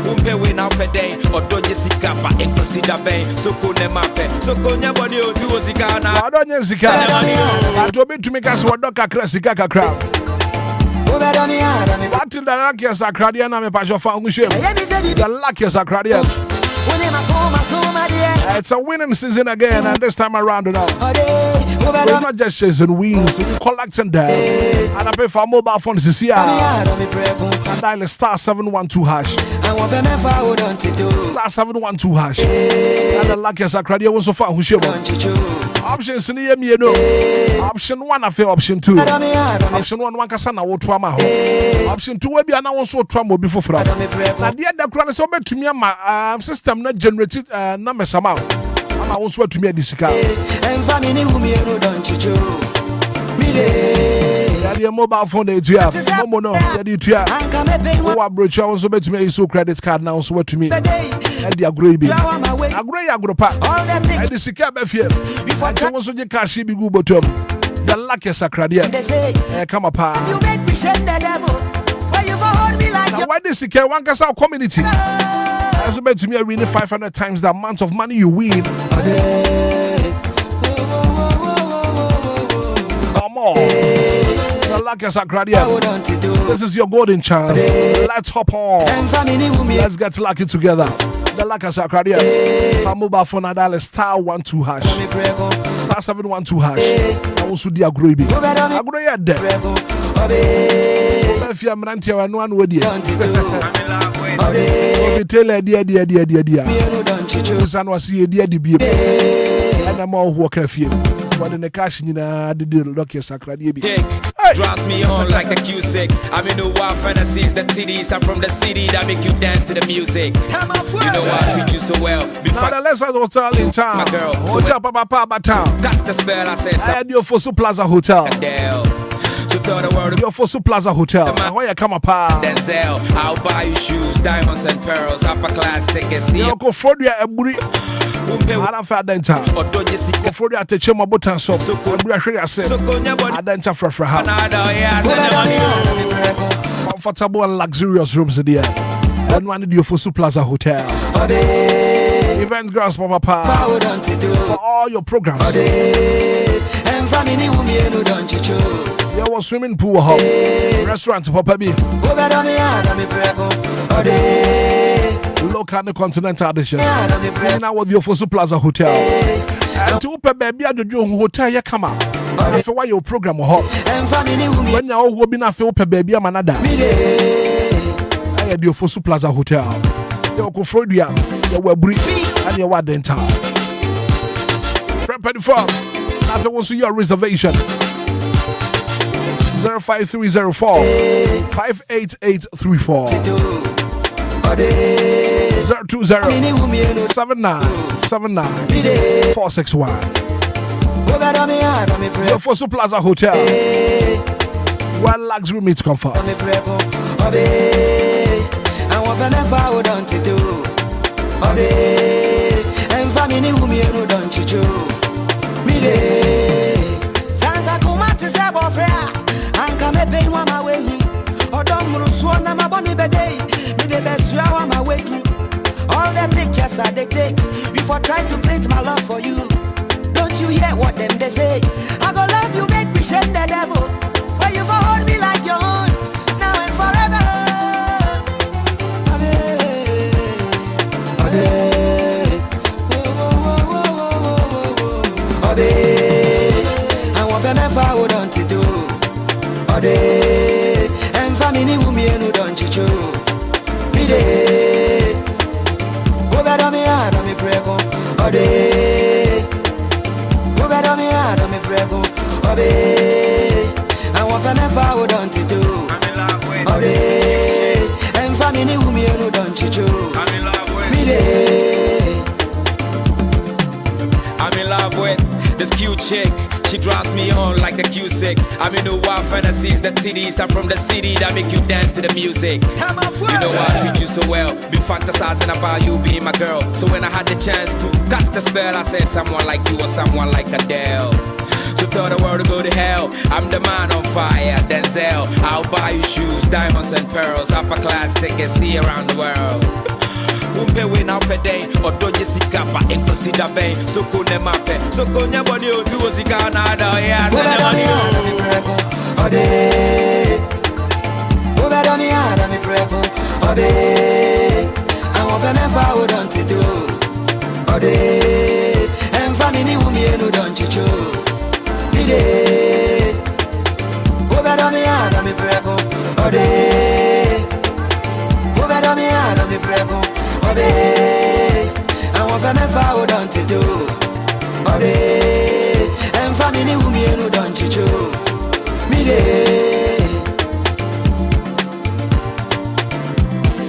Umpe we now per day, or don't you see kappa, and consider bay, so go ne mape, so go nobody to Zikana. I don't know Zikana. I told me to make us what Dr. Cressicaka crowd. What in the luckiest Acradian, I'm a passion foundation. The luckiest Acradian. It's a winning season again, and this time around, you know. We're not just chasing wins, we collect and down. And I pay for mobile phones this year. And dial star 712 hash. Star 712 hash. And the luckiest Acradia was so far who show. Options in the you know. Option 1 I feel option 2. Option 1 Kasana will trauma. Option 2 will be an also trauma before. Now the other crown is over to me, my system not generated numbers amount. I want to me this car. And family whom you know don't you me mobile phone that you have. No, that you have. Oh, I brought you also to me so credit card now so to me. And the agree. Agree pa. And the secure befier. Before I was on your cash be good bottom. The luckiest Acradia. Come up. You make me send the devil. Why you for hold me like now, why this secure one cause our community? As about to me, I win 500 times the amount of money you win. Come on. The luckiest Acradia. This is your golden chance. Let's hop on. Let's get lucky together. The luckiest Acradia. For mobile phone, I dial star 12 hash. Star 712 hash. I also do agree. Agree at there. If you're a no one would Obi tell dear. San was here, dear DB. And I'm all walk a few. What in the cash in the lucky sacra Draws me on like the Q6. I'm in the wild fantasies. The TDs are from the city that make you dance to the music. You know I treat you so well. Now the Lesser Hotel in town. My girl. Hotel Papa town. That's the spell I said. I had your Fosu Plaza Hotel. So tell the world your Fosu Plaza Hotel. Why you come up? Denzel, I'll buy you shoes, diamonds and pearls, upper class tickets. You go for the Eburi. I don't feel dental. For the Atechema Botan soap. So good. I dental for comfortable and luxurious rooms there. And one of your Fosu Plaza Hotel. Event grounds for all your programs. There was swimming pool, restaurant, Papa B. Local and continental dishes. Now with your Fosu Plaza Hotel. And to open baby at the hotel, you come out. After why your program hot. When you all will be not feel baby, I'm another. I had your Fosu Plaza Hotel. You go for you were brief and you were dental. Prep the farm. After once your reservation. 05304 58834 020 7979 461. The Fosu Plaza Hotel. One luxury meets comfort. Anka me pay one my way. Odom Ruswana my bonny beday. Me the best you are my way through. All the pictures I they take before trying to print my love for you. Don't you hear what them they say? I go love you, make me shame the devil. Why you for hold me like your own, now and forever. I want to never hold on to do. And family who me no don't chicho. Me de. Go better me hard on me prego. Go better me hard on me prego. I want to never hold on to do. And family who me no don't chicho. Me de. I'm in love with this cute chick. She draws me on like the Q6. I'm in the wild fantasies. The TDs are from the city that make you dance to the music. You know I treat you so well. Be fantasizing about you being my girl. So when I had the chance to cast the spell, I said someone like you or someone like Adele. So tell the world to go to hell. I'm the man on fire, Denzel. I'll buy you shoes, diamonds and pearls, upper class tickets, see around the world. Umpe win out per day, or do you see Kappa and consider Bay? So go ne mape, so go nebody or do a cigar nada. Yeah, I want to never hold on to do. And family who me no don't chicho. Me de. Go better me hard on me prego. Go better me hard on me prego. I want to never hold on to do. And family who me no don't chicho. Me de.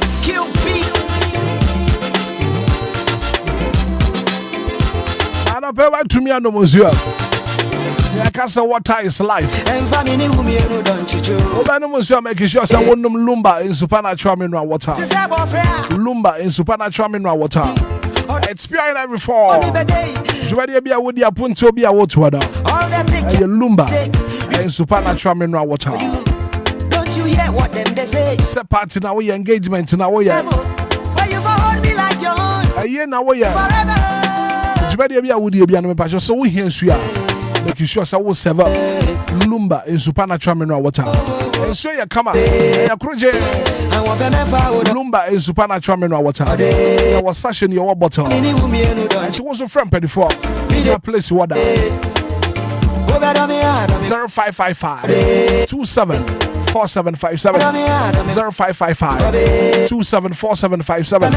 Skill beat. I don't pay back to me and no monsieur. I can't say water is life. And family who me no don't chicho. Obia monsieur making sure say one Lumba in supernatural mineral water. Lumba in supernatural mineral water. Expiring every fall. Jubadi be a woody upon to be a water. Lumba in supernatural mineral water. Don't you hear what them they say? Set part in our engagement in our way. Why you for hold me like your own? A year now way. Jubadi be a woody be an passion. So we hear you. Making sure I will serve Lumba in supernatural mineral water. And so you come out. Lumba in supernatural mineral water. There was such in your bottle. And she was a friend before. In a place water. 0555 27 274757 0555 274757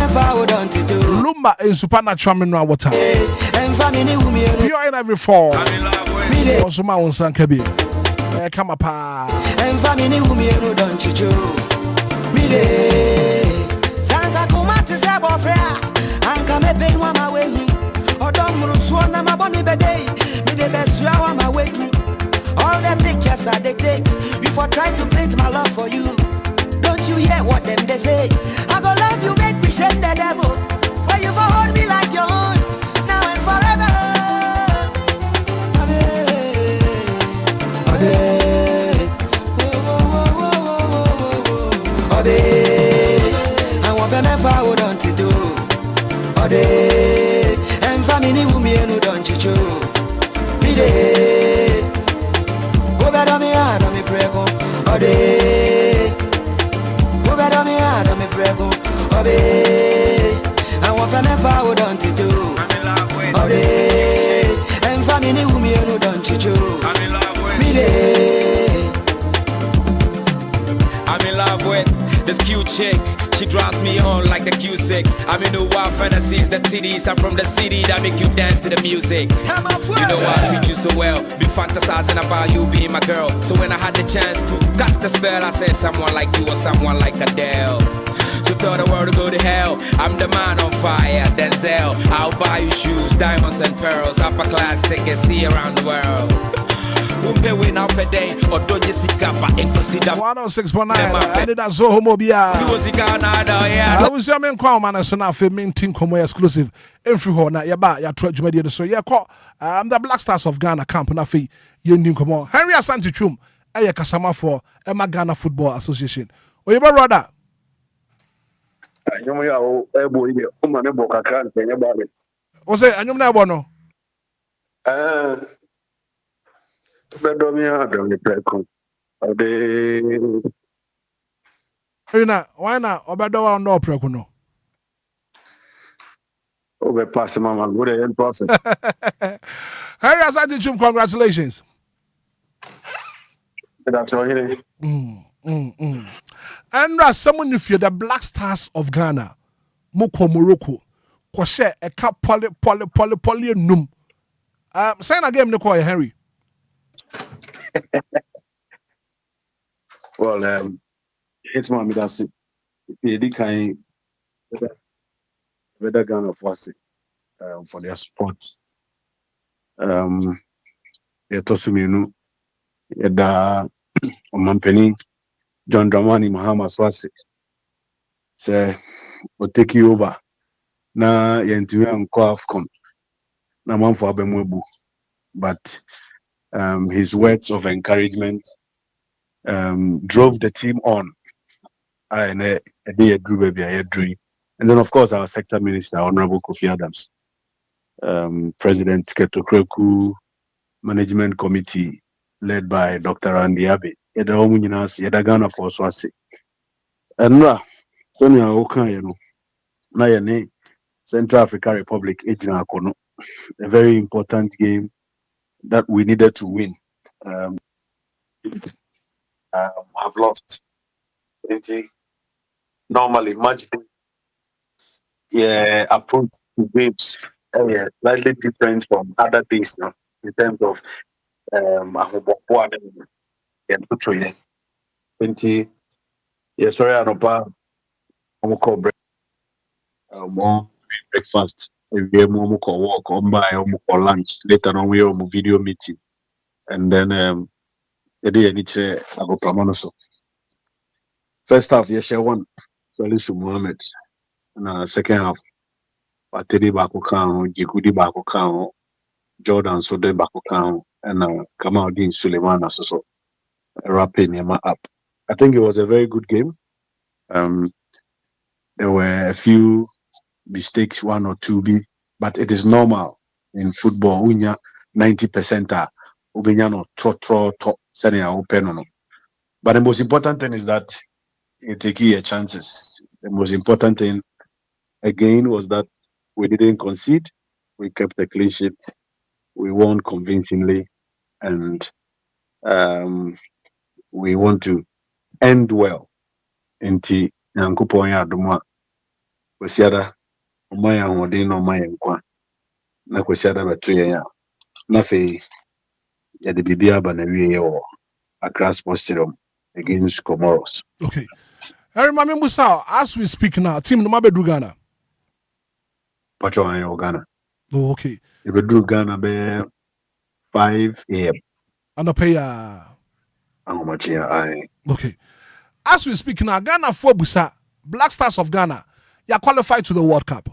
Lumba in supernatural mineral water. You are in every form. Also, my own son can be. Come up. And family whom you don't chicho. Mide Sanga Kumati Sabofra. Anka me pay one my way. Or don't Ruswana my bonny bede. Me the best yawa my way through. All the pictures I they take. Before trying to paint my love for you. Don't you hear what them they say? I go love you, make me shame the devil. Why you for hold me like your own? Now and forever. I want to forward on to do. And family who me no don't you. Me de. Go back on me hard on me prego. Go back on me hard on me prego. I want to forward on to do. And family who me no don't you. Me de. I'm in love with this cute chick. She drives me on like the Q6. I'm in the wild fantasies. The titties are from the city that make you dance to the music. You know I treat you so well. Be fantasizing about you being my girl. So when I had the chance to cast the spell, I said someone like you or someone like Adele. So tell the world to go to hell. I'm the man on fire, Denzel. I'll buy you shoes, diamonds and pearls, upper class tickets, see around the world. 106.9 Anidaso Wɔhɔ Obia. I was your main crown man, so now for minting como exclusive. Every horn at Yaba, Yatra Jumedi, so yeah, call the Black Stars of Ghana camp na fi Yendin Como. Henry Asante Chum, Aya Kasama for Emma Ghana Football Association. Oyeba brother. What's it? I'm not one. Why not? Obedowa no prekuno. Pass mama good in process. Harry Asante Chum, congratulations. That's all here. And someone you feel the Black Stars of Ghana, Moko Morocco, Koshe, a cup poly num. Sign a game, Nico Henry. Well, Hitman, that's it. The kind better Ghana for their support. Tosuminu, Yeda Omampeni, John Dramani Mahama Swasi. Say, we'll take you over. Na yentuwe anko AFCON. Na manfo abemwebu. But his words of encouragement drove the team on. And then, of course, our sector minister, Honorable Kofi Adams, President Keto Kreku, Management Committee, led by Dr. Andy Abe, Ghana for Swasi. And now, Sonia Okan, Nayane, Central African Republic, a very important game that we needed to win. Have lost. Normally, much approach to games slightly different from other days in terms of sorry, Anopa, more breakfast, we more walk on by lunch. Later on, we have a video meeting, and then first half, Yesha won. Salisu Mohammed. And second half, Pateri Bakukan, Jikudi Bakukan, Jordan Sode Bakukan, and Kamaldin Suleiman Asoso wrapping him up. I think it was a very good game. There were a few mistakes, one or two, but it is normal in football. Unya 90% Ubenyano tro sending open. But the most important thing is that you take your chances. The most important thing again was that we didn't concede. We kept a clean sheet. We won convincingly, and we want to end well. Inti Yankupon ya duma Wasiada Umaya Modino Maya Nkwa na Kwasiada Batuya ya Nafe ya the Bibia Banawi or a grass posture against Comoros. Okay. Harry Mami Musa, as we speak now, team no mabe Ghana. Pacho ayo Ghana. Oh, okay. If we do Ghana be 5 a.m. And pay Okay. As we speak now, Ghana for Busa, Black Stars of Ghana, you are qualified to the World Cup.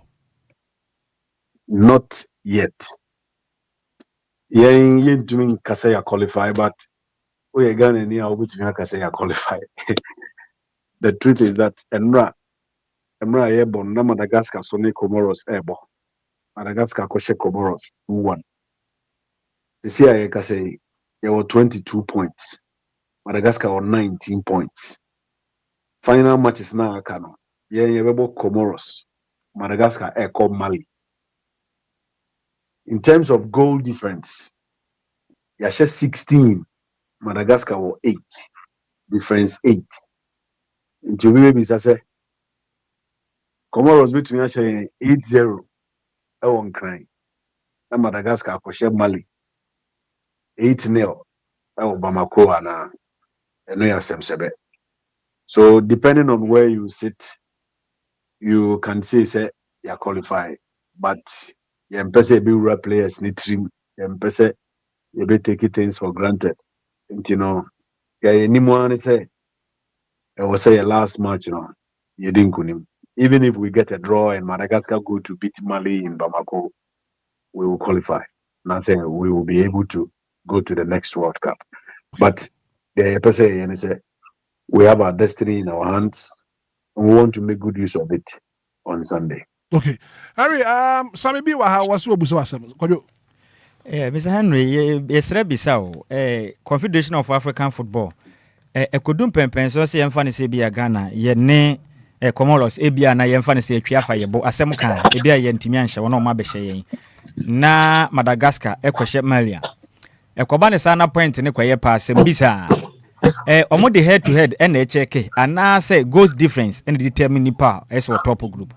Not yet. Yeah, doing Kasaya qualify, but we Ghana near which Kasaya qualify. The truth is that Emra airborne, na Madagascar Sony Comoros airborne. Madagascar Koshe Comoros 2-1. The CIA can say there were 22 points. Madagascar were 19 points. Final matches now Kano. Yeah, Comoros. Madagascar Echo Mali. In terms of goal difference, Yasha 16, Madagascar were 8. Difference 8. In Jubilee, I say Comoros between Yasha 8-0. I won't cry. And Madagascar Koshe Mali 8-0. Bamako and so depending on where you sit, you can say you're qualified. But you be players need trim. You be taking things for granted. And, you know, anyone say it was say last match, you know, you didn't win. Even if we get a draw and Madagascar go to beat Mali in Bamako, we will qualify. Not saying we will be able to go to the next World Cup. But we have our destiny in our hands and we want to make good use of it on Sunday. Okay. Harry, Sammy B was Mr. Henry, yes, Rebisao, Confederation of African Football. Ekudum pempen so say emfa se bia Ghana ye ne Comoros ebia na ye emfa ne se atwa yebo asem kan ebia ye ntimi anhye wono ma behye yen na Madagascar ekohye Malia ekoba ne sana point ne kwaye pass bisa omo the head to head and check and say goals difference and determine nipa as our top group.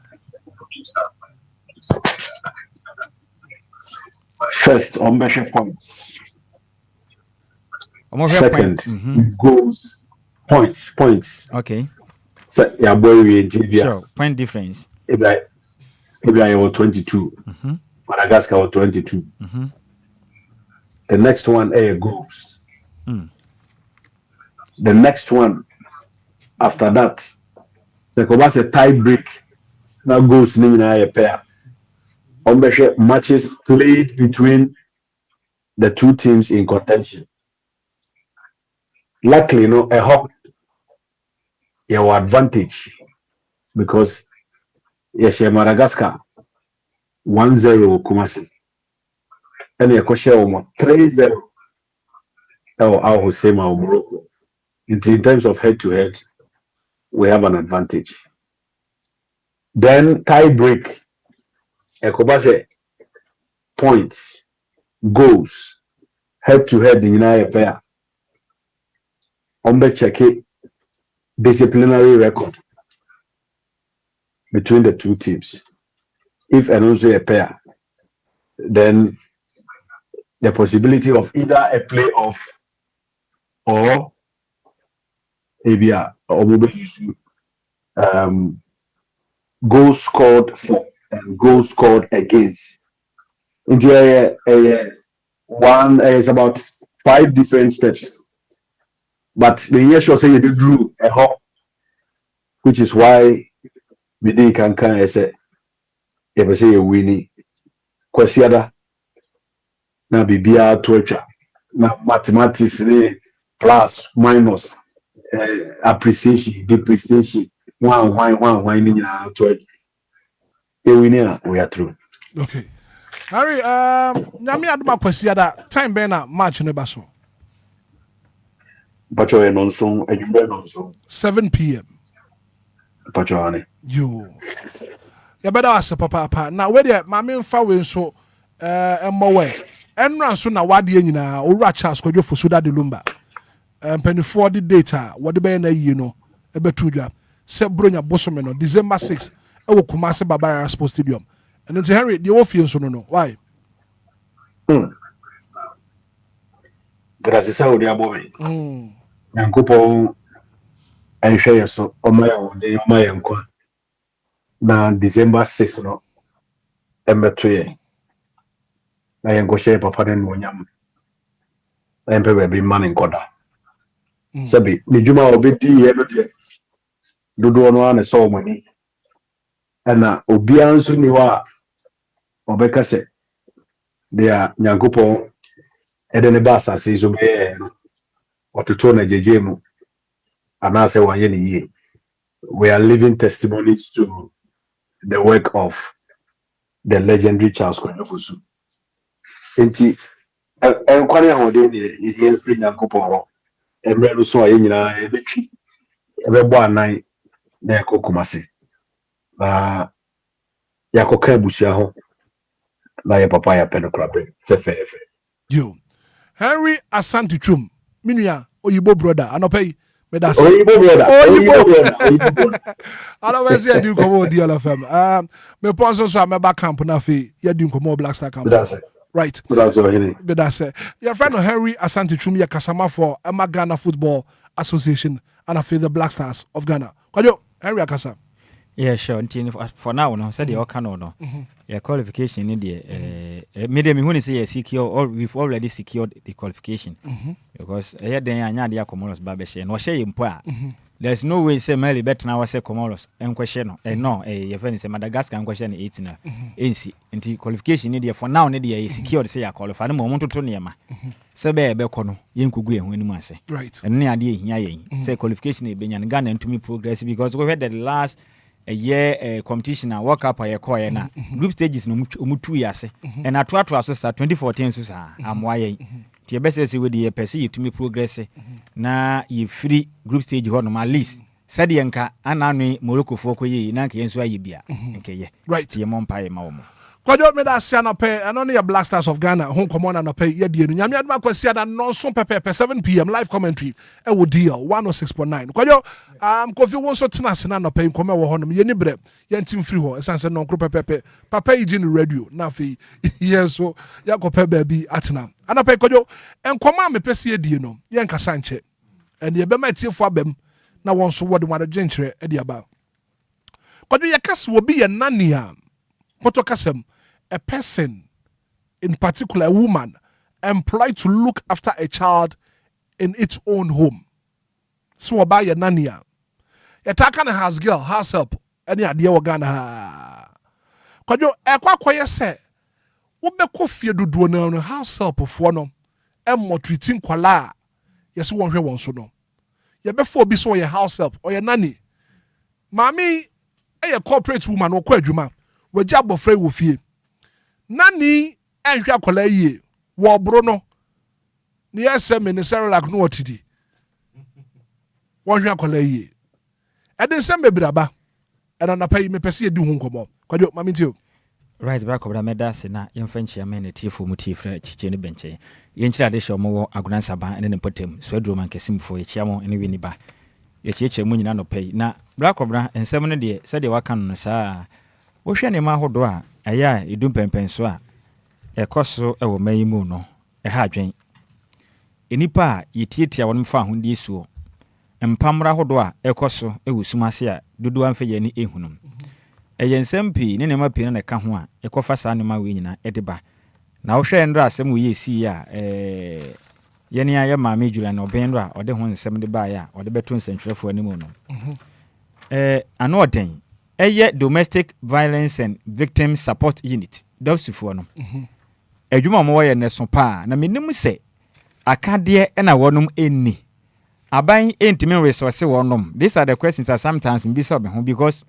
First on measure points. Second, goals, points. Okay. So yeah, boy, we sure. Point difference. If I was 22, Madagascar was 22. The next one, goals. The next one, after that, the Kobas a tie break. Now goals in a pair. On measure matches played between the two teams in contention. Luckily, you know, a hawk, your advantage because yes, Madagascar 1-0 Kumasi, and your Kosher 3-0. Oh, I will say my Morocco. In terms of head to head, we have an advantage. Then tie break, Ekobase points, goals, head to head in a pair. Ombe check disciplinary record between the two teams. If and also a pair, then the possibility of either a playoff or goals scored for and goals scored against. Into one is about 5 different steps. But the year sure say you drew a hop, which is why we did can say if say a winning kwasiada na bibia torture na mathematics plus minus appreciation depreciation one ni na torture a winner we are through. Okay. Harry, nyame aduma kwasiada time be na match ne baso. Pacho enonso ejumbe nonso 7 p.m. Pacho ane. Yo. Ya better ask papa. Now where the mama fa we so emmo we. Enran so na wade nyina owura Charles Kojo Fosuda de Lumba. penifo the data what the be na yi no e betu dwa se bronya bosome no December 6 e wo Kumasi Babara Sports Stadium and then Henry the ofie nso no why Gracias a Odi Abomi. Nyankopɔn ɛnhwɛ yɛ so ɔma yɛ ɔde ɔma yɛ nkwa na December 6 no ɛmɛto yɛ na yɛn kɔhyɛ papa ne no nyam na yɛn pɛ baabi ma ne nkɔda sɛbi ne dwuma a ɔbɛdi yɛ no deɛ dodoɔ no a ne sɛ ɔmani ɛna obiara nso ni hɔ a ɔbɛka sɛ deɛ Nyankopɔn ɛde ne ba asase so bɛyɛ no ɔtoto na gyegye mu anaasɛ wayɛ ne yie. We are living testimonies to the work of the legendary Charles Kwanyofosu. Enti enkwari ahode ne yɛ free Nyankopɔn hɔ emre no so ayɛ nyinaa ebetwi ebɛbɔ anan na yakɔ Kumasi na yakɔka abusua hɔ na yɛ papa ya pɛno krabe fɛfɛɛfɛ. Yo Henry Asante Twum minua oyibo brother anɔpɛ medase oyibo brother ana say adi komo DLFM me ponso so ameba camp na fe yadi komo Black Star camp right medase your friend Henry Asante Twum ye kasama for Ghana Football Association and after the Black Stars of Ghana kwajo Henry akasa. Yeah, sure. For now, no. Said the no. Yeah, qualification in the medium. When you say secure, or we've already secured the qualification because then I the Comoros Babeshe and was saying there's no way say Melly better now. I say Comoros and question no. Your friend say Madagascar and question 18 AC and the qualification in there for now. Need secure say I qualify the moment to Tonyama. Sebe Bekono Yenkugu when you must say right and near the say qualification in Ghana and to me progress because we had the last. A year competition and work up a coy na group stages no 2 years and at 2014 so am why the best say we the perceive to me progress na you free group stage ho no at least said yanka ananu Morocco for ko yi na nka yenso ayi bia nke ye right ye monpa ma wo kwajo me da sia na pe eno ne Black Stars of Ghana hon komo na pe ye die no nyame aduma kwasi ada no so pepe 7 p.m. live commentary e wo deal 106.9 kwajo Kofi won so tena se na no pe komo wo honom ye ni bre ye ntim free ho esanse no kro pepe papa yi ji ni radio na fe yeso ya ko pe ba bi atena ana pe kwajo enkomo me pese ye die no ye nkasa nche en ye be ma tiefo abam na won so wo de wade gyenkyere e de aba kwajo ye kase wo bi ye nania potokasem a person, in particular a woman, employed to look after a child in its own home. So buy a nania. A takan house girl, house help, any idea what Ghana ha. Kwajo, kwa say, ube kofi do no house help for no, mo treating kwala. Yes, one so no. Ya before be so your house help or your nanny. Mami, a corporate woman or kwadwuma. We jabo frey wo fie. Nani enhwa kwala yie wo bro no ne yesem ministerial like no otidi wo hwa kwala yie eden sem bebraba ena na pay me pese edi hu nkomo kwajo mami tio right back obra medase na yemfa nchia me ne tiefo mu tiefra chiche ne benche yenchira de hwe mo agunansa ba ene ne potem swedro man kesimfo ye chiamo ene wi ni ba ye chiche mu nyina no pay na black obra ensem ne de se de waka no saa wo hwe ne ma hodo a aya edum pempenso a ekoso ewo mayimu no ha adwen enipa a yetietia won mfa ho die suo empamra hodo a ekoso ewusumase a dodo amfa ye ni ehunum eyensem pi ne ma pi na ka ho a ekofa saa ne ma we nyina edeba na wo hwe ndra asem wo ye si a ye ne aye ma mejula na oben ndra ode ho nsem de ba ya ode beto nsentwerefo animu no ano oden eye domestic violence and victim support unit dofsifo no adwuma mo ye ne so pa na menim se akade e na wonum enni aban entime resource wonum. These are the questions that sometimes be so be because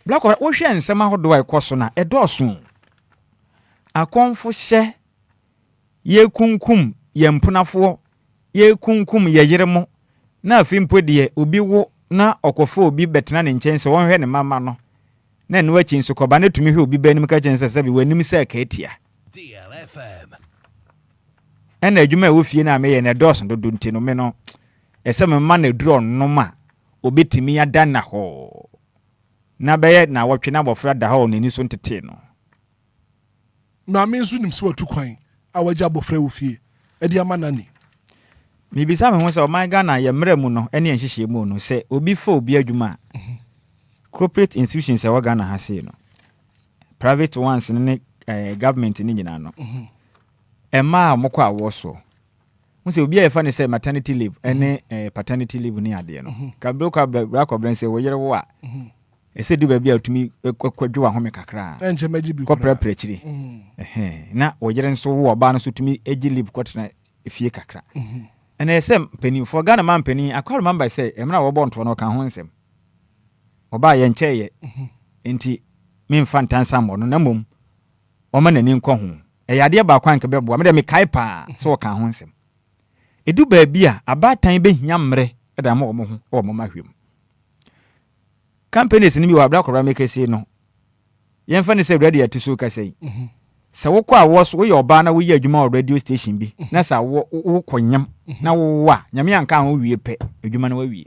black wo hwe nsem ahodo ekoso na edoso akonfo hye ye kunkum ye mpunafo ye kunkum ye yeremo na afimpo de obi wo na okofo obi betena ne nchen se won hwe ne mama no na enu achi nso koba na tumi hwe obi banim ka chen se bi wanim se ka etia DLFM ena adwuma wo fie na me ye ne dos dodo ntino me no ese me ma na duro no ma obetimi ada na ho na beye na wotwe na bofra da ho nani so ntete no na me nso nim se watu kwan a waja bofra wo fie e dia manani mi bisa me ho se o my Ghana ye mra mu no ene enhyehyɛ mu no se obi fa obi adwuma corporate institutions e wa Ghana ha se no private ones ne government ni nyina no ema mokɔ awo so mo se obi a fa ne se maternity leave ene paternity leave ni ade no ka broka bra kobren se wo yere wo a ese du ba bia otumi kwadwo ahome kakra enje maji bi kopra prechiri na wo yere nso wo oba no so tumi egi leave kwotena efie kakra ene ese mpani for Ghana man mpani akwaro man by say emra wo bonto no ka ho nsem oba ye ncheye enti me mfa ntansa mo no na mom o ma nani nkɔ ho yade ba kwan ke bebo me de me kai pa so wo ka ho nsem edu ba bia abatan behia mre da mo ho o mo mahwem companies ni bi wa bra kora make say no yemfa ne say ready atiso ka say se wo kwa wo so wo ye oba na wo ye adwuma o radio station bi na sa wo konyam na wo wa nyame anka ho wie pe adwuma na wa wie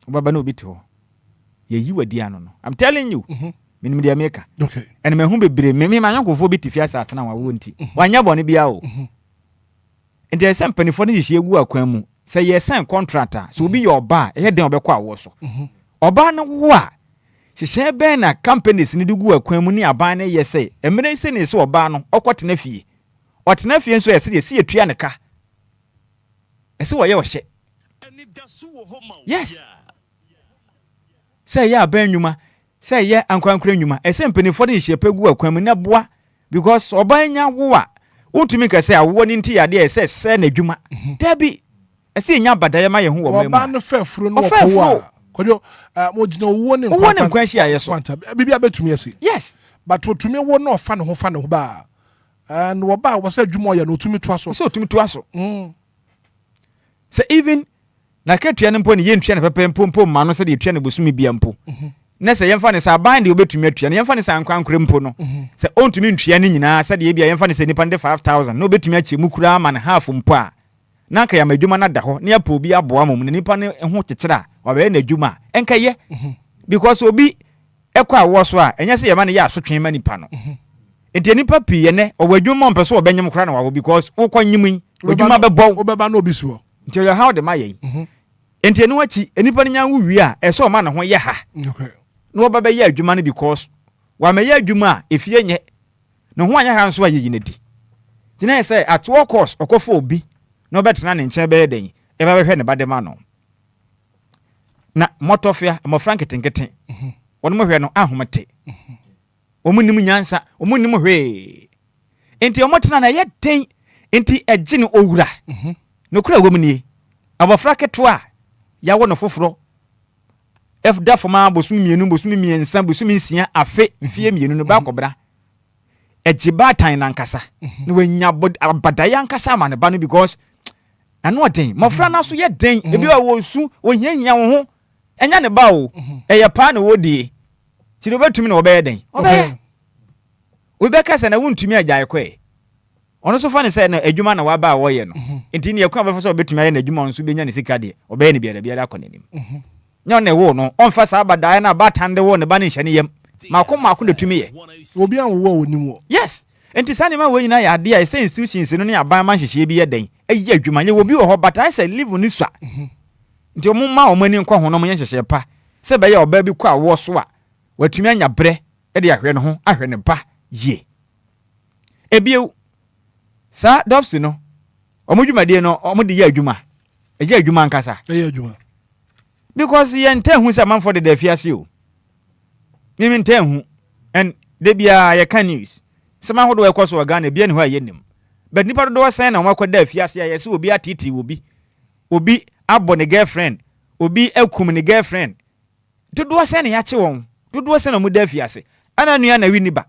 obaba na obi te ho ye yi wadi ano no I'm telling you minim dia meka okay ene me hu bebre me ma nyankofo bi tifia sa atena wa wo nti wanya bone bia o enti ese mpanifo ne hihie gu akwan mu se ye sign contractor so obi ye oba e den obekọ awo so oba na wo a hihie ben na companies ne gu akwan mu ni aban na ye se emre se ne se oba no okotena fie otena fie nso ye se ye etua ne ka ese wo ye wo hye Anidaso Wɔhɔ. yes say ya ban nwuma say ya ankwankra nwuma ese mpanifo ne hihie pegu akwan mu na boa because oba nya wo a utumi ka say awo ni nti yade ese se na dwuma dabi ese nya badaye ma ye ho wo memu oba no fafuru no ko kodyo mo gina wo ne nkwan hia ye so bibi abetumi ese yes but otumi wo no fa ne ho ba and wo ba wo se dwuma ye no otumi to aso so otumi to aso so even na ketua ne mpo ne ye ntua ne pepe mpo ma no se de tua ne bosumi bia mpo na se yemfa ne sa ban de obetumi atua ne yemfa ne sa ankwankre mpo no se ontumi ntua ne nyina se de bia yemfa ne se nipa de 5000 na obetumi achi mu kura ma ne half mpo a na ka ya madwuma na da ho ne apa obi aboa mom ne nipa ne ho kyekera obe na adwuma enka ye because obi ekwa awo so a enya se yema ne ya asotwe ma nipa no enti nipa pii ne owadwuma mpeso obenyem kura na wawo because ukonyim adwuma bebo obeba na obi so enti ya how de maye enti enu achi enipa ne nyan wi a eso o ma ne ho ye ha okay no obaba ye adwuma ne because wa me ye adwuma efie nye ne ho anya ha nso a ye di gina say at all cost okofo obi no betena ne nche be den e ba hwe ne badema no na motofia mo franketenketen wono mo hwe no ahomete omunim nyansa omunim hwe enti omotena na ye den enti eje ne owura no kura wo mnie abofra ketwa ya wo no foforo if da foma bosumi mienu bosumi miensa bosumi nsia afe mfie mienu no ba kobra ejiba tan na nkasa no wanya abadaya nkasa ma ne ba no because ano odin mofra na so ye den ebi wa wo su ohiahia wo ho enya ne ba o eye pa na wodie ti do betumi na obe den we be kasa na wuntumi agyae kwe ono so fa ne say na adwuma na wa ba wo ye no enti ne yakwa ba fa so betumi aye na adwuma onso benya ne sika de obe ne biara biara akonanim nyo ne wo no onfa sa abadae na batande wo ne ba ne nhye yam mako na tumi ye obi an wo onim wo yes enti sane ma wo nyina ya de a say institutions no ne aban ma hyehyɛ bi ye den ayi adwuma ye wo bi wo ho but I say live ni swa nti omo ma omani nkɔ ho no mo ye hyehyɛ pa se be ye oba bi kɔ awo so a watumi anya bre e de ahwɛ ne ho ahwɛ ne ba ye ebie sa dopsi no omo dwumadie no omo de ye adwuma eje adwuma nkasa ye adwuma because ye ntahu se manfo de afiase o mimi ntahu and de bia ye kan news sema hodo we kwaso Ghana bia ne ho aye nim but nipa do wasan na wakwada afiase ya se obi atiti obi abo ne girlfriend obi akum ne girlfriend do wasan na ya che won do wasan na mu da afiase ana nua na wi ni ba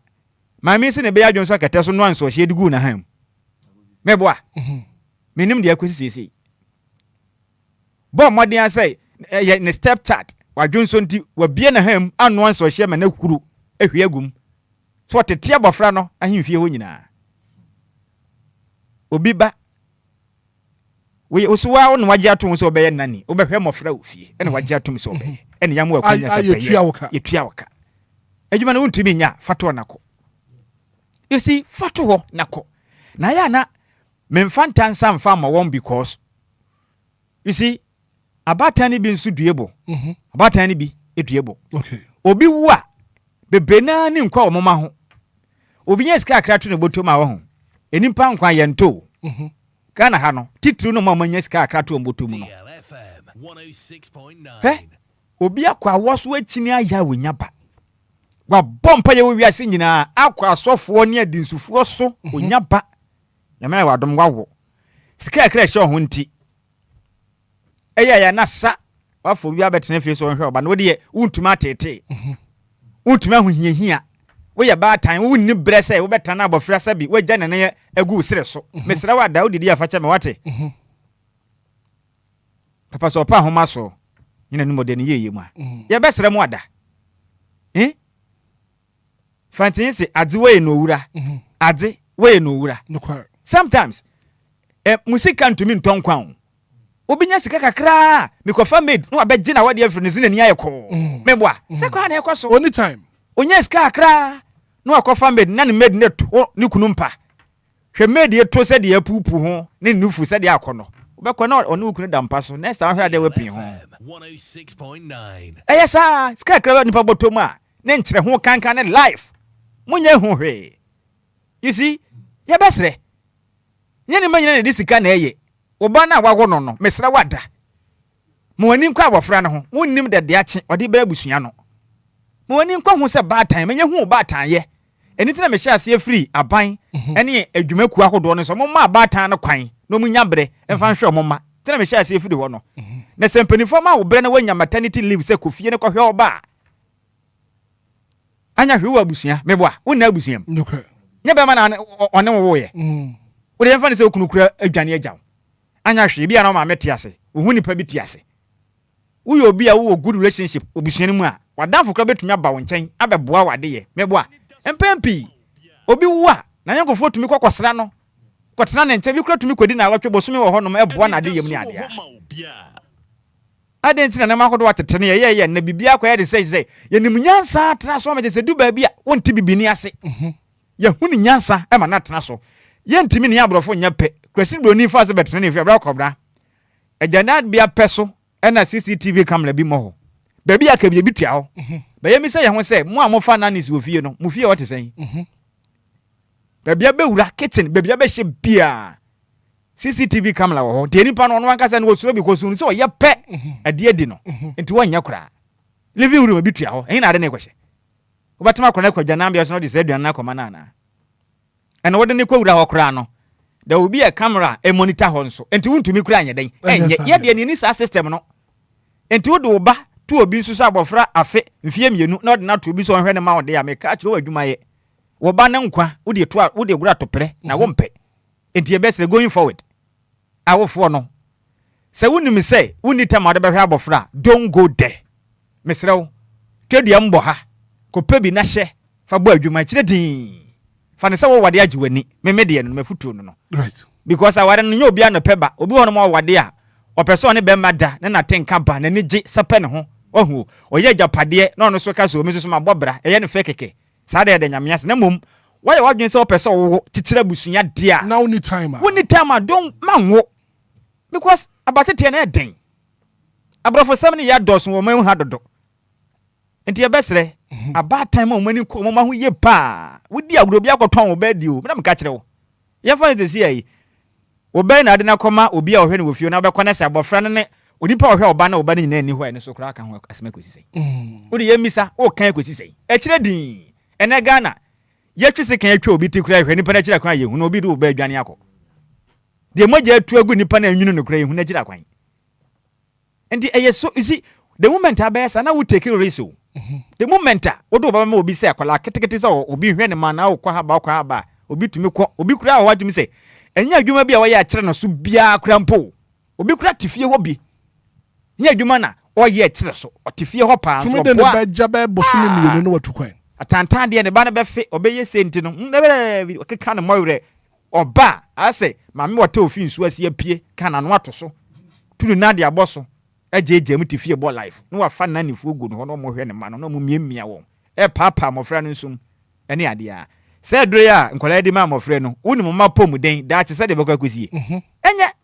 ma mi se ne be ya dwonso akete so no anso hye digu na ham meboa minim de akosi sesi bo modern asai ne step chat wa dwonso nti wa bie na ham anu anso hye ma na kuru ehwe agum so tete abofra no ahemfie ho nyina obi ba we osuwa on waje atom so obeye nani obehwe mofra ofie ene waje atom so obeye ene yamu akwanya se peye yetua woka adwuma no untumi nya fato nako you see fato ho nako na ya na memfanta nsa mfa ma won because you see abatani bi nsu duebo abatani bi eduebo okay obi wu a bebena ni nkwa omoma ho obi nya sika akra to ne botom a wo ho enimpa nkwa yento Ghana ha no titiri no mamanya sika akra to botom no DLFM 106.9 obi akwa woso akini aya wonyaba wa bompa ye wiase nyina akwa asofo ne adinsufuo so onyaba nyama wa dom wawo sika akra hye ho nti ya na sa wafo wi abetene fe so hwe oba no de untuma tete untuma hohiahia wo ya ba tan wo ni brese wo betana abofra sabi wo gya nene agu sire so mesra wa da wo didi afacha me wate papa so pa homa so nyina ni modern yeye mu a ya besra mu ada fantin se adze we no wura adze we no wura sometimes musika ntumi ntonkwan obinya sika kakra mikofa made no abegye na wade afri ne zine ni ayeko meboa se kwa na ekoso anytime onya sika kakra no akofa made na ne made ne to ne kunumpa hwe made ye to se de apupu ho ne nufu se de akono obekọ na onu kunu da mpa so na sa sa de wapin ho 106.9 ayesa sika kakra nipa botom a ne nkyere ho kankan ne life munye ho hwe you see ye besre nyene manyina ne disika na eye oba na wago no mesra wada mo ani nkwa abofra no ho wonnim de ache ode bra busua no mo ani nkwa ho se baatan menye hu baatan ye eni tena me hya se free aban ene adwumaku ahodo no so mo ma baatan no kwan no munya bre emfa hwe mo ma tena me hya se free ho no na sempanifo ma wo bre na wanya maternity leave se kofie ne kohwe oba anya hwe wa busua meboa wonna abusua okay nya be ma na one wo ye wo de emfa ne se okunukura adwane agyaw anya hwe bia na ma mete ase ohu nipa bi ti ase uyo bia wo good relationship obusuani mu a wadafo kra betumi aba wo nkyɛn abɛboa wade ye meboa empempi obi wu a na yankofo tumi kokosra no kotena ne nkyɛn bi kra tumi kodi na watwe bosome wo hɔ no ɛboa na de yem ni ade a adentina na makodo watetene ye na bibia akwa de sei ye nim nyansa tena so ma je se du ba bia wonti bibini ase ye hunu nyansa e ma na tena so ye ntimi ne abrofo nya pe kwasi broni fa se betene ne fi abra kobra ejana bia peso na CCTV camera bi mo ho ba bia ka bi tua ho ba ye mi se ye ho se mo amofa nanis wo fie no mo fie wote sen ba bia bewura kitchen ba bia be hye bia CCTV camera wo ho de nipa no no ankasa ne wo suro bi ko sunu se o ye pe ade adi no enti wanya kura living room bi tua ho ehin na ade ne kwhye obatuma kona kwa dwana bia so no de se aduan na koma na na ena wode ne kwura ho kura no there will be a camera a monitor ho nso enti wuntumi kura anya den ye de ni sa system no enti wo de wo ba to obi nso sa abofra afe mfie mienu na wode na to obi so hwe ne ma wode ya me ka kire wo adwuma ye wo ba ne nkwa wo de to wo de gura to pere na wo mpe enti e best going forward awofo no se wunimi se wunita ma de behwe abofra don't go there mesrew tedua mbo ha kope bi na hye fa bo adwuma kire din fa ne se wo wade agewani memede no mafutuo no right because aware no nya obi anopeba obi hono mo wade a opeso ne be mada ne na tenka ba na ne gi sepe ne ho ohu oye japade na ono so ka so omi so ma bobra eye ne fekeke sa de nyame ase na mom why wadwen se opeso wo titira busunya dia now ni time don manwo because abatete na den abrofo samni ya doso wo man ha dodo enti e besre about time o mani ko mo ho ye pa wodi agro bi akoton wo ba di o na me ka kire wo ye fa ne se yi wo ba na ade na koma obi a wo hwe ne wo fie na obekọ na se abofra ne onipa wo hwe oba na oba ne nyina ni ho ene so kura ka ho asema kosi sei wodi ye misa o kan kosi sei e kire din ene Ghana ye twese kan atwa obi ti kura hwe nipa na kire kwan ye hu na obi do ba adwane akọ de moja atu agu nipa na nwunu no kura hu na kire kwan enti eye so you see the moment abesa na we take risk the moment odo baba ma obi se akola ketekete se obi hwe ne ma na okwa haba obi tumi kọ obi kura ho adwumi se enya adwuma bi a woye akire no so bia kura mpo obi kura tifie ho bi nya adwuma na oye akire so otifie ho pa so tumi de ba jabe bosumi mienu no watukwan atantan de ne ba na be fe obeye senti no ndebere okeka ne moyre Oba, I say, Mammy, what two fins was ye pie, can and what so. To Nadia Bosso, a JJ to fear boy life. No, I find none if we good, no more than a man, no more me. Papa, my friend, soon. Any idea? Said Drea, and collect the mamma of friend, wouldn't my poem then, that said the book with ye. And yet,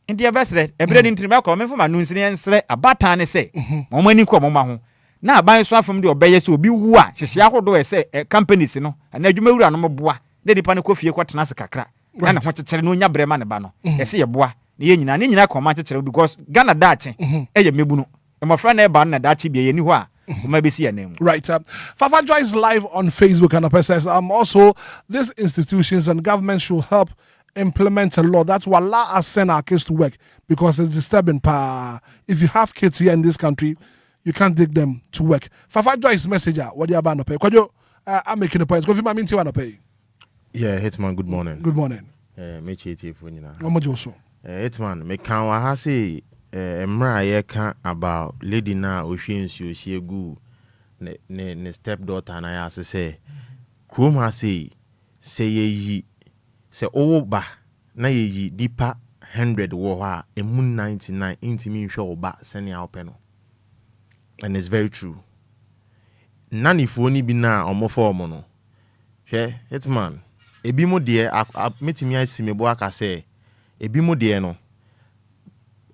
in the best red, a bread in tobacco, men from a noon and say, a batan say, Mommy come now buy swap from the obeyers will be what she shall do, say, a company, and then you may run no bois, then the panic coffee, what Nasaka crack. And I want to tell no Yabremana bano. I see a bois, the Indian and Indian command because Ghana Dutch, Mebuno, and my friend Eban Dachi be anywhere. Maybe see a name. Right. Fafa Joy is live on Facebook and says, also, these institutions and governments should help implement a law that will allow us send our kids to work because it's disturbing. If you have kids here in this country, you can't take them to work. Fafa Joy's messenger, what do you about to pay? I'm making a point. Go my minty to pay. Yeah, Hitman, good morning. Good morning. Me chiti for you now. Hitman, me can wa say Emra ye can about lady na ohwensu sie gu ne stepdaughter na ya say krom ha say ye say owo ba na ye yi dipa 100 wo ha emu 99 intimi hwe oba sene a openo. And it's very true. Nani foni bi na omofo omo no. Hwe Hitman ebi mo de metimi asimebo aka say ebi mo de no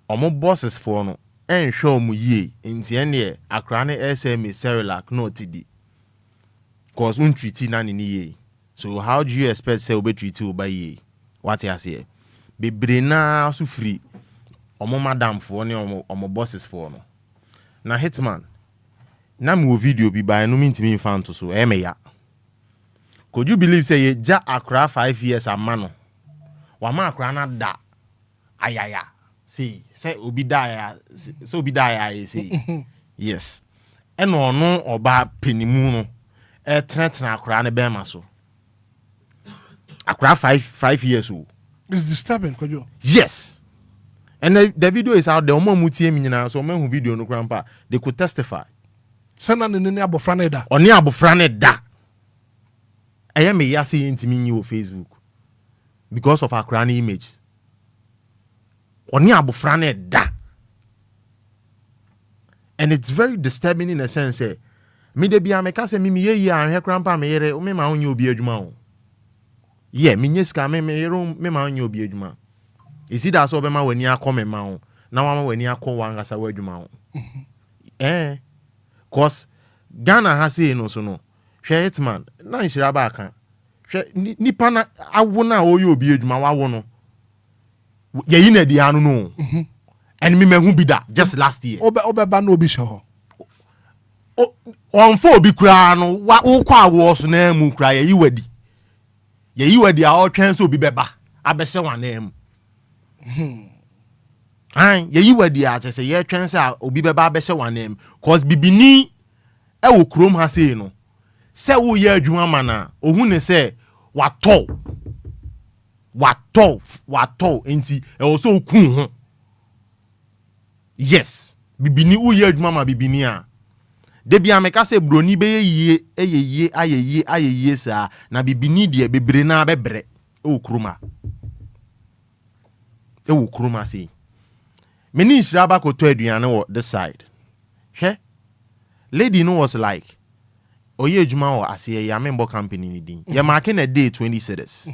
omo bosses for no enhwe omo yie nti ene akra ne SMA Cerelac no tidi cause untreat nani ni yie. So how do you expect say obe treat oba yie? What you say? Bebre na so free omo madam for ne omo bosses for no. Na Hitman na me video bi by no mintimi fan to so ya. Could you believe say ye ja akra 5 years a man no wa ma akra na da ayaya say obi da ya so obi da ya say yes eno no oba penimu no tretra akra na be ma so akra 5 years old. It's disturbing, could you? Yes. And the video is out there. Omo mutie mi nyina so omo video no grandpa they could testify. Sena ne ne abofrane da. Oni abofrane da. I am a yasi intimi nyi Facebook because of her crown image. Oni abofrane da. And it's very disturbing in a sense. Me de bia me ka se me ye anhwe grandpa me yere o me ma onye obi adwuma o. Yeah, me nyeska me yere me ma onye obi adwuma. Isi da so be ma wani akome ma o. Na wa ma wani akọ wangasa wadwuma o. Cause Ghana has say no so no. Hwe Hitman na nshira ba aka. Hwe nipa na awo na oyi obi adwuma wa wo no. Ye yi na di anu no. And me mehu bi da just last year. Obeba na obi hwe. On fo obi kura no wa ukwa awo so na mu kura ye yiwadi. Ye yiwadi a o twen so obi beba abese wan na mu. Ye yiwadi a che se ye twen se obi beba abese wan na mu cause bibini e wo krom ha sei no. Se wo ye adwuma mana ohun ne se wato enti e wo so kun ho. Yes, bibini wo ye adwuma ma bibini a de bia me ka se broni be ye ayeye sa na bibini de bebre na bebre e wo kroma sei me ni nsiraba ko to aduane wo this side hwe lady no was like oye adwuma wo ase ya member company ni din ya mark na day 20 cedis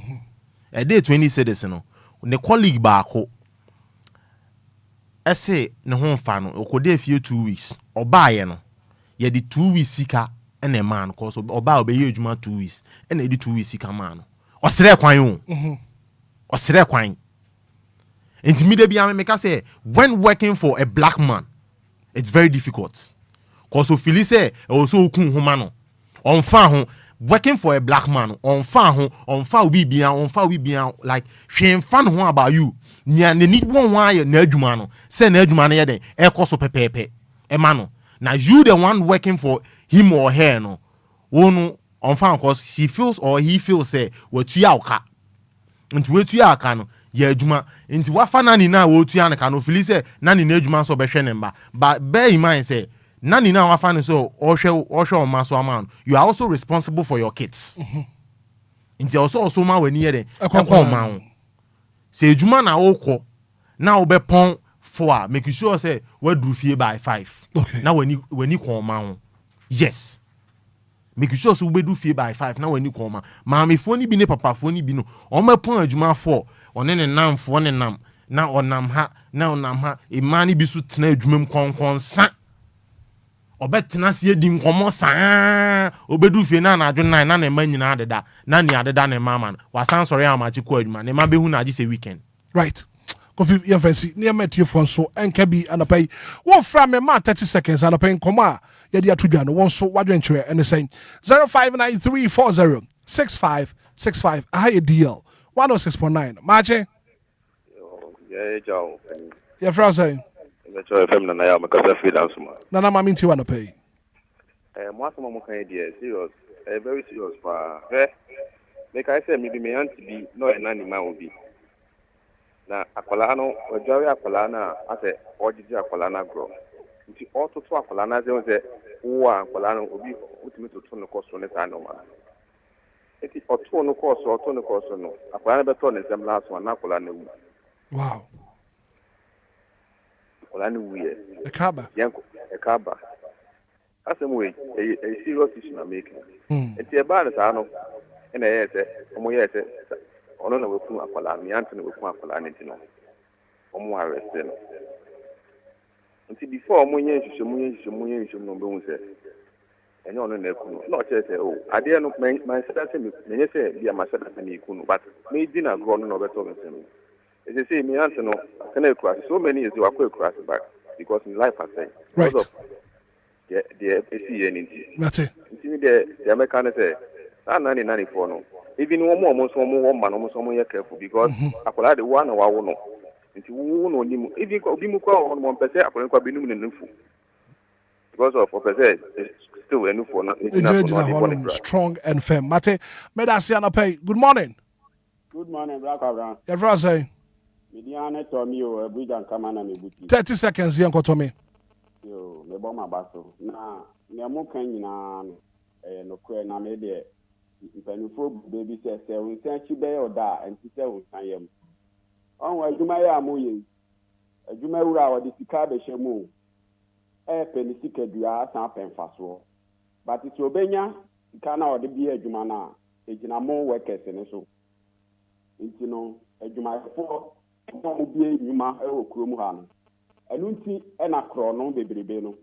a day 20 cedis no ne colleague ba ko ese ne ho mfa no okode afie 2 weeks obaaye no ye di 2 weeks sika ene man cause obaa obeye adwuma 2 weeks ene di 2 weeks sika man no osere kwan o osere kwan intimidate bia me ka say when working for a black man it's very difficult cause o feel say also okun homa no on fa ho working for a black man on fa obi bia like hwe fan ho about you nia ne need one why na adwuma no say na adwuma no ye den e koso pepepe e ma no na you the one working for him or her no wonu on fa cause she feels or he feels say watu aka nti watu aka no ye adwuma nti wafa nani na wotu ya nka no feel say nani na adwuma so be hwe ne mba but bear in mind say nani na wafa no so ohwe o maso amount you are also responsible for your kids Nti also ma wani yede ekọ ma ho. Se adwuma na wokọ na wo be pon 4 make sure say we do fie by 5. Okay. Na wani kon ma ho. Yes. Make sure so we do fie by 5 na wani kon ma. Ma me fo ni bi ne papa fo ni bi no. O ma pon adwuma 4. One ne nam fo ne nam. Na onam ha, na onam ha. Imani bi so tena adwuma konkon sa. Obetena sie di nkomo saa obedu fie na adwo 9 na ma nyina adeda na ni adeda na mama wasan sori amachi ko adwuma ne ma behu na agi se weekend right Kofi ye fancy near metie fon so enka bi anapai wo fra me ma 30 seconds anapai nkomo a ye dia to dwa no won so wadwen kire ene sen 0593406565 a deal 106.9 mache yeah Joe ye fra say DLFM na ya makasa freelance ma. Na mama nti wa no pay. Mo asoma mo kan dey serious. Very serious pa. Make I say me be me auntie bi no e na ni ma obi. Na akwala no ojari akwala na ase ojiji akwala na gro. Nti ototo akwala na ze wo akwala no obi utimi toto no koso ne ta no ma. Eti oto no koso no akwala na beto ne zem last one na akwala na wu. Wow. Olani wuye. Ekaba. Yanko ekaba. Asemwe a serious issue na making. Enti e ba na sa no. Ena yete, omo yete. Ono na wefu akwala, mi anti na wefu akwala nti no. Omo arrest no. Enti before omo yenhwehwem no be hu se. Enye ono na eku no. Na o che se o, ade no man say me say bia ma say na eku no, but me di na gro no no beto me say. As I say, me answer no, can I cross so many years you are cross back because in life I say. Right. The anything. That's it. The American say, 1994 no. Even one more man almost someone careful because I could have the one or no. Even Bimuka on 1%, I could be numerous because of still a new for strong and firm. Mate, Medasiana pay. Good morning. Good morning, Black Abraham. Everyone say. 30 seconds, young Kotomi. Yo, me bomb my basso. Na, me amu kanyina no kwe na me de. Mpanifo baby say we say chibe oda and ti say we san yam. On adwuma ya amoye. Adwuma wura wo de sika be hwemu. Peni sika dua san penfa so. But it obenya sika na wo de bi adwuma na ejina mo workers ne so. Nti no adwumayefo mo bie nyuma e wo kurom ha no enu nti e na kro no bebrebe no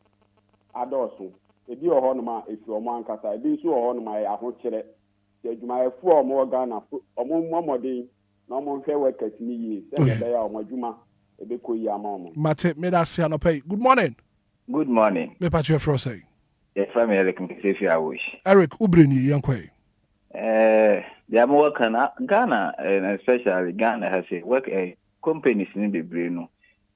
adoso ebi oho no ma efi omo ankasa ebi nso oho no ma ya ho kire adwumayefo omo Ghana omo mmomodin na omo hwe workers ni yi se be ya omo adwuma ebe ko yi ama omo Mate medasi anopai. Good morning. Good morning. Me patch your fro say. Yes, family Eric Mkisefia Awish. Eric Ubreni yankwe. They are working Ghana, and especially Ghana has a work companies in the brain.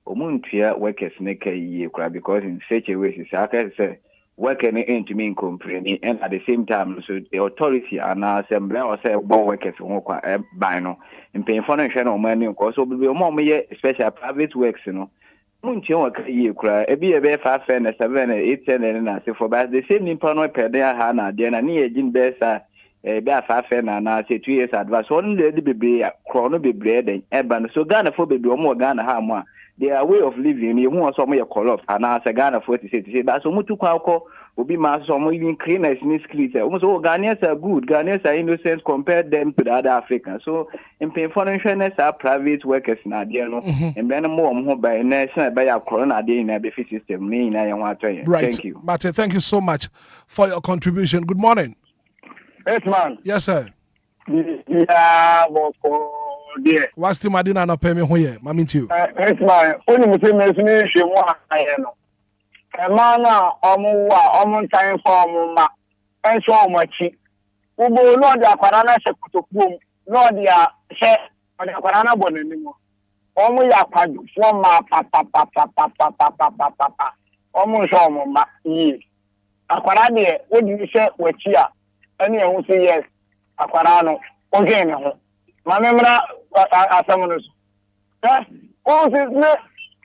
Omuntia workers make a year because in such a way, I can say working into mean company, and at the same time, so the authority and our assembly or say born workers who buy no and paying financial money, of course, will be more especially private works, you know. Muntia work a year cry, a be a bear 5 and 7 8 10 and I say for that the same impano per day, Hannah, then I need in Bessa. Be a 5 and I say 2 years advance. Only the baby, chrono be bread and Eban. So Ghana for baby or more Ghana Hamwa. Their way of living, you want some of your call up and I say Ghana 46. But so much to call will be my some even cleaners in this creature. Almost all Ghanaians are good. Ghanaians are innocent compared them to the other Africans. So in paying for insurance are private workers now, dear no, and then more by national by a corona day in a benefit system. Right. Thank you. Mate, thank you so much for your contribution. Good morning. Hitman. Yes, sir. Yeah, dear. What's the Madina no pay me here? Mammy too. Hitman. Only Muslim she want I know. A man omu time for ma. And so much. Ubo no dia kwarana se kutokum. No dia she on dia kwarana bonenimo. Omu ya kwadu so ma pa. Omu so omu ma yi. Akwara de wodi se wachi a any who say yes, Aquarano, again. Mamma Asamonos. Oh,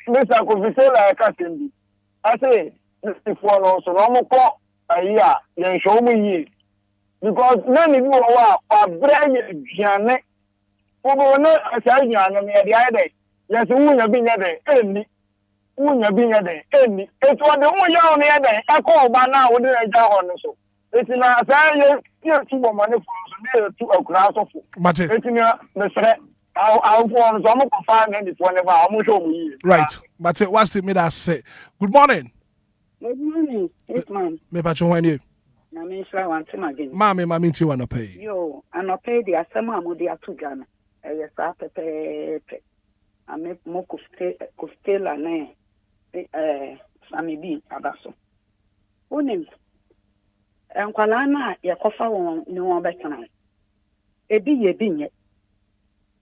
Mr. Cofisela, Cassin. I say, Mr. Follow, so no more a year, then show me ye. because none of you are brand Gianne. Over no as I know me the other day. Yes, who have been there, any. Who have been there, any. It's what the only on the other. I call by now with a job on so. It's in a very two money for to a class of. But it's in the threat. I'll form some of 5 minutes whenever I'm sure we. Right. But what's the middle say? Good morning. Good morning, Hitman. Me patcho when you. Na me shra wan tim again. Mami ti wan pay. Yo, an pay the asema amodi atu Ghana. Yes, pepe. Ame mo kustela ne. Sami bi abaso. Onim. Enkwala na yakofa won ni won betena. Ebi ye bi nye.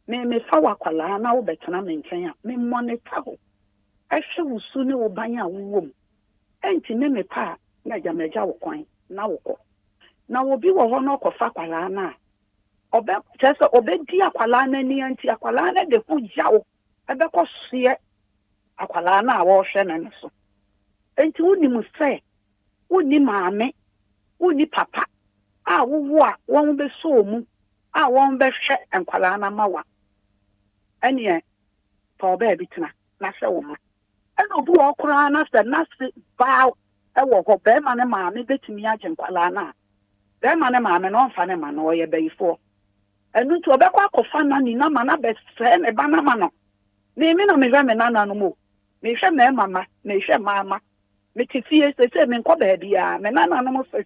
Me fa wakwala na wo betena me nchen a me monitor ho. Ehwe wusu ne wo ban a wo wom. Enti me pa na jameja wo kwan na wo ko. Na wo bi wo ho na kofa kwala na. Obe chese obedi akwala na ni anti akwala na de hu jawo. Ebe ko sie akwala na wo hwe na ne so. Enti woni mu se woni maame woni papa a wo a won be so mu a won be hwe enkwala na mawa. Ene to be bitina na hwe wo ma. And obu okra na se na se ba e wo ho be ma ne maame betimi agye nkwala na be ma ne maame no mfa ne ma no ye beyifo enu to obekwa akofa na ni na ma na be se ne ba na ma no me na me hwe me na no mo me hwe me mama me hwe mama me tifie se me nko ba bia me na no mo se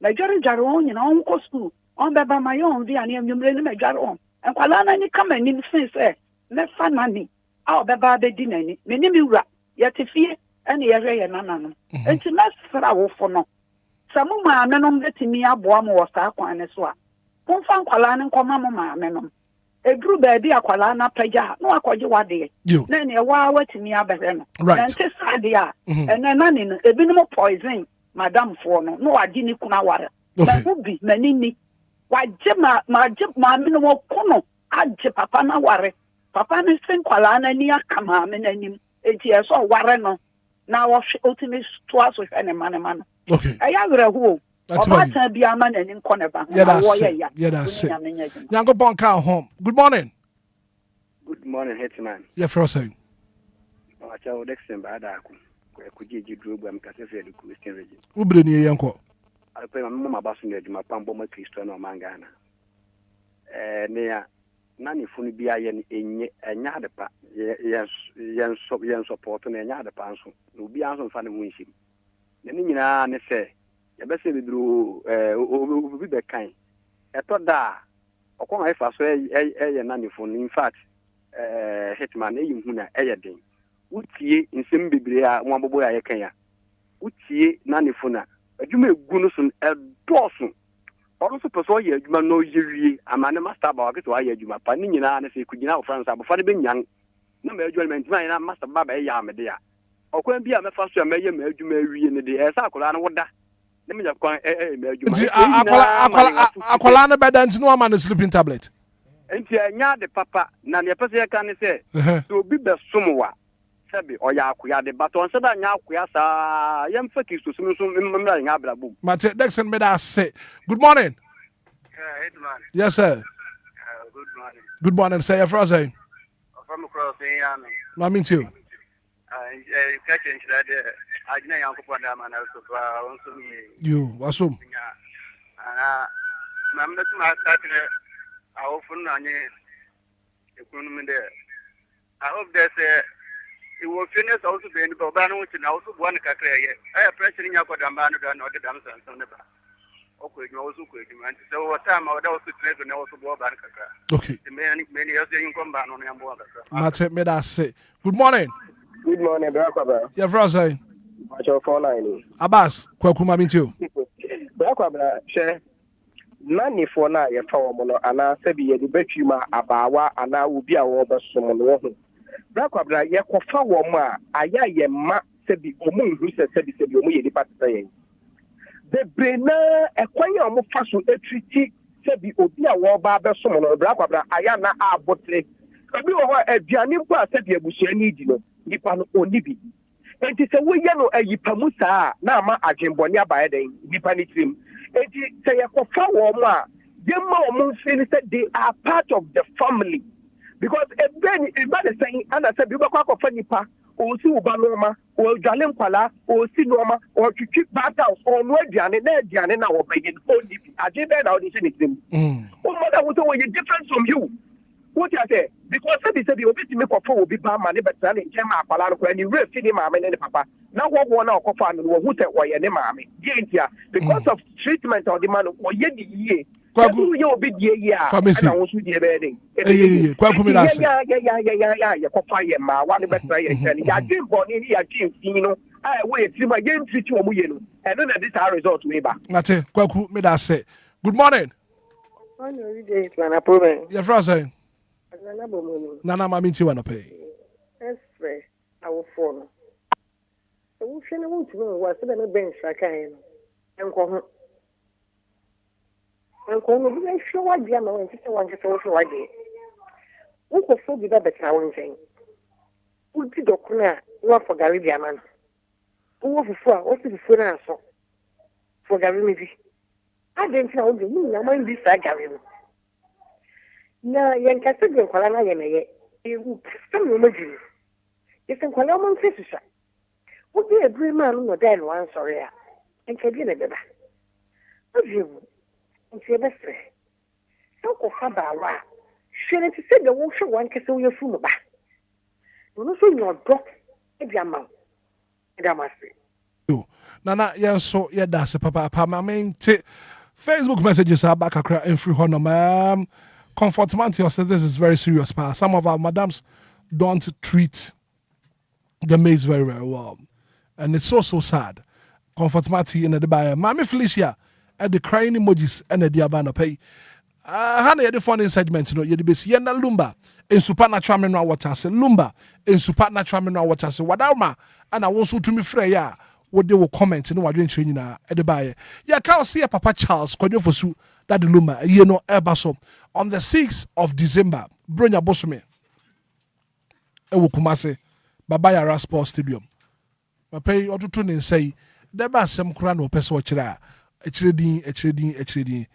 na jori jaro on nyina on ko school on be ba ma yo on via ne anwumre ne me jaro on nkwala na ni kama ni se me fa na ni a obeba be di nani me ni mi wura yatifie ene yehwe ye nanano enti mesra wo fo no samu maame no betimi aboa mo wosa kwan ne so a kumfa nkwala ne nkoma mo maame no eduru baabi akwala na pagya no akogye wade na ne wa watimi abehwe no enti sade a ene nani no ebinom poison madam fo no no wagye ni kuna ware na hubi manini wagye maame no kono agye papa na ware papa ne sin kwala na ni akama me nanim enti eso ware no na wo ultimate twa so hwe ne mane okay aya were ho obata bia ma na ni nkone ba na wo ye ya that's it nyango bon ka home. Good morning. Good morning, Hitman. Yeah, frozen. Acha o Dexter ba da ku jeji drobu am ka se fe de Christian region ubre ni yanko alpe ma mama basu ne djuma pambo ma Kristo na mangana ne ya nani funu bia ye enye enya de pa yen support na enya de pa nso no bia nso fa ne ho nshim ne nyina ne se ye be se bidru obi be kan eto da okon haifa so ye nani funu in fact Hitman e yihu na eye den utie nsem bebre a mo abobo ya yekan ya utie nani funu adwuma egu no so edoso ọrụ pẹ̀sọ́ yẹ adwuma no yẹwie amane master ba wakete wa yẹ adwuma pa ni nyina na se kugina o France abofo de benyan na ma adwuma ntima na master ba ba ya amede ya okwan bi a mefa so ma yẹ ma adwuma awie ne de esa akola na woda ne me jakwan ma adwuma akola na beda ntino ama na sleeping tablet enti anya de papa na ne pese ka ne se so obi be somwa sabi oya akoya de baton se da nya akoya sa yem faki so sum mmra nya abrabum Mate Dexon me da say good morning. Hitman. Yes sir. Good morning. Good morning, say your phrase. From across the yam. I mean too. Catching that I didn't have to man also you assume I'm not my starting I often on economy there. I hope there's it will finish also the end of Bano, which also one career. I have pressure in your Kodambano than other dams and so never. Okay, you also could demand. So, what time I would also trade and also go back. Okay. Many years you come back on your border. Mate me da say good morning. Good morning, brother. Your phrase. What's your phone line? Abbas, Kwakuma mean too. Brother, share. Nani for na ye power mono ana sebi ye de betuma abawa ana ubi a wo beso mo ho brakwa ye kofa wo ma aya ye ma sebi omo nhu sebi omo ye di patata ye de brena ekwan ye omo fa so etriti sebi obi a wo ba beso mo no brakwa aya na abotre obi wo ho aduane mpo a sebi abusua ni di no nipa no oni bi enti se wo ye no ayipamu saa na ama agyenbone abaye den nipa ni trim Say a woma, Yema feel that they are part of the family. Because everybody saying, and I said, Biba Fanipa, or Subanoma, or Jalem Pala, or Sinoma, or to keep battles, or no Diana, Diana, or Begin, only. I did that audition. Oh, mother was always different from you. What I say? Because they said the obesity make will be bad money, but selling Gemma Palano, and you really see him, and papa. Now, what one out of fun, who said, why, and mammy, because of treatment or the man, or yet the year. You'll be yeah, pharmacy. Yeah, one best I didn't born in here, you know. I wait, see my game treat you, and then this our result, maybe. Nate, Kwaku, me that say. Good morning. Your friend saying, Nana, Mammy, you want to pay? Express, I will follow. So, we shall want to know what's the bench I can and go home. And go home, I'm sure what the amount of one just also like it. Who could so be that challenging? Who did Okuna, what for Gary Diamond? Who was before, what is the food answer for Gary Midi? I didn't tell you, I mind this Gary. Na yan kasa din kwala na yan eh some imagine you can kwala mon fisisa wo be agree man no dan wan sorry a enka bi na beba avu nti be sre so ko fa ba wa hwere ti se de wo hwe wan kasa wo yafu mu ba no so nyo do e bia ma e da mase Nana yan so ye da se papa ma men te Facebook messages are back akra in free honor Comfort Manti said this is very serious, pa. Some of our madams don't treat the maids very, very well. And it's so sad. Comfort Manti in the Dubai. Mami Felicia at the crying emojis and the Diabana pay. Hana the funny segment, you know, you'd be seeing Lumba in supernatural mineral water. Say Lumba in supernatural mineral water. Say Wadama and I want to me freya. What they will comment, you know, what you're training at the buyer. Yeah, can't see a Papa Charles, Kodio Fosu, that the Lumba, you know, Airbaso. On the 6th of December, Bronya Bosume, Ewo Kumase, Babaya Sports Stadium. I pay or to tune and say, there are some crown or person watch that. A trading. Govi,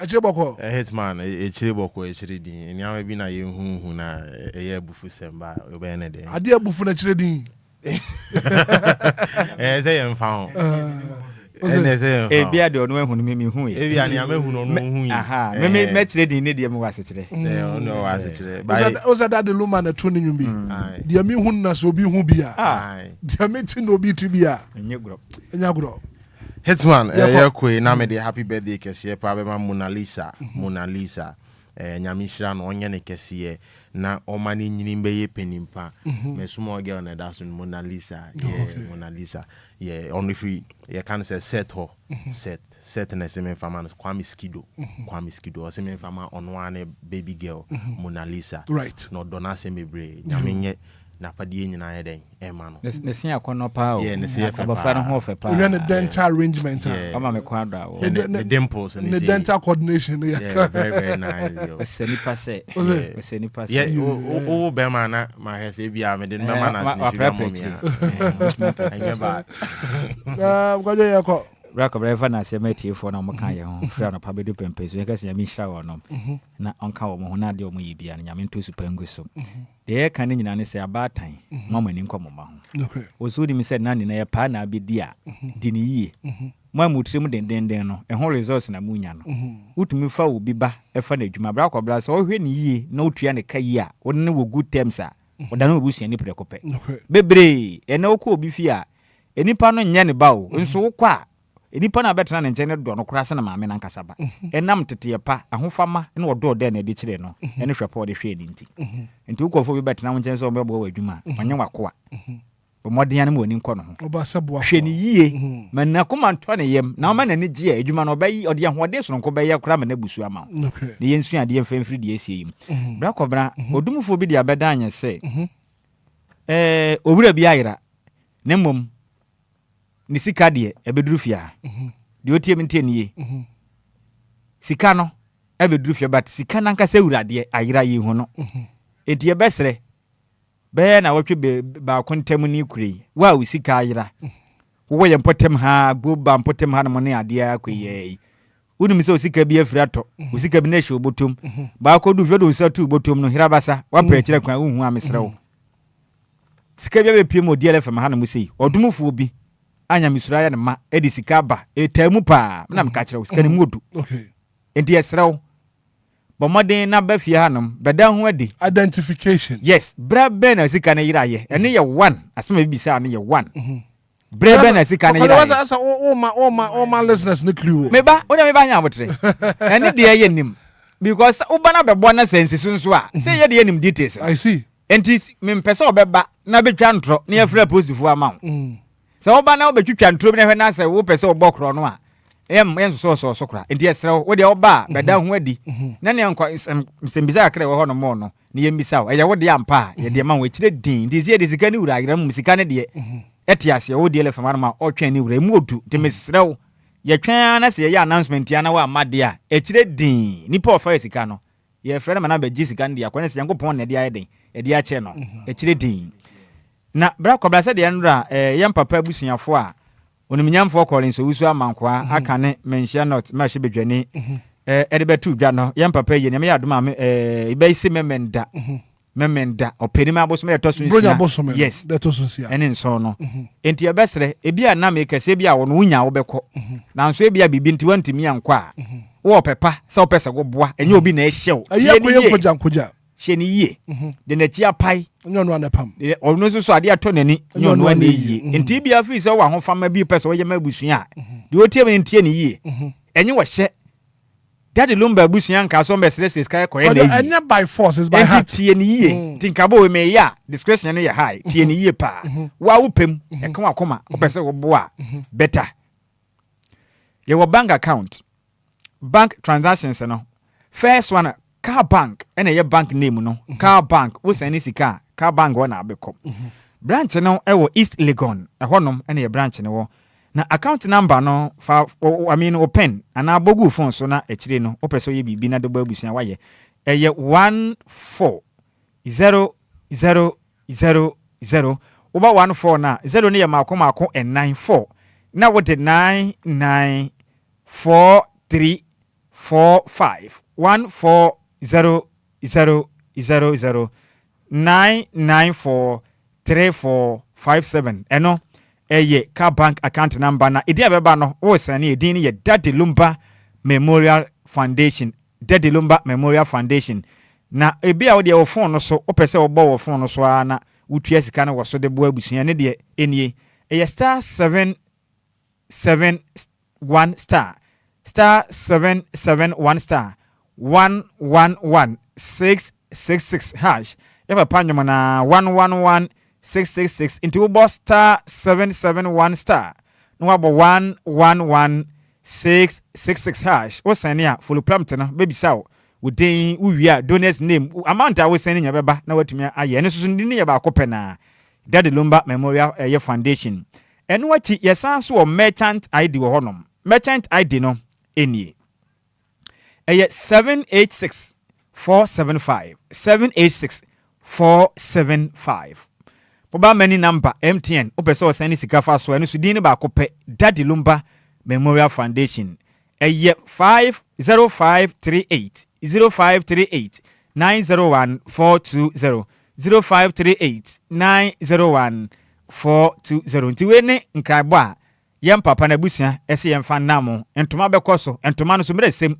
a cheboko. A hitman, a cheboko, a trading, and now maybe na you who na a year before Semba, Benede. I dear Buffuna trading. As I am found. Ebia de ono ehunu me hu ye. Ebia ne ame hu no hu ye. Aha. Me metire di ne de mu wasechire. No wasechire. Oza that the Luma na tuni nyumbi. De me hu na so obi hu bia. De me ti no obi ti bia. Enyagro. Hitman, yakwe na me de happy birthday kese pa be ma Mona Lisa. Nyamishira no onye ne kese na omani nyini mbeye penimpa. Me small girl na that's Mona Lisa. Mona Lisa. Yeah, only free. You can say set ho, set na semen fama Kwame Skido, or semen fama on one baby girl, Mona Lisa. Right. No dona semebre. Nyamenye na padie nyina eden emano. Nesi akono pa o. Yeah, nesi abafra ho fe pa. We have a dental arrangement. Ama me kwada o. The dimples and the dental coordination. Yeah, very nice. Seni passe. Seni passe. Yeah, o be mana ma hese bia me de me mana se. Rako breva na se meti fo na mo kan ye ho fra na pa be do pempeso ye kase nyame hira wo no na onka wo mo ho na de o mo yi bia na nyame nto su pangu so de ye kan nyina ne se abatan mama ni nko mo ma ho okay osu di mi se na ni na ye pa na abedi a di ni yie mo amutire mu dendenden no e ho resource na munya no utumi fa wo bi ba e fa na adwuma bra ko bra se o hwe ni yie na otua ne kai a wo ne wo good terms a wo da na obusia ni prekope bebre e na okọ obi fi a enipa no nya ne ba o nso wo kwa enipa na betena ne nkyene do no kura se na maame na nkasa ba enam tete pa ahofama ne wo do de na de kire no ene hwepa de hwe ni nti nti ukofo bi betena wo nkyene so mbebo wa adwuma onye wakoa bomode ya ne mo ni nkọ no obasebo hwe ni yie manna koma nto ne yem na ma na ne gie adwuma no bayi ode ahode so nko bayi kura ma na busu ama ne yensu ade mfamfiri de asie yim bra kobra odumfo bi de abeda anya se owura bi ayira ne mom ni sika de ebeduru fia de otie mte nie sika no ebeduru fia but sika nanka se urade ayira yi hu no enti ebesre be na wotwe ba kontem ni kure wa sika ayira wo ye mpotem ha go ba mpotem ha no ne ade akoye wonu mi se osika bi afira to osika bi na hye obotom ba ko du fedo osatu obotom no hirabasa wa pa kire kwan hu amesrewo sika bi be pie mo DLFM ha no mu sei odumfo bi anya misura ya ne ma edi sika ba etamu pa na mka kire sika ne mu odu okay enti esrewo bomoden na ba fie ha no beda ho adi identification yes bra ben na sika ne yiraye ene ye 1 asema bi sa ne ye 1 brebe na sika na yira. Wasa asa o ma listeners ne clue. Meba, o me ba nya abotre. Ene de ye nim because uba na bebo na sense sunso a. Say ye de nim details. I see. Enti me mpese obeba na betwa ntro na ye fra posifu ama wo. So uba na obetwitwa ntro na hwe na say wo pese obokro no a. Em so kra. Enti esra wo de oba beda ho adi. Na ne nkwa msembisa akre wo ho no mo no. Ni ye mbisa wo. Eya wo de ampa ye de ma wo kire din. Ndi sie de sika ni wura agra mu sika ne de. Etiase o DLFM ma o twen ni wura mu odu de mesrew ye twen na se ye announcement ya na wa amade a ekire din ni pa ofa sika no ye frɛ na ba gi sika ndi akwane se yankopon na de ayeden e de ache no ekire din na bra kobra se de nra ye mpapa abusuafo a onimnyamfo Collins Owusu amankoa aka ne menhia not ma hye bedwane e de betu dwa no ye mpapa ye ne me yadoma me e be ise memenda openima abosome tosunsia yes de tosunsia ene nso no enti ebesre ebia na me kase bia wo no wunya wo bekọ na nso ebia bibi nti wantimi ankọ a wo pepa se wo pese go boa enye obi na ehyew ayekoja hye ni yie de na chi apai onyo no anapam ono so ade ato nani onyo no ane yie enti bia fi se wo ahofama bi pese wo ye mabusua de otie me ntie ni yie enye wo hye Daddy Lumba busuan ka so mbesrese sky koye na yi. Anya by force is by heart. Tie ni yie. Tinkabo we me ya discretion no ye high. Tie ni yie pa. Wa wopem e kan akoma. Opese wo boa. Better. Your bank account. Bank transactions no. First one car bank ena ye bank name no. Car bank wo sani sika. Car bank wo na abekọ. Branch no e wo East Legon. E honom ena ye branch no wo. Na account number no open ana bogu phone so na ekire no opeso ye bibi na doba abusia waye eye 14000 oba 14 na 0 ne ye makomako and 94 na what the 994345 14000 9943457 eno eye car bank account number na edi abeba no wo sane edi ni ye Daddy Lumba Memorial Foundation Daddy Lumba Memorial Foundation na ebi a wo de wo phone no so wo pese wo bo wo phone no so na wutua sika na wo so de bo abusuan ne de enie eye star 771 star 771 star 111666 hash eba panyo na 111666 into boss star 771 star no wabo 111666 hash wo sane a follow prompt no baby saw wodin wuwia donors name amount a wo sane nya beba na watumi aye ene so ndi ne ba akopɛ na Daddy Lumba Memorial Foundation eno wachi yesanso o merchant ID wo honom merchant ID no enie eye 786475 Boba many number MTN opese o sani sika fa so eno so din ne ba akopɛ Daddy Lumba Memorial Foundation eye 50538 901 420 ntiwe ne nkrabo a yem papa na busua ese yem fa namo entoma bekoso entoma no so mresem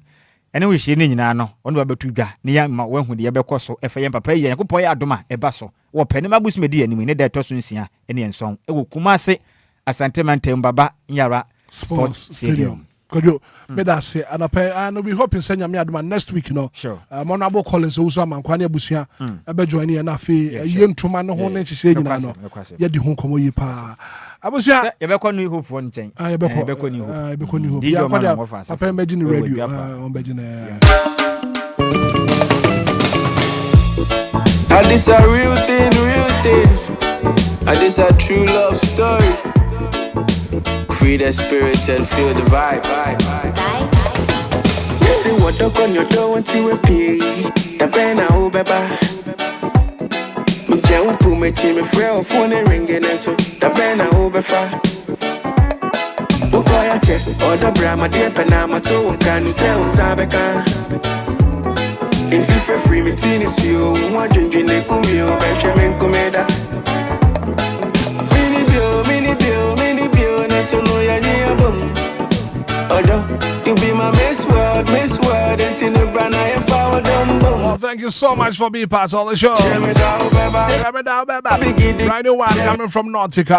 ene we hye ne nyina no ono ba betu dwa ne ya ma wahu de bekoso efe yem papa ye yakopɔ ye adoma eba so wo pene mabus medi anim ne da toso nsia ene enson ewo kumase asante mantem baba nyara sports stadium Kojo, me da say and we hope in send me adoma next week no. Sure. Honorable Collins Owusu amankwane abusua ebe join ye na fe ye ntoma no ho ne hyehyɛ nyina no. Ye di ho komo yi pa. Abusua ye bekɔ no hope for nchen. Ye bekɔ ni hope. Ye bekɔ ni hope. Ya kwada papa imagine radio. On begin. And this a real thing. And this a true love story. Free the spirit and feel the vibe. Yes, you want to on your door until we pay. The pen I hope ever. Me jump to me team, me frail phone ringing and so. The pen I hope ever. Boy, I check all the brama, dear Panama, to can you sell Sabeka? If you feel free, me tennis you, what you drink, they come here, Benjamin Comeda. Mini bill, national, yeah, boom. Although you be my miss world, until you brand I am forward on boom. Well, thank you so much for being part of the show. Right one coming from Nautica.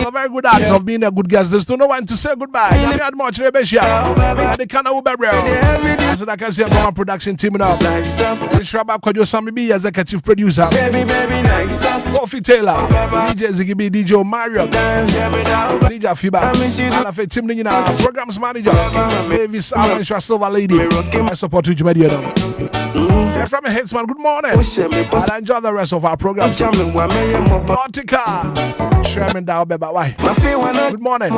A very good act of being a good guest. There's no one to say goodbye. I had much Rebesha. The kind of Uber as I can see from our production team now. Shraba Kojo Sami B, executive producer. Baby, nice up. Kofi Taylor, DJ Zigibi, DJ Mario, DJ Fiba, and a team programs manager, Mavis Allen Silver Lady. I support you, Media. From Hitman, good morning. And enjoy the rest of our program. Nautica, Sherman Dow, bye bye. Good morning.